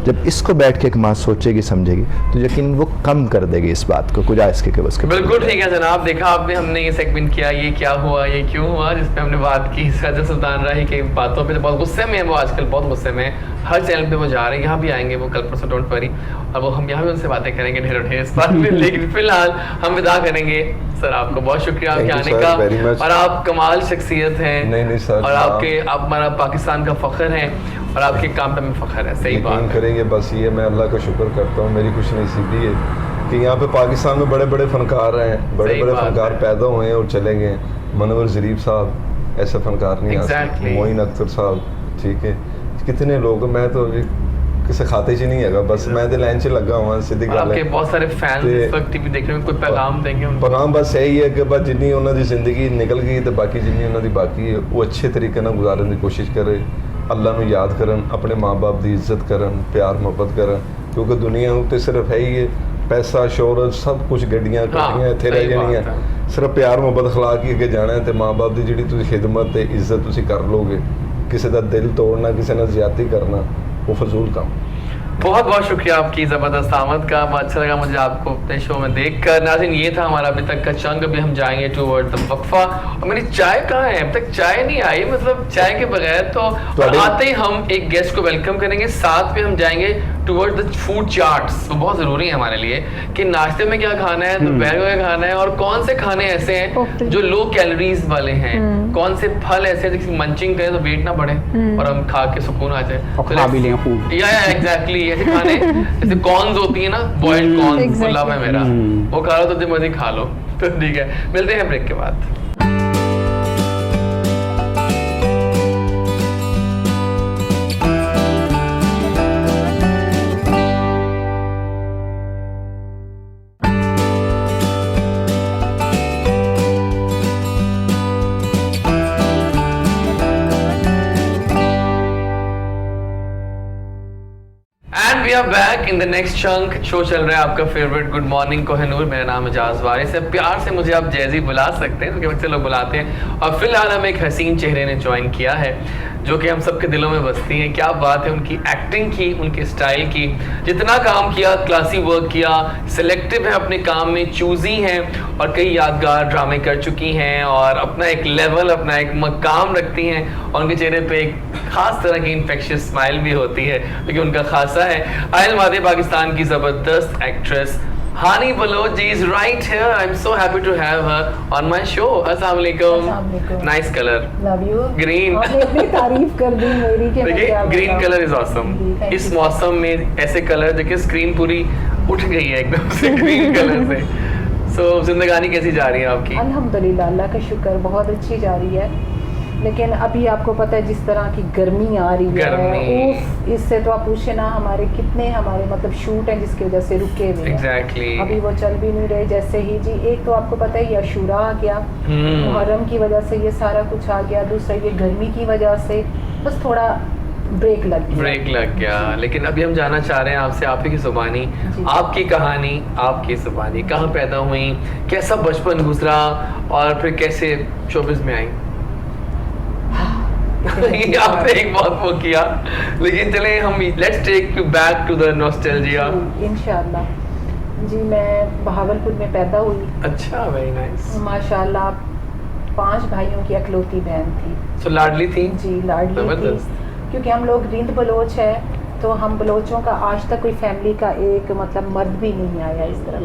जब इसको बैठ के एक माँ सोचेगी समझेगी तो यकीन वो कम कर देगी इस बात को, गुजारिश के उसके बिल्कुल ठीक है जनाब। देखा आपने, हमने ये सेगमेंट किया, ये क्या हुआ, ये क्यों हुआ, जिसपे हमने बात की हैदर सुल्तान राही की बातों पे। बहुत गुस्से में है वो, आजकल बहुत गुस्से में है। हर चैनल पे वो जा रहे हैं, यहाँ भी आएंगे वो कल परसों, डोंट वरी। और वो हम यहाँ भी उनसे बातें करेंगे ढेरों ढेर इस बात में। लेकिन फिलहाल हम विदा करेंगे। सर आपको बहुत शुक्रिया आपके Thank you, आने sir, very का, much. और आप कमाल शख्सियत हैं। नहीं, सर, और हाँ। आपके आप हमारा पाकिस्तान का फ़ख्र है और आपके काम पे हमें फ़ख्र है। सही बात यकीन है। करेंगे बस ये मैं अल्लाह का शुक्र करता हूँ, मेरी खुशनसीबी है कि यहाँ पे पाकिस्तान में बड़े बड़े फनकार हैं, बड़े सही बड़े बात फनकार है। पैदा हुए हैं और चले गए। मनवर ज़रीफ साहब ऐसे फनकार नहीं आ Exactly. सकते, मोइन अख्तर साहब, ठीक है, कितने लोग, मैं तो अभी किसी खाते च नहीं है, बस मैं तो लाइन च लगा हुआ सीधी और गल आपके है। बहुत सारे फैंस ते- इस वक्त टीवी देख रहे हैं, कोई पैगाम देंगे उनको? पैगाम बस यही है कि बस जिन्नी उन्होंने जिंदगी निकल गई तो बाकी जिन्नी उन्होंने बाकी है वो अच्छे तरीके नाल गुजारन की कोशिश करे, अल्लाह नूं याद करन, अपने माँ बाप की इज्जत करन, प्यार मोहब्बत करन, क्योंकि दुनिया उत्ते सिर्फ है ही है पैसा शोहरत सब कुछ गड्डियां कट्टियां इत्थे रह सही बात जानियां, है। सिर्फ प्यार मोहब्बत अखलाक ही अगे जाना है, तो माँ बाप की जिहड़ी तुसीं खिदमत ते इज्जत तुसीं कर लोगे, किसी का दिल तोड़ना, किसी नाल ज़्यादती करना वो फजूल काम। बहुत बहुत शुक्रिया आपकी ज़बरदस्त आमद का। अच्छा लगा मुझे आपको अपने शो में देखकर। नाज़रीन, ये था हमारा अभी तक का चंक। अभी हम जाएंगे टूवर्ड द वक्फा। और मेरी चाय कहाँ है? अब तक चाय नहीं आई, मतलब चाय के बगैर तो आते ही हम एक गेस्ट को वेलकम करेंगे, साथ में हम जाएंगे टूवर्ड द फूड चार्ट्स। वो बहुत ज़रूरी है हमारे लिए कि नाश्ते में क्या खाना है, दोपहर में क्या खाना है, और कौन से खाने ऐसे हैं जो लो कैलोरीज वाले हैं, कौन से फल ऐसे हैं जिसकी मंचिंग करें तो वेट ना बढ़े और हम खा के सुकून आ जाए और खा भी लें फूड। या एग्जैक्टली ऐसे खाने जैसे कॉर्न्स होती है ना, बॉइल्ड कॉर्न्स, वो लव है मेरा, वो खा लो तो जब मर्जी खा लो। तो ठीक है, मिलते हैं ब्रेक के बाद। We are back in the next chunk। Show चल रहा है आपका फेवरेट गुड मॉर्निंग कोहिनूर। मेरा नाम एजाज वारिस है। प्यार से मुझे आप जैजी बुला सकते हैं, क्योंकि बच्चे लोग बुलाते हैं। और फिलहाल हम एक हसीन चेहरे ने ज्वाइन किया है जो कि हम सबके दिलों में बसती हैं। क्या बात है उनकी एक्टिंग की, उनके स्टाइल की। जितना काम किया, क्लासी वर्क किया, सिलेक्टिव है अपने काम में, चूजी हैं और कई यादगार ड्रामे कर चुकी हैं और अपना एक लेवल, अपना एक मकाम रखती हैं। और उनके चेहरे पे एक खास तरह की इन्फेक्शियस स्माइल भी होती है, क्योंकि उनका खासा है। आयल मादे पाकिस्तान की ज़बरदस्त actress Hani Baloch ji is right here। I'm so happy to have her on my show। अस्सलाम वालेकुम। Nice color। Love you। Green। आपने इतनी तारीफ कर दी मेरी कि मैं देखिए क्या ग्रीन बताऊं। Colour is awesome. Thank इस you। मौसम में ऐसे कलर देखिए, स्क्रीन पूरी उठ गई है एकदम से ग्रीन कलर से। सो जिंदगानी कैसी जा रही है आपकी? अल्हम्दुलिल्लाह, अल्लाह का शुक्र, बहुत अच्छी जा रही है। लेकिन अभी आपको पता है जिस तरह की गर्मी आ रही गर्मी। है, उफ, इससे तो आप पूछे ना हमारे कितने मतलब शूट हैं जिसकी वजह से रुके हुए हैं। Exactly। अभी वो चल भी नहीं रहे। जैसे ही जी, एक तो आपको पता है ये अशूरा आ गया, मुहर्रम की वजह से ये सारा कुछ आ गया, दूसरा ये गर्मी की वजह से बस थोड़ा ब्रेक लग गया। लेकिन अभी हम जानना चाह रहे हैं आपसे, आप ही की जुबानी, आपकी कहानी, आपकी जुबानी, कहाँ पैदा हुई, कैसा बचपन गुजरा और फिर कैसे शोबिज़ में आई? आपने एक बहुत वो किया, लेकिन चले हम let's take you back to the nostalgia. इंशाल्लाह जी। मैं बहावलपुर में पैदा हुई। अच्छा, वेरी नाइस। माशाल्लाह 5 भाइयों की अकलौती बहन थी। सो लाडली थी? जी, लाडली थी। क्योंकि हम लोग रिंद बलोच है, तो हम बलोचों का आज तक कोई फैमिली का एक मतलब मर्द भी नहीं आया इस तरह।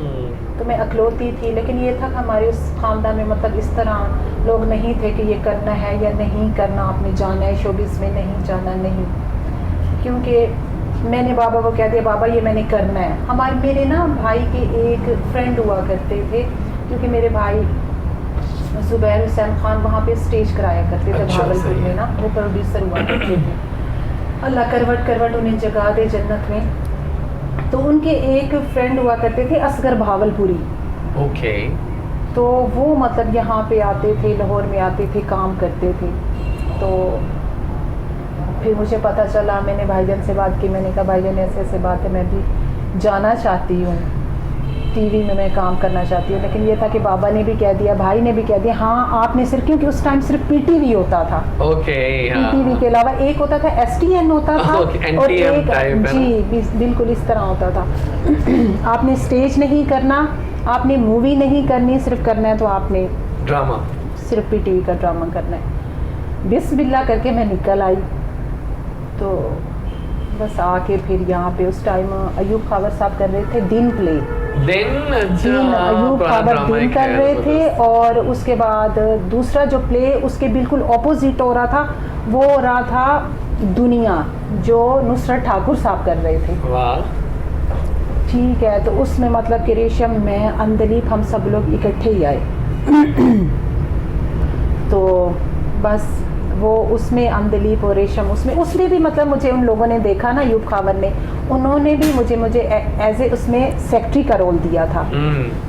तो मैं अकलौती थी। लेकिन ये था कि हमारे उस ख़ानदान में मतलब इस तरह लोग नहीं थे कि ये करना है या नहीं करना, आपने जाना है शोबिज़ में, नहीं जाना नहीं। क्योंकि मैंने बाबा को कह दिया, बाबा ये मैंने करना है। मेरे ना भाई के एक फ्रेंड हुआ करते थे, क्योंकि मेरे भाई ज़ुबैर हुसैन खान वहाँ पे स्टेज कराया करते थे भागलपुर में ना, वो प्रोड्यूसर हुआ करते थे। अल्लाह करवट उन्हें जगा दे जन्नत में। तो उनके एक फ्रेंड हुआ करते थे असगर भावलपुरी। ओके। तो वो मतलब यहाँ पे आते थे, लाहौर में आते थे, काम करते थे। तो फिर मुझे पता चला, मैंने भाईजान से बात की, मैंने कहा भाईजान ऐसे ऐसे बात है, मैं भी जाना चाहती हूँ, टीवी में मैं काम करना चाहती हूँ। लेकिन ये था कि बाबा ने भी कह दिया, भाई ने भी कह दिया, हाँ आपने सिर्फ, क्योंकि उस टाइम सिर्फ पीटीवी होता था। ओके। पीटीवी के अलावा एक होता था एसटीएन होता था, और एक जी बिल्कुल इस तरह होता था। आपने स्टेज नहीं करना, आपने मूवी नहीं करनी, सिर्फ करना है तो आपने ड्रामा, सिर्फ पीटीवी का ड्रामा करना है। बिस्मिल्लाह करके मैं निकल आई। तो बस आके फिर यहाँ पे उस टाइम अयूब खावर साहब कर रहे थे दिन प्ले। अयूब खावर दिन कर रहे थे, और उसके बाद दूसरा जो प्ले उसके बिल्कुल ऑपोजिट हो रहा था, वो हो रहा था दुनिया, जो नुसरत ठाकुर साहब कर रहे थे। वाह। ठीक है। तो उसमें मतलब कि रेशम, मैं, अंदलीप, हम सब लोग इकट्ठे ही आए। तो बस वो उसमें अंदलीप और रेशम उसमें भी मतलब मुझे उन लोगों ने देखा ना, यूब खावर ने, उन्होंने भी मुझे एज ए उसमें सेक्रेटरी का रोल दिया था।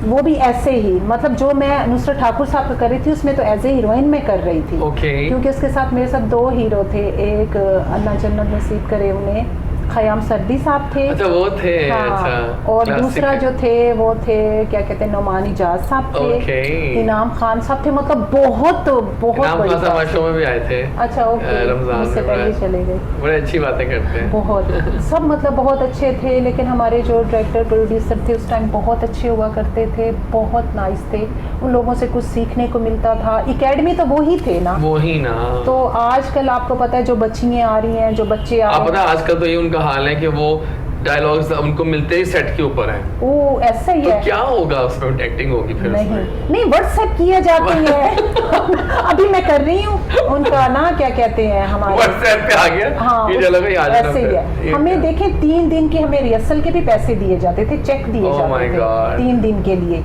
वो भी ऐसे ही, मतलब जो मैं नुसरत ठाकुर साहब कर रही थी उसमें तो एज ए हीरोइन में कर रही थी। क्योंकि उसके साथ मेरे साथ 2 हीरो थे, एक अल्लाह जन्नत नसीब करे उन्हें, खयाम सर्दी साहब थे। अच्छा वो थे। हाँ, अच्छा और क्लासिक दूसरा है। जो थे वो थे क्या कहते हैं नोमान इजाज साहब थे। ओके। इनाम खान साहब थे, मतलब बहुत बहुत नाम बड़ी खास हमारे बात। शो में भी आए थे। अच्छा ओके, रमजान मुझसे में पहले बड़े- चले गए। बड़े अच्छी बातें करते हैं। बहुत सब मतलब बहुत अच्छे थे, लेकिन हमारे जो डायरेक्टर प्रोड्यूसर थे उस टाइम बहुत अच्छे हुआ करते थे, बहुत नाइस थे, उन लोगों से कुछ सीखने को मिलता था। एकेडमी तो वो ही थे ना। वो ही ना। तो आजकल आपको पता है जो बच्चियाँ आ रही हैं, जो बच्चे आ आप रहे पता हैं, है आजकल तो ये उनका हाल है कि वो डायलॉग्स उनको मिलते ही सेट के ऊपर है। वो ऐसा ही तो है। क्या होगा उसमें, एक्टिंग होगी फिर नहीं उसमें? नहीं, व्हाट्सएप किया जाती है। अभी मैं कर रही हूँ उनका ना क्या कहते हैं हमारे व्हाट्सएप पे आ गया हाँ, कि चलो भाई आ जाना ऐसे ही फिर। है। ये हमें क्या? देखें 3 दिन के हमें रिहर्सल के भी पैसे दिए जाते थे, चेक दिए Oh my जाते थे God. 3 दिन के लिए।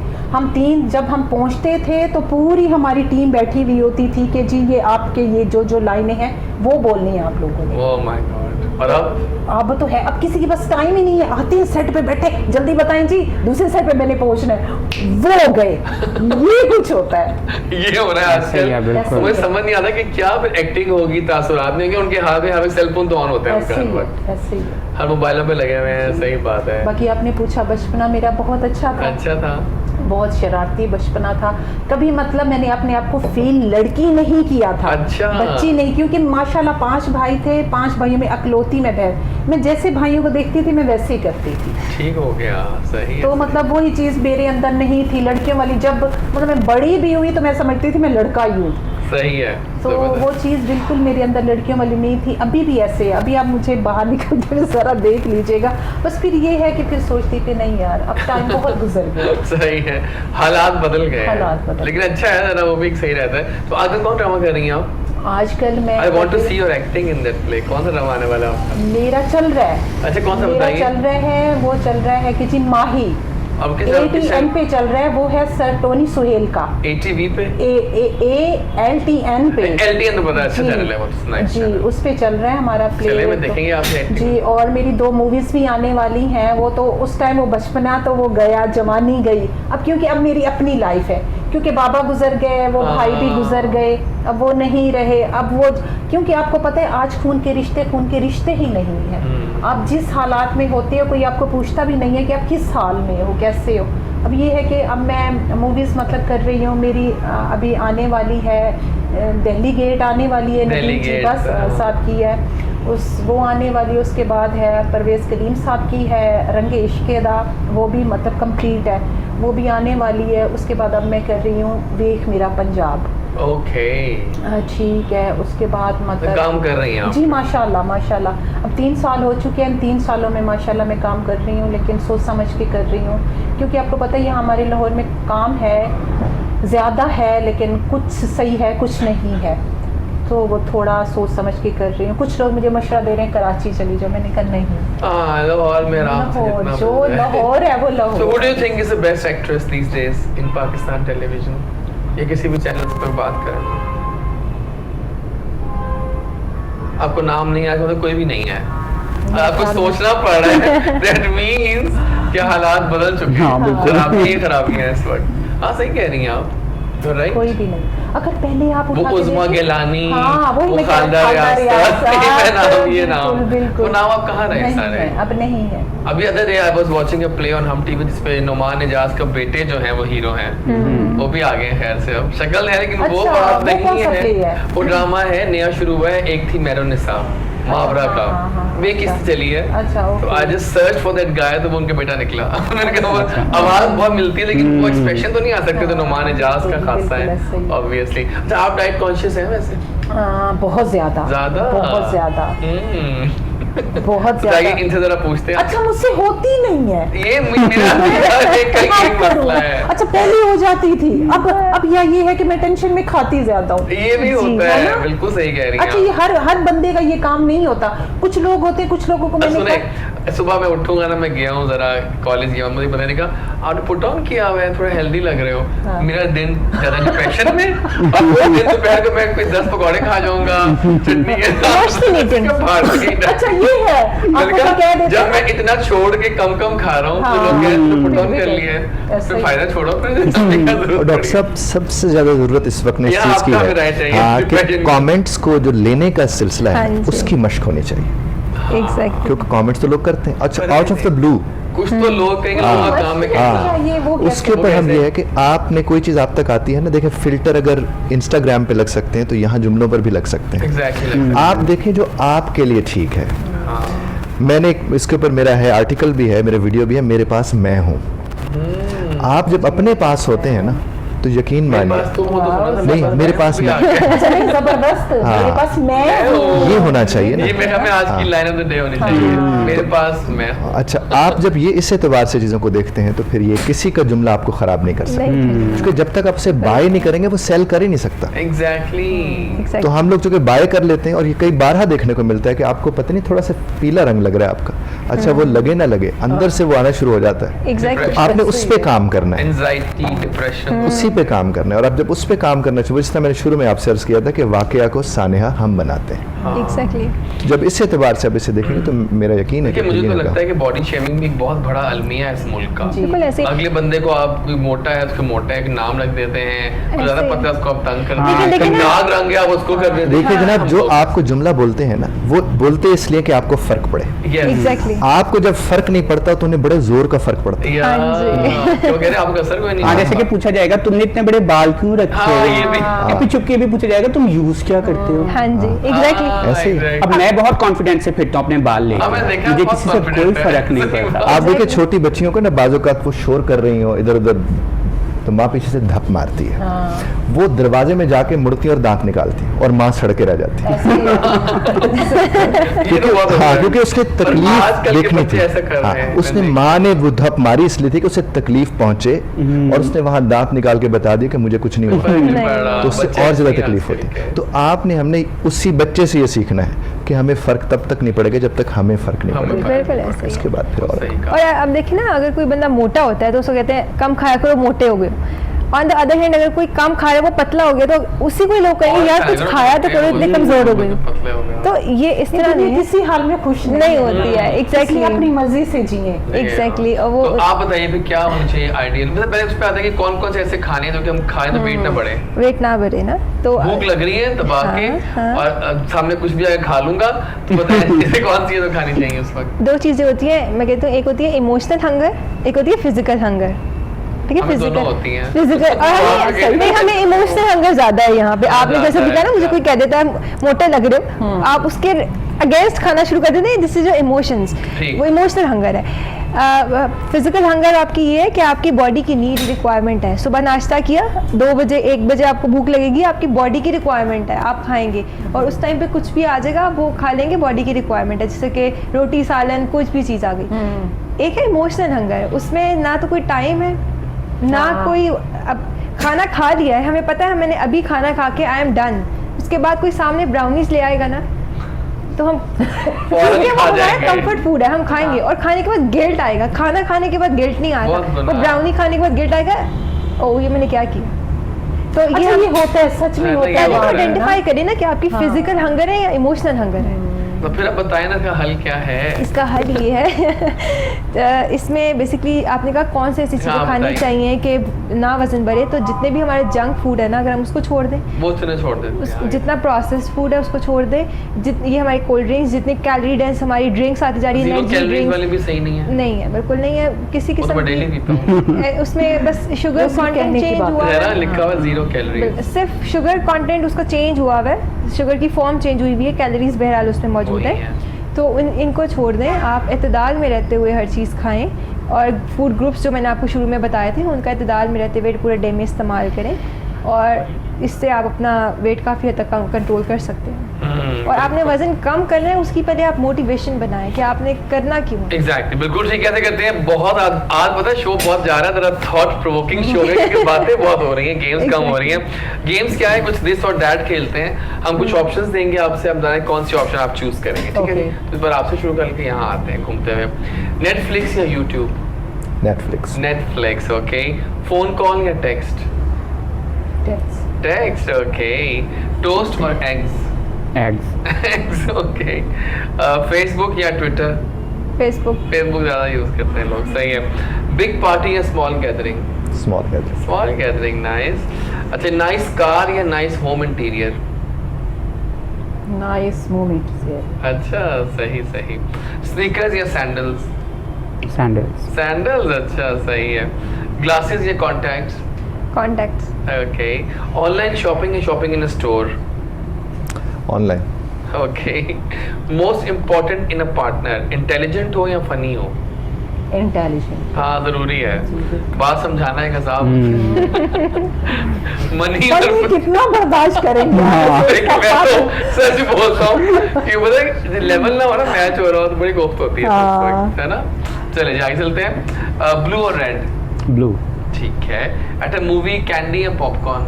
जब हम पहुंचते थे तो पूरी हमारी टीम बैठी हुई होती थी कि जी ये आपके ये जो लाइनें हैं वो बोलनी है आप लोगों ने। Oh my God. और अब तो है, अब किसी के पास टाइम ही नहीं है, आते हैं सेट पे बैठे जल्दी बताएं जी दूसरे सेट पे मैंने पहुंचना है, वो गए। ये कुछ होता है। ये हो रहा है सही है, आजकल। बिल्कुल। मुझे समझ नहीं आता कि क्या फिर एक्टिंग होगी, तासुरात में, कि उनके हाथ में हमें सेल फोन तो ऑन होते हैं उनका ऐसे हर ही वक्त, है, ऐसे ही है। हर मोबाइलों पे लगे हुए हैं। सही बात है। बाकी आपने पूछा बचपना मेरा बहुत अच्छा था। अच्छा था। बहुत शरारती बचपना था। कभी मतलब मैंने अपने आप को फील लड़की नहीं किया था, अच्छा। बच्ची नहीं, क्योंकि माशाल्लाह 5 भाई थे, 5 भाइयों में अकलौती मैं बहन। मैं जैसे भाइयों को देखती थी मैं वैसे ही करती थी। ठीक हो गया, सही है। तो मतलब वही चीज़ मेरे अंदर नहीं थी लड़कियों वाली। जब मतलब मैं बड़ी भी हुई तो मैं समझती थी मैं लड़का ही हूँ। सही है। तो वो चीज़ बिल्कुल मेरे अंदर लड़कियों वाली नहीं थी। अभी भी ऐसे है। अभी आप मुझे बाहर निकलते हुए ज़रा देख लीजिएगा, बस फिर ये है कि फिर सोचती थी नहीं यार अब टाइम बहुत गुजर गया। सही है, हालात बदल गए हैं। हालात बदल लेकिन अच्छा है जरा, वो भी सही रहता है। तो आगे कौन ड्रामा कर रही हैं आप? आजकल मैं I want to see your acting in that play. कौन सा ड्रामा आने वाला है आपका? मेरा चल रहा है। अच्छा कौन सा मेरा बताइए? चल रहा है, वो चल रहा है कि जी माही अब किस ATN पे चल रहा है, वो है सर टोनी सुहेल का। ATV पे? LTN पे। LTN तो पता है, अच्छा जी, चैनल है वो, नाइस जी चैनल। उस पे चल रहा है हमारा प्ले। चले में देखेंगे आपसे acting। जी, और मेरी 2 मूवीज भी आने वाली हैं। वो तो उस टाइम वो बचपना तो वो गया, जवानी गई। अब क्योंकि अब मेरी अपनी लाइफ है, क्योंकि बाबा गुजर गए, वो भाई भी गुजर गए, अब वो नहीं रहे। अब वो क्योंकि आपको पता है आज खून के रिश्ते ही नहीं है। आप जिस हालात में होते हो कोई आपको पूछता भी नहीं है कि आप किस हाल में हो, कैसे हो। अब ये है कि अब मैं मूवीज़ मतलब कर रही हूँ। मेरी अभी आने वाली है दिल्ली गेट आने वाली है, दिल्ली नदीम जी गेट, बस साहब की है, वो आने वाली है। उसके बाद है परवेज़ करीम साहब की है रंगे इश्क अदा, वो भी मतलब कंप्लीट है, वो भी आने वाली है। उसके बाद अब मैं कर रही हूँ वेख मेरा पंजाब। ओके। ठीक है, उसके बाद मतलब काम कर रही हैं आप? जी माशाल्लाह माशाल्लाह। अब 3 साल हो चुके हैं, 3 सालों में माशाल्लाह मैं काम कर रही हूँ, लेकिन सोच समझ के कर रही हूँ। क्योंकि आपको पता है यहाँ हमारे लाहौर में काम है, ज़्यादा है, लेकिन कुछ सही है कुछ नहीं है। तो वो थोड़ा सोच समझ के कर रही हूँ। कुछ लोग मुझे मशवरा दे रहे हैं कराची चली जाओ, मैंने कहा नहीं। लाहौर में आराम से लाहौर जितना जो मिल जाए। लाहौर है वो So what do Lahore. you think is the best actress these days in Pakistan television? ये किसी भी चैनल पर बात करें, आपको नाम नहीं आया तो कोई भी नहीं है, आपको सोचना पड़ रहा है। That means कि हालात बदल चुके हाँ, हैं, बिल्कुल। खराबियां हैं इस वक्त। हाँ सही कह रही हैं आप, राइट। कोई भी नहीं। अगर पहले आप वो उठा के उज़मा देखिए- गिलानी, हाँ, वही वो मैं कह रही खालदा हूँ, खालदा रियासत, रियासत, ये नाम, बिल्कुल। वो नाम आप कहाँ रहे नहीं सारे? है, अब नहीं है। अभी other day I was watching a play on हम टीवी जिसपे नुमान इजाज का बेटे जो हैं वो हीरो हैं, वो भी आ गए हैं खैर से। अब शक्ल है लेकिन वो अच्छा, बात वो नहीं कौन सा play है। है? वो ड्रामा है, नया शुरू हुआ है, एक थी मैरोनिसा मुहावरा हाँ, का, हाँ, हाँ, वे अच्छा। किससे चली है। अच्छा, तो okay। I just search for that guy, तो वो उनके बेटा निकला। मैंने कहा वो आवाज बहुत मिलती है लेकिन वो एक्सप्रेशन तो नहीं आ सकते, तो नुमान इजाज का खासा बिल्कुल ऐसे है ही। ऑब्वियसली। अच्छा आप डाइट कॉन्शियस हैं वैसे? बहुत ज्यादा बहुत ज्यादा बहुत बताइए, ज्यादा। इनसे जरा पूछते हैं। अच्छा मुझसे होती नहीं है ये मेरा एक मसला है। अच्छा पहले हो जाती थी, अब ये है कि मैं टेंशन में खाती ज्यादा हूँ। ये भी जी, होता है है, ना? बिल्कुल सही कह रही हैं अच्छा आप। ये हर बंदे का ये काम नहीं होता। कुछ लोग होते, कुछ लोगों को मैंने सुने, कहा सुबह मैं उठूंगा ना, मैं गया हूँ जरा कॉलेज गया हूँ, मुझे पता नहीं कहा आपने पुट ऑन किया हुआ है, थोड़ा हेल्दी लग रहे हो। हाँ। मेरा दिन ज्यादा डिप्रेशन में, अब वो दिन दोपहर को मैं कोई 10 पकौड़े खा जाऊंगा चटनी के Emotional eating। साथ। अच्छा ये है, आपको मैंने तो कहा, कह देते जब हैं मैं इतना छोड़ के कम कम खा रहा हूँ तो हाँ। लोग कहते हैं पुट ऑन फिर कर भी लिए ऐसा फिर ही। फायदा छोड़ो, फिर समझने का और जरूरत डॉक्टर पड़ी। साहब सबसे ज्यादा जरूरत इस वक्त में इस यहाँ चीज की आपका भी राय चाहिए, है हाँ, कि डिप्रेशन में। कमेंट्स को जो लेने का सिलसिला हाँ है जी। उसकी मशक होनी चाहिए। एग्जैक्टली क्योंकि कमेंट्स तो लोग करते हैं, अच्छा आउट ऑफ द ब्लू। कुछ तो लोग कहेंगे लोगों का काम है हाँ। ये वो उसके ऊपर हम ये है कि आपने कोई चीज़ आप तक आती है ना, देखें फिल्टर अगर इंस्टाग्राम पे लग सकते हैं तो यहाँ जुमलों पर भी लग सकते हैं। एग्जैक्टली आप देखें जो आपके लिए ठीक है। मैंने इसके ऊपर मेरा है आर्टिकल भी है, मेरा वीडियो भी है, मेरे पास मैं हूँ। आप जब अपने पास होते हैं ना तो यकीन मानिए, नहीं मेरे पास मैं, जबरदस्त, हाँ। मेरे पास मैं हूँ। ये होना चाहिए ना। ये मेरे हमें आज की लाइन ऑफ द डे होनी चाहिए, मेरे पास मैं हूँ। अच्छा, आप जब ये इस एतबार से चीज़ों को देखते हैं तो फिर ये किसी का जुमला आपको ख़राब नहीं कर सकता, क्योंकि जब तक आप उसे बाय नहीं करेंगे वो सेल कर ही नहीं सकता। एग्जैक्टली तो हम लोग जो कि बाय कर लेते हैं, और ये कई बारहा देखने को मिलता है कि आपको पता नहीं थोड़ा सा पीला रंग लग रहा है आपका, अच्छा वो लगे ना लगे अंदर से वो आना शुरू हो जाता है। एग्जैक्टली तो आपने उस पे काम करना है, एंजाइटी डिप्रेशन उसी पे काम करना है। और आप जब उस पे काम करना चाहिए, जिस तरह मैंने शुरू में आपसे अर्ज किया था कि वाकया को सानेहा हम बनाते हैं। एग्जैक्टली जब इस एतबार से अब इसे देखेंगे तो मेरा यकीन है कि मुझे ये तो होगा। लगता है कि बॉडी शेमिंग भी एक बहुत बड़ा अलमिया है इस मुल्क का। बिल्कुल ऐसे ही। अगले बंदे को आप कोई मोटा है उसको मोटा एक नाम रख देते हैं, कोई ज्यादा ऐसे ही। पतला उसको आप तंग कर हाँ, देते हैं, लेकिन ना- नाग रंग है आप उसको कर देते हैं। देखिए जनाब, जो आपको जुमला बोलते हैं ना, वो बोलते इसलिए कि आपको फर्क पड़े। Yes. एग्जैक्टली आपको जब फर्क नहीं पड़ता तो उन्हें बड़े जोर का फर्क पड़ता है। या हाँ जी। क्यों कह रहे हैं आपको असर कोई नहीं हाँ, हुआ? जैसे कि पूछा जाएगा तुमने इतने बड़े बाल क्यों रखे हाँ, हुए ये हैं? भी। या फिर चुप के भी पूछा जाएगा तुम यूज क्या करते हो? हाँ जी एग्जैक्टली हाँ, ऐसे ही। exactly. अब मैं बहुत कॉन्फिडेंस से फिरता हूँ अपने बाल लेकर, हाँ, मैं देखा, मुझे बहुत किसी से कोई confident है। फर्क नहीं सही पड़ता। बात। आप देखिए छोटी बच्चियों को ना बाजू का वो शोर कर रही हो इधर उधर, तो माँ पीछे से धप मारती है, वो दरवाजे में जाके मुड़ती और दांत निकालती है और माँ सड़के रह जाती है। ये तो बहुत होता हाँ, है। क्योंकि उसके पर तकलीफ आजकल के देखनी बच्चे थी। ऐसा कर हाँ, रहे हैं, उसने मैंने माँ ने वो धप मारी इसलिए थी कि उसे तकलीफ पहुंचे और उसने वहां दांत निकाल के बता दिया कि मुझे कुछ नहीं हुआ, फर्क नहीं पड़ रहा, तो उससे बच्चे और ज्यादा ऐसे ही तकलीफ आजकल होती। के। तो आपने हमने उसी बच्चे से ये सीखना है कि हमें फर्क तब तक नहीं पड़ेगा जब तक हमें फर्क नहीं हमें पड़ेगा, बिल्कुल ऐसे ही इसके बाद फिर और सही कहा। और अब देखिए ना, अगर कोई बंदा मोटा होता है तो उसको कहते हैं कम खाया करो मोटे हो गए। ऑन द अदर हैंड अगर कोई कम खा रहा है वो पतला हो गया तो उसी को ही लोग कहेंगे यार कुछ खाया तो करो, इतने कमजोर हो गए। पतले हो गए। तो ये इस तरह नहीं है, किसी हाल में खुश नहीं होती है। एग्जैक्टली, अपनी एग्जैक्टली मर्जी से जिए। एग्जैक्टली। और वो तो आप बताइए फिर क्या होना चाहिए आइडियल, मतलब पहले उस पे आता है कि कौन कौन से ऐसे खाने हैं जो कि हम खाएं तो वेट ना बढ़े, वेट ना बढ़े ना, तो भूख लग रही है दबा के हाँ। और सामने कुछ भी आगे खा लूंगा, तो बताएं जैसे कौन सी चीजें खानी चाहिए उस वक्त। दो चीजें होती हैं, मैं कहती हूँ एक होती है इमोशनल हंगर, एक होती है फिजिकल हंगर। ठीक है, हमें दोनों होती हैं। फिजिकल हाँ, नहीं, हमें इमोशनल हंगर ज्यादा है यहाँ पे। आपने जैसे ज़्यादा बताया ना, है, मुझे कोई कह देता है मोटे लग रहे हो, आप उसके अगेंस्ट खाना शुरू कर देते हैं, दिस इज योर इमोशंस, ठीक। वो इमोशनल हंगर है। फिजिकल हंगर आपकी ये है कि आपकी बॉडी की नीड रिक्वायरमेंट है। सुबह नाश्ता किया, 2 बजे 1 बजे आपको भूख लगेगी, आपकी बॉडी की रिक्वायरमेंट है, आप खाएंगे और उस टाइम पे कुछ भी आ जाएगा आप वो खा लेंगे, बॉडी की रिक्वायरमेंट है, जैसे कि रोटी सालन कुछ भी चीज़ आ गई। एक है इमोशनल हंगर, उसमें ना तो कोई टाइम है ना कोई, अब खाना खा लिया है, हमें पता है मैंने अभी खाना खा के आई एम डन, उसके बाद कोई सामने ब्राउनीज ले आएगा ना तो हम क्योंकि वो खा हमारा जाएंगे। कंफर्ट फूड है, हम खाएंगे और खाने के बाद गिल्ट आएगा, खाना खाने के बाद गिल्ट नहीं आता, बहुत वो बना। ब्राउनी खाने के बाद गिल्ट आएगा, ओ ये मैंने क्या किया। तो अच्छा, ये ये होता है, सच में मैं तो होता ये है। पहले तो बात है ना। आइडेंटिफाई करिए ना कि आपकी हाँ। फिजिकल हंगर है या इमोशनल हंगर है। तो फिर आप बताएं ना इसका हल क्या है। इसका हल ये है इसमें बेसिकली आपने कहा कौन से ऐसी चीज़ें हाँ, खानी बताइए। चाहिए कि ना वजन बढ़े, तो जितने भी हमारे जंक फूड है ना, अगर हम उसको छोड़ दें, वो चुने छोड़ देते हैं। जितना प्रोसेस फूड है उसको छोड़ दें, ये हमारी कोल्ड ड्रिंक्स, जितनी कैलोरी डेंस हमारी ड्रिंक्स आती जा रही है, जीरो एनर्जी कैलोरीज वाले ड्रिंक्स, भी सही नहीं है। नहीं है, बिल्कुल नहीं है किसी वो तो किस्म मैं डेली की। पीता हूँ। उसमें बस शुगर बस ये कंटेंट कहने की चेंज बात हुआ जरा है, लिखा हुआ जीरो कैलोरीज। सिर्फ शुगर कंटेंट उसका चेंज हुआ है, शुगर की फॉर्म चेंज हुई हुई है, कैलोरीज बहरहाल उसमें मौजूद वही है। है। तो इनको छोड़ दें, आप इत्तेदाल में रहते हुए हर चीज़ खाएं और फूड ग्रुप्स जो मैंने आपको शुरू में बताए थे उनका इत्तेदाल में रहते हुए पूरे डे में इस्तेमाल करें और इससे आप अपना वेट काफ़ी हद तक कंट्रोल कर सकते हैं। और आपने वजन कम करना है, उसकी पहले आप मोटिवेशन बनाएं कि आपने करना क्यों है। एग्जैक्टली, बिल्कुल ठीक कैसे करते हैं। बहुत आज पता है शो बहुत जा रहा है, जरा थॉट प्रोवोकिंग शो है क्योंकि बातें बहुत हो रही हैं, गेम्स कम हो रही हैं। गेम्स क्या है, कुछ दिस और दैट खेलते हैं हम, कुछ ऑप्शंस देंगे आपसे, आप बताएं कौन सी ऑप्शन आप चूज करेंगे, ठीक है। Okay. तो इस बार आपसे शुरू करके यहाँ आते हैं घूमते हुए। नेटफ्लिक्स या YouTube? Netflix. Netflix, okay. Phone call या टेक्स्ट? Text, okay. टोस्ट और eggs? Eggs. Eggs, okay. Facebook या ट्विटर? फेसबुक। फेसबुक ज्यादा यूज करते हैं लोग, सही है। बिग पार्टी या small gathering? Small gathering. Small gathering, nice. अच्छा, नाइस कार या nice home interior? Nice moments है। अच्छा, सही सही। स्नीकर्स या सैंडल्स? सैंडल्स। सैंडल्स, अच्छा सही है। ग्लासेस या contacts? Contacts. Okay. Online shopping या shopping in store? Online. Okay. Most important in a partner, intelligent हो या फनी हो? इंटेलिजेंट। हाँ, जरूरी है, बात समझाना है साहब। मनी पर ये कितना बर्दाश्त करेंगे? मैं तो सच बोलता हूँ कि पता लेवल ना हो ना, मैच हो रहा हो तो बड़ी कोफ्त होती है उस वक्त, है ना। चले आगे चलते हैं। ब्लू और रेड? ब्लू। ठीक है। एट अ मूवी, कैंडी या पॉपकॉर्न?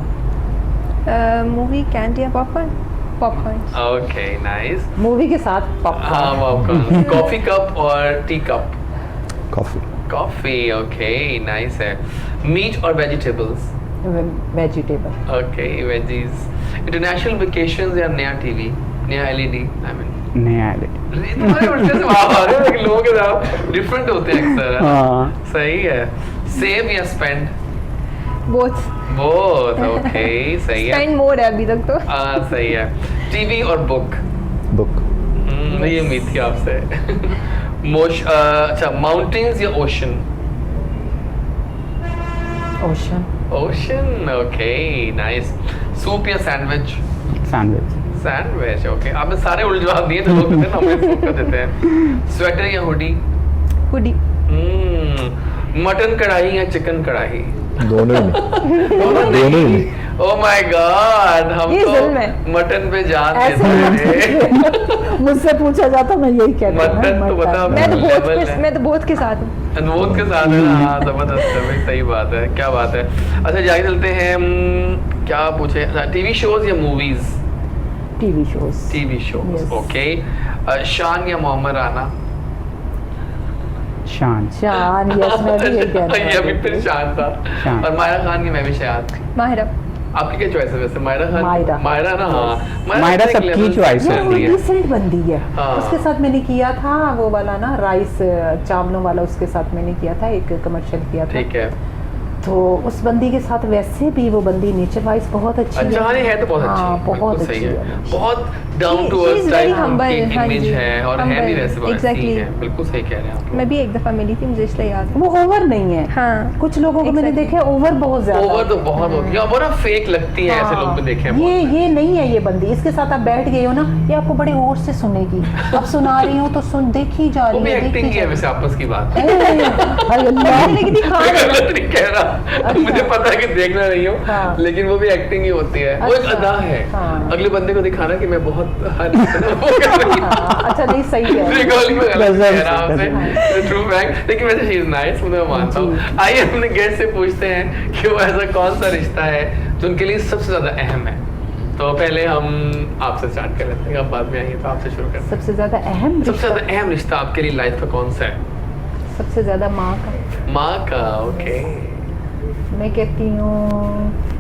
मूवी कैंडी या popcorn? Popcorn. Okay, nice. Movie के साथ पॉपकॉर्न। हाँ, पॉपकॉर्न। कॉफी कप और tea cup? Coffee. Coffee, okay, nice है। मीट और vegetables? Vegetable. Okay, veggies. International vacations या नया टीवी, नया एलईडी? आई मीन नया एलईडी। तुम्हारे उल्टे से जवाब आ रहे हैं, लेकिन लोगों के जवाब डिफरेंट होते हैं अक्सर, है ना? हाँ। सही है। सेव या स्पेंड? बोथ। बोथ, ओके, सही है। स्पेंड मोर है अभी तक तो। हाँ, सही है। टीवी और बुक? बुक। ये उम्मीद थी आपसे। अच्छा, माउंटेन्स या ocean? Ocean. Ocean, okay, nice. Soup या सैंडविच? सैंडविच। Sandwich, okay. आपने सारे उल्टे जवाब दिए, तो लोग कहते हैं ना हमें सूप का देते हैं। स्वेटर या हुडी? हुडी। मटन कढ़ाई या चिकन कढ़ाई? दोनों ही नहीं। दोनों ही नहीं। ओह माय गॉड, हम ये तो जुल्म है। मटन पे जान ऐसे देते हैं। मुझसे पूछा जाता मैं यही कहती हूँ। मटन तो बता, मैं तो बोथ के साथ हूँ। अनमोल के साथ है ना। हाँ, जबरदस्त है भाई, सही बात है, क्या बात है। अच्छा, जाके चलते हैं। क्या पूछे? अच्छा, टीवी शोज या movies? TV shows. TV shows, Yes. Okay. शान या मोहम्मद राना? शान। शान, यस, मैं भी यही कहना ये अभी फिर शान था। शान। और मायरा खान की मैं भी शायद। माहिरा। आपकी क्या चॉइस है वैसे? मायरा खान? मायरा ना, हाँ, मायरा सबकी choice यार वो होती है। रिसेंट बंदी है। हाँ। उसके साथ मैंने किया था वो वाला ना, राइस चावलों वाला, उसके साथ मैंने किया था, एक कमर्शियल किया था। ठीक है। तो उस बंदी के साथ वैसे भी वो बंदी नेचर वाइज बहुत अच्छी अच्छा, हाँ, है तो बहुत अच्छी हाँ, है, बहुत बिल्कुल सही अच्छी है। है। बहुत down to She is earth very type humble, की हाँ इमेज जी, है, और है भी humble, वैसे वैसी exactly. है। बिल्कुल सही कह रहे हैं आप लोग। मैं भी एक दफा मिली थी, मुझे इसलिए याद है। वो ओवर नहीं है। हाँ। कुछ लोगों को मैंने Exactly. देखा है ओवर बहुत ज्यादा। ओवर तो बहुत होती है, और वो ना फेक लगती है, ऐसे लोग भी देखे हैं बहुत। ये नहीं है ये बंदी। इसके साथ आप बैठ गए हो ना, ये आपको बड़े और से सुनेगी। अब सुना रही हूँ तो सुन, देखी जा वो रही भी है, एक्टिंग देखी की है जा वैसे, आपस की बात। हाय अल्लाह। लेकिन दिखा मैं रहे गलत नहीं कह रहा, मुझे पता है कि देखना नहीं हो, हाँ। लेकिन वो भी एक्टिंग ही होती है, वो एक अच्छा, अदा है। हाँ। अगले बंदे को दिखाना कि मैं बहुत वो कर रही हूँ। हाँ, अच्छा नहीं सही है। Recalling में गलत कह रहा हूँ गजब, आपसे, true fact। लेकिन वैसे she is nice, मुझे मैं मानता हूँ। आइए अपने गेस्ट से पूछते हैं कि वो ऐसा कौन सा रिश्ता है जो उनके लिए सबसे ज्यादा अहम है। तो पहले हम आपसे स्टार्ट कर लेते हैं, आप बाद में आइए, तो आपसे शुरू करते हैं। सबसे ज्यादा अहम सबसे रिश्ता, ज्यादा अहम रिश्ता आपके लिए लाइफ का कौन सा है? सबसे ज्यादा माँ का। माँ का, ओके। मैं कहती हूँ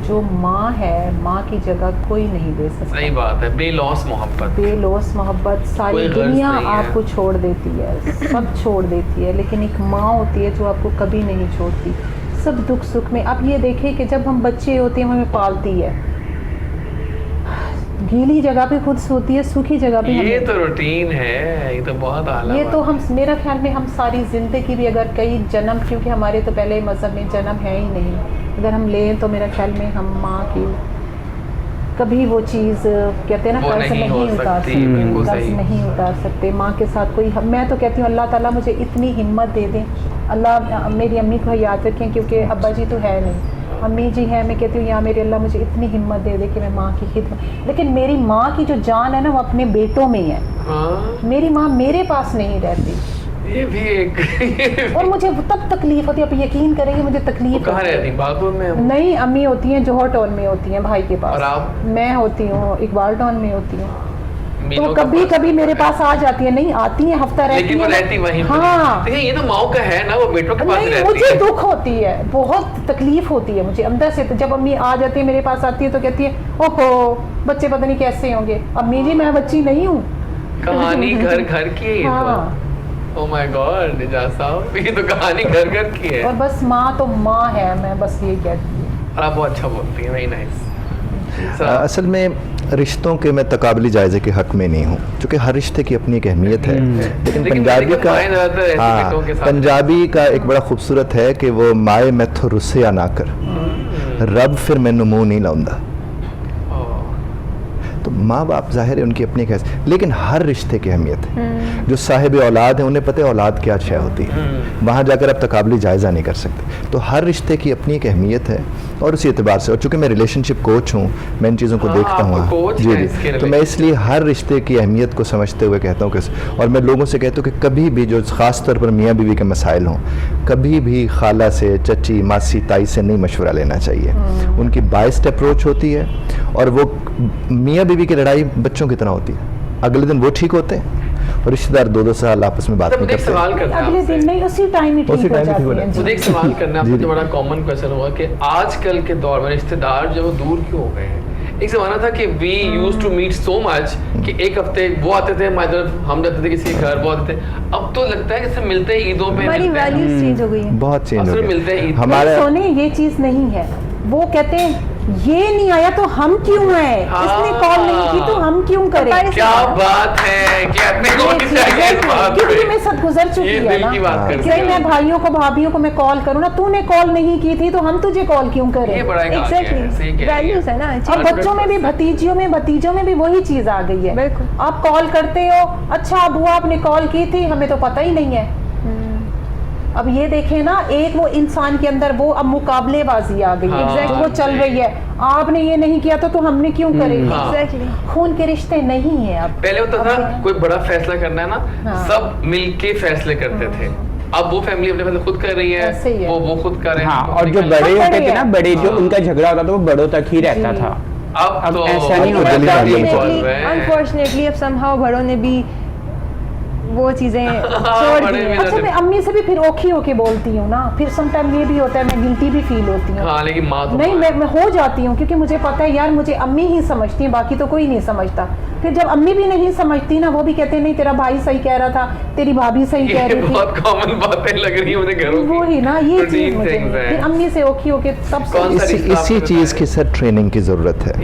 जो माँ है, माँ की जगह कोई नहीं दे सकता। सही बात है, बेलौस मोहब्बत। बेलौस मोहब्बत, सारी कोई गर्ज दुनिया नहीं है। आपको छोड़ देती है, सब छोड़ देती है, लेकिन एक माँ होती है जो आपको कभी नहीं छोड़ती, सब दुख सुख में। आप ये देखें कि जब हम बच्चे होते हैं हमें पालती है, गीली जगह पे खुद सोती है, सूखी जगह पे ये हमें। तो रूटीन है, ये तो बहुत आला ये बात तो है। हम, मेरा ख्याल में हम सारी ज़िंदगी भी अगर कई जन्म, क्योंकि हमारे तो पहले मज़हब में जन्म है ही नहीं, अगर हम लें तो मेरा ख्याल में हम माँ की कभी वो चीज़ कहते हैं ना, वो कर्ज नहीं हो नहीं उतार सकती, सकते, बिल्कुल कर्ज सही। नहीं उतार सकते। माँ के साथ कोई, मैं तो कहती हूँ अल्लाह ताला मुझे इतनी हिम्मत दे दें, अल्लाह मेरी अम्मी को याद रखें, क्योंकि अब्बा जी तो है नहीं, अम्मी जी है। मैं कहती हूँ या मेरे अल्लाह मुझे इतनी हिम्मत दे दे कि मैं माँ की खिदमत, लेकिन मेरी माँ की जो जान है ना वो अपने बेटों में ही है। हाँ, मेरी माँ मेरे पास नहीं रहती, ये भी एक और मुझे तब तकलीफ होती है, आप यकीन करेंगे मुझे वो तकलीफ कहाँ होती है। रहती? बागपुर में हम? नहीं, अम्मी होती हैं जौहर टाउन में होती हैं, भाई के पास। और आप? मैं होती हूँ इकबाल टाउन में होती हूँ। मीनों तो का कभी पास कभी मेरे है। पास आ जाती है, नहीं आती है, हफ्ता रहती लेकिन वो है। रहती वहीं पर। हाँ, देखिए, ये तो माँ का है ना, वो बेटों के पास नहीं रहती मुझे है। दुख होती है, बहुत तकलीफ होती है मुझे अंदर से। तो जब अम्मी आ जाती है मेरे पास आती है तो कहती है ओहो बच्चे पता नहीं कैसे होंगे। अम्मी जी मैं बच्ची नहीं हूँ। कहानी घर घर की है ये हाँ, तो। ओह माय गॉड निजात साहब, ये तो कहानी घर घर की है। और बस माँ तो माँ है, मैं बस ये कहती हूँ। और आप बहुत अच्छा बोलती हैं, वेरी नाइस। असल में रिश्तों के मैं तकाबली जायज़े के हक़ में नहीं हूँ, क्योंकि हर रिश्ते की अपनी एक अहमियत है। लेकिन पंजाबी का, हाँ, पंजाबी का एक बड़ा खूबसूरत है कि वो माए मैथो रुस्सिया ना कर, रब फिर मैनू मुँह नहीं लाउंदा। तो माँ बाप ज़ाहिर है उनकी अपनी एक हैसियत, लेकिन हर रिश्ते की अहमियत है। जो साहिब औलाद है उन्हें पता है औलाद क्या शय होती है, वहाँ जाकर आप तकाबली जायज़ा नहीं कर सकते। तो हर रिश्ते की अपनी एक अहमियत है, और उसी एतबार से, और चूँकि मैं रिलेशनशिप कोच हूँ, मैं इन चीज़ों को देखता हूँ जी जी, तो मैं इसलिए हर रिश्ते की अहमियत को समझते हुए कहता हूँ कि, और मैं लोगों से कहता हूँ कि कभी भी जो ख़ास तौर पर मियाँ बीवी के मसाइल हों, कभी भी खाला से, चची, मासी, ताई से नहीं मशवरा लेना चाहिए। उनकी बाइस्ड अप्रोच होती है, और वो मियाँ बीवी की लड़ाई बच्चों की तरह होती है। अगले दिन वो ठीक होते हैं और रिश्तेदार 2-2 साल आपस में बात नहीं करते। सवाल करना है अगले दिन नहीं, उसी टाइम ही ठीक हो जाते हैं। मुझे एक सवाल करना है, आपको जो बड़ा कॉमन क्वेश्चन हुआ कि आजकल के दौर में रिश्तेदार जो वो दूर क्यों हो गए हैं? एक ज़माना था कि we used to meet so much कि एक हफ्ते वो आते थे हमारी तरफ, हम जाते थे किसी के घर, वो आते थे। अब तो लगता है कि सिर्फ मिलते हैं ईदों पे, हमारी वैल्यूज चेंज हो गई है, बहुत चेंज हो गई। मिलते हैं हमारे सोने ये चीज नहीं है। वो कहते हैं ये नहीं आया तो हम क्यों हैं, इसने कॉल नहीं की तो हम क्यों करें। क्या बात है कि अपने को क्योंकि मैं सदगुजर चुकी है ना, कि मैं भाइयों को भाभियों को मैं कॉल करूँ ना, तूने कॉल नहीं की थी तो हम तुझे कॉल क्यों करें। एग्जैक्टली वैल्यूज है ना। और बच्चों में भी, भतीजियों में, भतीजों में भी वही चीज आ गई है। बिल्कुल। आप कॉल करते हो, अच्छा बुआ आपने कॉल की थी, हमें तो पता ही नहीं है। अब ये देखें ना, एक वो इंसान के अंदर वो अब मुकाबलेबाजी आ गई है, वो चल रही है। आपने ये नहीं किया तो हमने क्यों करेंगे। एग्जैक्टली। खून के रिश्ते नहीं है अब। पहले होता था कोई बड़ा फैसला करना है ना, सब मिलके फैसले करते थे। अब वो फैमिली अपने फैसले खुद कर रही है, वो खुद कर रहे हैं। हाँ, और जो बड़े होते थे ना, बड़े जो उनका झगड़ा होता था वो बड़ों तक ही रहता था। अब तो ऐसा नहीं होता। अनफॉर्चुनेटली अब समहाउ बड़ों ने भी वो चीजें छोड़ दी। अच्छा, मैं अम्मी से भी फिर औखी होके बोलती हूँ ना, फिर समटाइम ये भी होता है, मैं गिल्टी भी फील होती हूँ। हाँ, लेकिन माँ तो नहीं, मैं हो जाती हूँ, क्योंकि मुझे पता है यार मुझे अम्मी ही समझती है, बाकी तो कोई नहीं समझता। फिर जब अम्मी भी नहीं समझती ना, वो भी कहते हैं नहीं तेरा भाई सही कह रहा था, तेरी भाभी सही कह रही थी। बहुत कॉमन बातें लग रही है मुझे घरों की। वो ही ना, ये चीज मुझे फिर अम्मी से औखी होके सब इसी चीज की सर ट्रेनिंग की जरूरत है।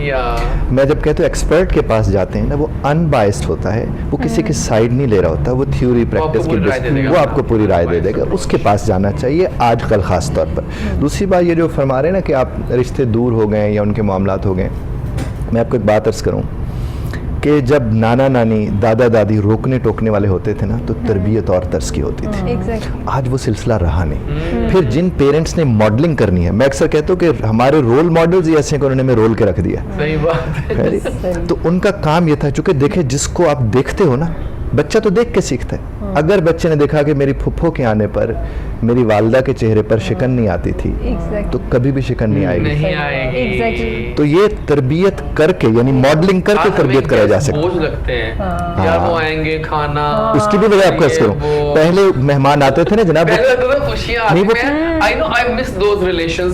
मैं जब कहता हूँ एक्सपर्ट के पास जाते हैं ना, वो अनबाइस्ड होता है, वो किसी की साइड नहीं ले रहा होता, वो थ्योरी प्रैक्टिस की वो आपको पूरी राय दे देगा। उसके पास जाना चाहिए आजकल खास तौर पर। दूसरी बात ये जो फरमा रहे हैं ना कि आप रिश्ते दूर हो गए या उनके मामलात हो गए, मैं आपको एक बात अर्ज करूँ कि जब नाना नानी, दादा दादी रोकने टोकने वाले होते थे ना, तो तरबियत और तर्स की होती थी। आज वो सिलसिला रहा नहीं। फिर जिन पेरेंट्स ने मॉडलिंग करनी है, मैं अक्सर कहता हूँ कि हमारे रोल मॉडल्स ही ऐसे हैं कि उन्होंने में रोल के रख दिया। सही बात है। तो उनका काम ये था, चूंकि देखे जिसको आप देखते हो ना, बच्चा तो देख के सीखता है। अगर बच्चे ने देखा कि मेरी फुफ्फो के आने पर मेरी वालदा के चेहरे पर शिकन नहीं आती थी, तो कभी भी शिकन नहीं आएगी। तो ये तरबियत करके, यानी मॉडलिंग करके तरबियत कराई जा सकती है। बोझ लगते हैं यार, वो आएंगे खाना, उसकी भी वजह आपको अर्ज करूं, पहले मेहमान आते थे ना जनाब,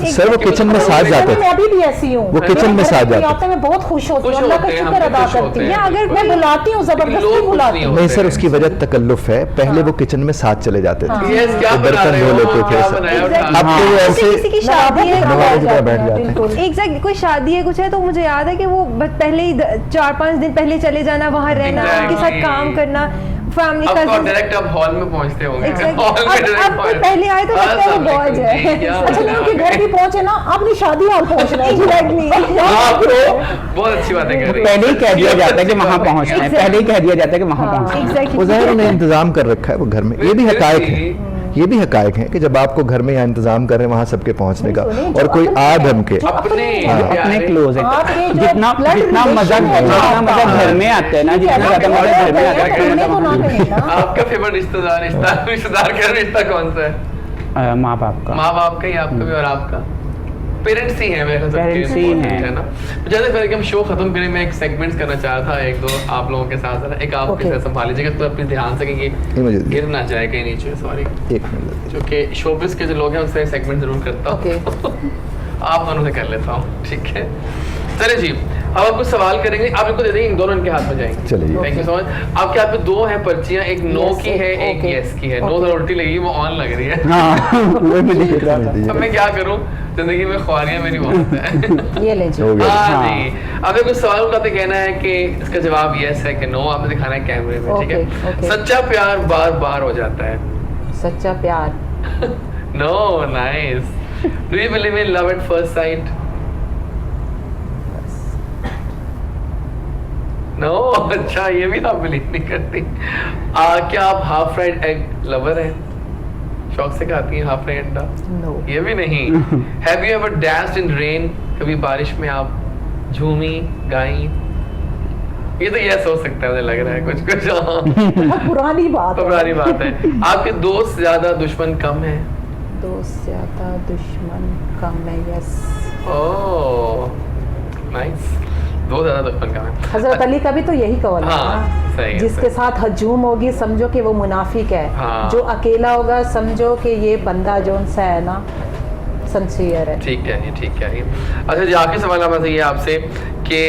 सर वो किचन में साथ जाते थे। मैं अभी भी ऐसी हूँ, वो किचन में साथ जाते थे। मैं बहुत खुश होती हूँ, अल्लाह का शुक्र अदा करती हूँ। अगर मैं बुलाती हूँ, जबरदस्ती बुलाती हूँ। नहीं सर, उसकी वजह तकल्लुफ है। पहले वो किचन में साथ चले जाते थे, बर्तन धो लेते थे। अब तो ऐसे किसी की शादी है, बैठ जाते हैं। एग्जैक्टली, कोई शादी है कुछ है, तो मुझे याद है कि वो पहले ही 4-5 दिन पहले चले जाना, वहाँ रहना, उनके साथ काम करना, फैमिली का डायरेक्ट अब हॉल में पहुंचते होंगे। अब पहले आए तो लगता है वो बहुत है। अच्छा, नहीं उनके घर भी पहुंचे ना, आपने शादी हॉल पहुंचना है। बहुत अच्छी बात है। पहले ही कह दिया जाता है कि वहाँ पहुँचना है, पहले ही कह दिया जाता है कि वहाँ पहुँचना है। वो ज़ाहिर उन्हें इंतजाम कर रखा है वो घर में। ये भी हकायक है, ये भी हकायक है कि जब आपको घर में यहाँ इंतजाम कर रहे हैं वहाँ सबके पहुँचने का, और कोई आ धम के अपने क्लोज है, जितना मजा घर में आता है ना, जितना ज्यादा मजा घर में आता है। आपका फेवरेट रिश्तेदार का रिश्ता कौन सा है? माँ बाप का। माँ बाप का ही आपका भी, और आपका? पेरेंट्स ही हैं मेरे पेरेंट्स ही हैं, है ना। ज़्यादा पहले कि हम शो खत्म करें, मैं एक सेगमेंट्स करना चाह रहा था, 1-2 आप लोगों के साथ। एक आप किसे संभाल लीजिएगा, तो अपने ध्यान से कि गिर ना जाए कहीं नीचे। सॉरी, एक मिनट, क्योंकि शोबिस के जो लोग हैं उनसे सेगमेंट जरूर करता हूँ। आप दोनों से कर लेता हूँ, ठीक है? चलिए जी, अब आपको सवाल करेंगे, आप इनको दे देंगे, इन दोनों इनके हाथ में जाएंगे। चलिए। Thank you so much. आपके हाथ में दो हैं पर्चियां, एक नो Yes, की है, एक okay. यस की है। नो तो उल्टी लगी, वो ऑन लग रही है। हाँ वो मुझे दिख रहा था। अब मैं क्या करूं, जिंदगी में ख्वारियां मेरी बहुत है। ये ले जी। हो गया। हाँ हाँ। जी। अब कुछ सवाल का तो कहना है कि इसका जवाब यस है कि नो, आपने दिखाना है कैमरे में, ठीक है? Okay, okay. सच्चा प्यार बार बार हो जाता है। सच्चा प्यार। No, nice. Do you believe in love at first sight? No, अच्छा ये भी आप बिलीव नहीं करती। क्या आप हाफ फ्राइड एग लवर हैं? शौक से खाती हैं हाफ फ्राइड अंडा? नो। ये भी नहीं। Have you ever danced in rain? कभी बारिश में आप झूमी गाई? ये तो यस हो सकता है, मुझे लग रहा है कुछ कुछ। बहुत पुरानी बात है। पुरानी बात है। आपके दोस्त ज्यादा दुश्मन कम है? दोस्त ज्यादा दुश्मन कम है। यस। Oh nice. दो ज्यादा दुश्मन कम है। हजरत अली का भी तो यही कौल है हाँ, ना? सही है, जिसके सही। साथ हजूम होगी समझो कि वो मुनाफिक है। हाँ। जो अकेला होगा समझो कि ये बंदा जो सा है ना सिंसियर है। ठीक है, ये ठीक है। ये अच्छा जी, आखिरी सवाल हमारा ये आपसे कि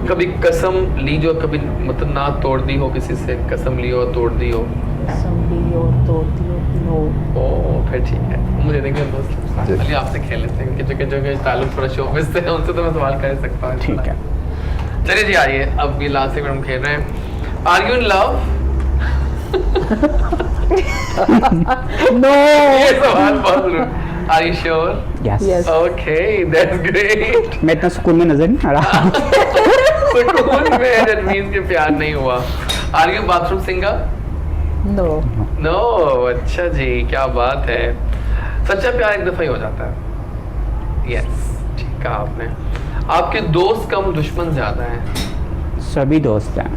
कभी कसम ली जो कभी मतलब ना तोड़ दी हो, किसी से कसम ली हो तोड़ दी हो? संभली और तोड़ती हो। नो। ओ फिर ठीक है, मुझे देखिए दोस्त जी। चलिए आपसे खेल लेते हैं कि जो ताल्लुक थोड़ा शोबिस से है, उनसे तो मैं सवाल कर सकता हूँ। ठीक है। चलिए जी, आइए अब ये लास्ट सेकंड हम खेल रहे हैं। Are you in love? No. ये सवाल बहुत जरूरी। Are you sure? Yes Yes. Okay, that's great. मैं इतना सुकून में नजर नहीं आ रहा। सुकून में दैट मींस कि प्यार नहीं हुआ। Are you bathroom singer? No. No, अच्छा जी, क्या बात है। सच्चा प्यार एक दफा ही हो जाता है। यस, ठीक कहा आपने। आपके दोस्त कम दुश्मन ज्यादा हैं? सभी दोस्त हैं।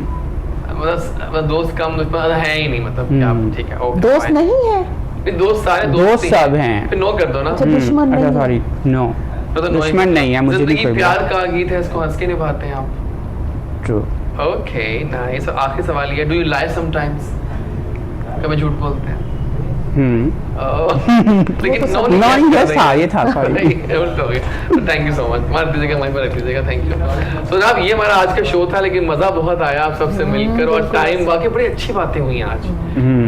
मतलब दोस्त कम दुश्मन है ही नहीं, मतलब क्या? ठीक है, ओके। दोस्त fine। नहीं है। नहीं, दोस्त सारे दोस्त ही सब हैं। फिर नो कर दो ना। अच्छा, दुश्मन नहीं अच्छा है। सॉरी नो, तो no ही दुश्मन कर दो। नहीं है, मुझे नहीं जिंदगी कोई प्यार का गीत है, इसको हंस के निभाते हैं आप। ट्रू। Okay nice. आखिरी सवाल ये, डू यू लाई समटाइम्स? कभी झूठ बोलते हैं? लेकिन तो नो सब- नहीं No, कर yes रही। था, ये था, sorry। नहीं, उल्टा हो गया। थैंक यू सो मच, मार दीजिएगा, माइक पर रख दीजिएगा। Thank you. तो जनाब, ये हमारा आज का शो था, लेकिन मजा बहुत आया आप सबसे मिलकर, और टाइम वाकई बड़ी अच्छी बातें हुई हैं आज।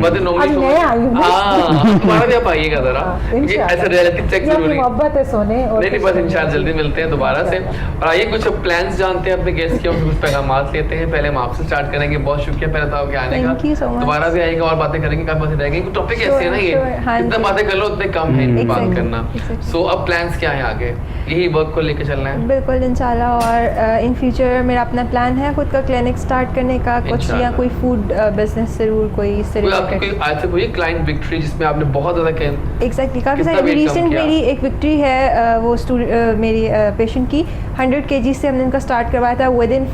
मतलब आज मैं आई हूँ ना। हाँ, तुम्हारा भी आप आइएगा जरा, क्योंकि इंशाल्लाह। ऐसे रियलिटी चेक ये अपनी जरूरी है। मोहब्बत है सोने और नहीं नहीं, कुछ बस इंशाल्लाह जल्दी मिलते हैं दोबारा से। और आइए कुछ प्लान्स जानते हैं अपने गेस्ट के, और कुछ पैगामात लेते हैं। पहले हम आपसे स्टार्ट करेंगे। बहुत शुक्रिया पहले तो आपके आने का। Thank you so much. दोबारा भी आएगा और बातें करेंगे, काफी बातें रहेंगी। टॉपिक Sure, ऐसे है ना, ये sure, हाँ जितना जी। बातें कर लो उतने कम है इनको बात Exactly, करना। exactly. सो अब प्लान्स क्या है आगे? यही वर्क को लेके चलना है? बिल्कुल इंशाल्लाह। और इन फ्यूचर मेरा अपना प्लान है खुद का क्लिनिक स्टार्ट करने का, कुछ या इंशाल्लाह। कोई फूड बिजनेस जरूर कोई इससे कोई आपकी रिलेटेड। कोई आज से कोई क्लाइंट विक्ट्री जिसमें आपने बहुत ज्यादा एग्जैक्टली, काफ़ी कितना सारी। weight कम रिसेंट किया? मेरी एक विक्ट्री है, वो मेरी पेशेंट की 100 kg से हमने उनका स्टार्ट करवाया था। With in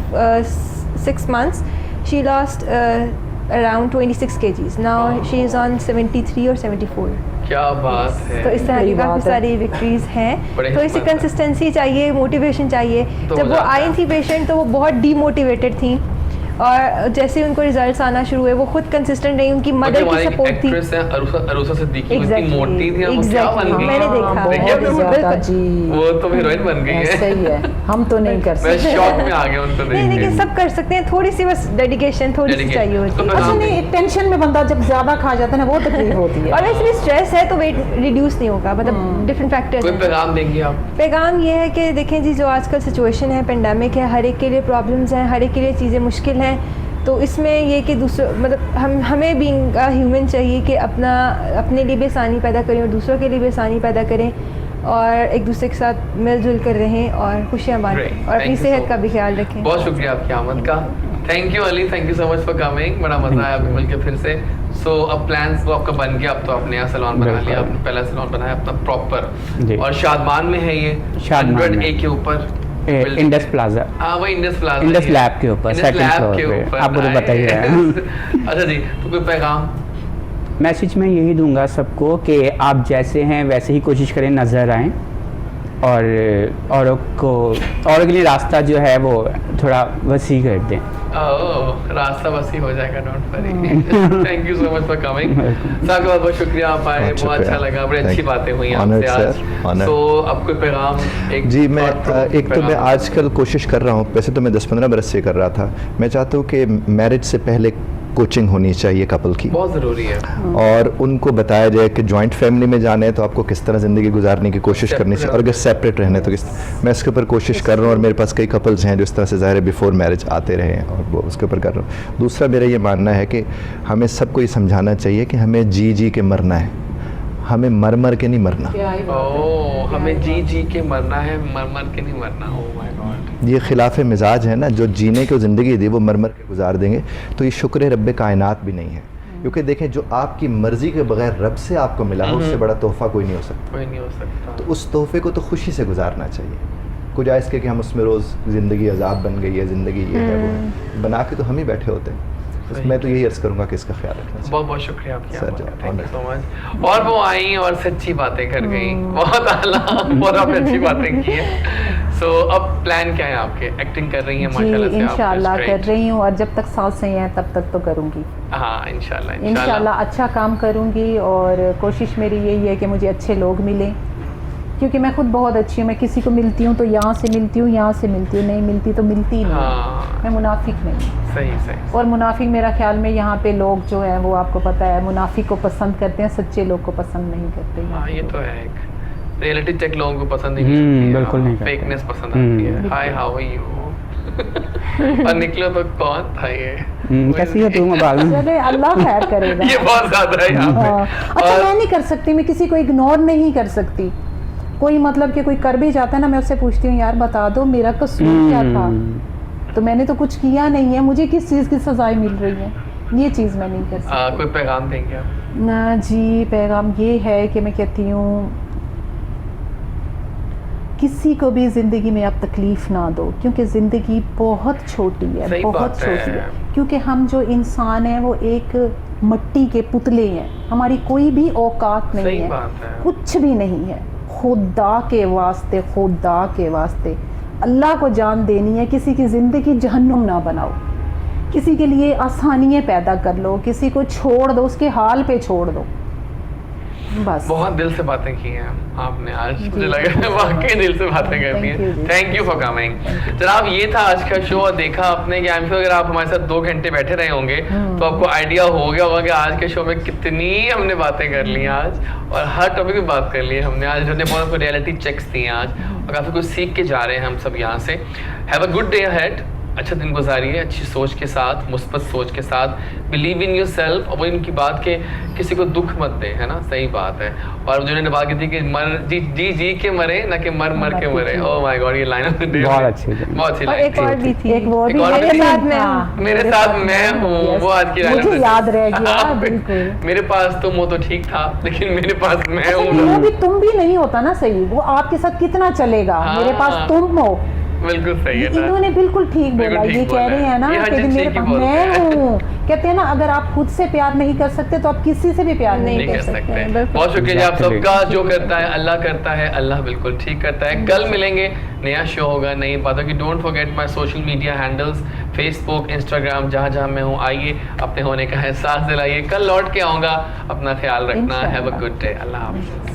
6 months she lost around 26 kgs। Now she is on 73 और 74। क्या बात है। तो इस तरह बड़ी की काफ़ी बात है। सारी विक्ट्रीज हैं। बड़ी तो इसी हिम्मत है। कंसिस्टेंसी चाहिए, मोटिवेशन चाहिए। तो जब हो वो जाता आई है। थी पेशेंट तो वो बहुत डीमोटिवेटेड थी, और जैसे ही उनको रिजल्ट्स आना शुरू हुए वो खुद कंसिस्टेंट रही, उनकी मदर की सपोर्ट थी। एक्ट्रेस है अरूसा सिद्दीकी, वो इतनी Exactly, मोटी थी, अब वो क्या बन exactly, गई? मैंने देखा। देखिए बहुत आपने? ज्यादा बिल्कुल। जी। वो तो हीरोइन बन गई है। सही है, हम तो नहीं कर मैं सकते। शॉक में आ गया उनको देख नहीं, लेकिन के। सब कर सकते हैं, थोड़ी सी बस डेडिकेशन थोड़ी सी Dedication। चाहिए होती तो है। मैं- अच्छा नहीं, टेंशन में बंदा जब ज्यादा खा जाता है ना वो तकलीफ होती है। और वैसे भी स्ट्रेस है तो वेट रिड्यूस नहीं होगा, मतलब डिफरेंट फैक्टर्स कोई हैं। पैगाम देंगे आप? पैगाम ये है कि देखें जी, जो आजकल सिचुएशन है, पेंडेमिक है, हर एक के लिए प्रॉब्लम्स हैं, हर एक के लिए चीज़ें मुश्किल हैं। तो इसमें ये कि दूसरों मतलब हमें बीइंग ह्यूमन चाहिए कि अपने लिए भी आसानी पैदा करें और दूसरों के लिए भी आसानी पैदा करें, और एक दूसरे के साथ मिलजुल कर रहें और खुशियाँ बांटें, Great. और अपनी Thank you सेहत so का भी much. ख्याल रखें। बहुत शुक्रिया आपकी आमद का। Thank you Ali, thank you so much for coming. बड़ा मजा आया आपके मिलकर फिर से। सो अब प्लान्स वो आपका बन गया, अब तो आपने नया सैलून बना बिल्कुल। लिया, आपने पहला सैलून बनाया अपना प्रॉपर, जी। और शादमान में है ये, शादमान 100 में। A के ऊपर building इंडस है। प्लाजा। हाँ वही इंडस प्लाजा, इंडस लैब के ऊपर, इंडस second लैब floor के पे। ऊपर, आपको तो पता ही है। nice। अच्छा जी, तो कोई पैगाम? मैसेज मैं यही दूंगा सबको कि आप जैसे हैं वैसे ही कोशिश करें नज़र आएं, और औरों के लिए रास्ता जो है वो थोड़ा वसी कर दें। ओह, रास्ता वसी हो जाएगा, don't worry. Thank you so much for coming. साहब बहुत बहुत शुक्रिया, आप आए, बहुत अच्छा लगा, बड़ी अच्छी बातें हुई आपसे आज। तो अब कोई पैगाम जी, मैं एक तो मैं आजकल कोशिश कर रहा हूँ, वैसे तो मैं 10-15 बरस से कर रहा था, मैं चाहता हूँ कि मैरिज से पहले कोचिंग होनी चाहिए कपल की, बहुत ज़रूरी है, और उनको बताया जाए कि जॉइंट फैमिली में जाना है तो आपको किस तरह ज़िंदगी गुजारने की कोशिश करनी चाहिए, और अगर सेपरेट रहना है तो किस। मैं इसके ऊपर कोशिश कर रहा हूँ, और मेरे पास कई कपल्स हैं जो इस तरह से ज़ाहिर है बिफोर मैरिज आते रहे हैं, और वो उसके ऊपर कर रहा हूँ। दूसरा मेरा ये मानना है कि हमें सबको ये समझाना चाहिए कि हमें जी जी के मरना है, हमें मर मर के नहीं मरना। ओह, हमें जी जी के मरना है, मर मर के नहीं मरना। ओह माय गॉड, ये खिलाफ मिजाज है ना, जो जीने को ज़िंदगी दी वो मर मर के गुजार देंगे, तो ये शुक्र रब्बे कायनात भी नहीं है। क्योंकि देखें, जो आपकी मर्ज़ी के बगैर रब से आपको मिला हो, उससे बड़ा तोहफ़ा कोई नहीं हो सकता। कोई नहीं हो सकता। तो उस तोहफ़े को तो खुशी से गुजारना चाहिए, कुछ इसके कि हम उसमें रोज़ ज़िंदगी अजाब बन गई है, ज़िंदगी ये है वो है, बना के तो हम ही बैठे होते हैं। बस मैं तो यही अर्ज़ करूँगा कि इसका ख्याल रखना चाहिए। बहुत बहुत शुक्रिया आपका, thank you so much. Honour. और वो आई और सच्ची बातें कर गई, बहुत आला, बहुत आपने अच्छी बातें की है। सो अब प्लान क्या है आपके? एक्टिंग कर रही हैं माशाल्लाह से आप, इंशाल्लाह कर रही हूँ, और जब तक सांसें हैं तब तक तो करूँगी। हाँ इंशाल्लाह इंशाल्लाह अच्छा काम करूँगी, और कोशिश मेरी यही है कि मुझे अच्छे लोग मिलें, क्योंकि मैं खुद बहुत अच्छी हूँ। मैं किसी को मिलती हूँ तो यहाँ से मिलती हूँ, यहाँ से मिलती हूँ, नहीं मिलती तो मिलती ही नहीं। हाँ, मैं मुनाफिक नहीं। सही सही। और मुनाफिक मेरा ख्याल में यहाँ पे लोग जो हैं वो आपको पता है मुनाफिक को पसंद करते हैं, सच्चे लोग को पसंद नहीं करते। हाँ ये तो है, एक रियलिटी चेक लोगों को पसंद नहीं करती, बिल्कुल नहीं, फेकनेस पसंद आती है। हाय हाउ आर यू, और निकलो तो कौन था ये, कैसी है तुम? चले अल्लाह खैर करेगा। ये बहुत ज्यादा है यहाँ पे। अच्छा, मैं नहीं कर सकती, मैं किसी को इग्नोर नहीं कर सकती। कोई मतलब कि कोई कर भी जाता है ना, मैं उससे पूछती हूँ यार बता दो मेरा कसूर क्या था, तो मैंने तो कुछ किया नहीं है, मुझे किस चीज़ की सजाएं मिल रही है, ये चीज़ मैं नहीं कर सकती। कोई पैगाम देंगे आप? ना जी, पैगाम ये है कि मैं कहती हूँ किसी को भी ज़िंदगी में आप तकलीफ़ ना दो, क्योंकि ज़िंदगी बहुत छोटी है, बहुत छोटी है। क्योंकि हम जो इंसान हैं वो एक मिट्टी के पुतले हैं, हमारी कोई भी औकात नहीं है, कुछ भी नहीं है। खुदा के वास्ते, खुदा के वास्ते अल्लाह को जान देनी है। किसी की ज़िंदगी जहन्नुम ना बनाओ, किसी के लिए आसानियाँ पैदा कर लो, किसी को छोड़ दो, उसके हाल पे छोड़ दो बस। बहुत दिल से बातें की हैं आपने आज, मुझे लगा वाकई दिल से बातें करती हैं। Thank you for coming. जनाब ये था आज का शो, और देखा आपने कि अगर आप हमारे साथ 2 घंटे बैठे रहे होंगे तो आपको आइडिया हो गया होगा कि आज के शो में कितनी हमने बातें कर ली आज, और हर टॉपिक पे बात कर ली है हमने आज। हमने बहुत रियलिटी चेक्स दिए आज, और काफ़ी कुछ सीख के जा रहे हैं हम सब यहाँ से। Have a good day ahead, अच्छा दिन गुजारिए अच्छी सोच के साथ, मुस्बत सोच के साथ, बिलीव इन योर सेल्फ। और वो इनकी बात के किसी को दुख मत दे, है ना, सही बात है। और जिन्होंने बात की थी कि मर जी जी जी के मरे ना कि मर मर के मरे, ओह माय गॉड, ये लाइन ऑफ द डे बहुत अच्छी थी। बहुत अच्छी लाइन एक और भी थी, एक वो भी मेरे साथ मैं हूँ, मेरे साथ मैं हूँ, वो आज की मुझे याद रह गया बिल्कुल। मेरे पास तुम हो तो ठीक था, लेकिन मेरे पास मैं हूँ। वो भी तुम भी नहीं होता ना सही, वो आपके साथ कितना चलेगा। मेरे पास तुम हो, बिल्कुल सही है। इन्होंने बिल्कुल ठीक बोला, ये कह रहे हैं ना कि मेरे पास मैं हूँ। कहते हैं ना, अगर आप खुद से प्यार नहीं कर सकते तो आप किसी से भी प्यार नहीं कर सकते। बहुत शुक्रिया आप सबका। जो करता है अल्लाह करता है, अल्लाह बिल्कुल ठीक करता है। कल मिलेंगे, नया शो होगा, नई बातों की। Don't forget my social media handles, Facebook, Instagram, जहाँ जहाँ मैं हूँ आइए, अपने होने का एहसास दिलाइए। कल लौट के आऊँगा, अपना ख्याल रखना। हैव अ गुड डे, अल्लाह हाफ़िज़।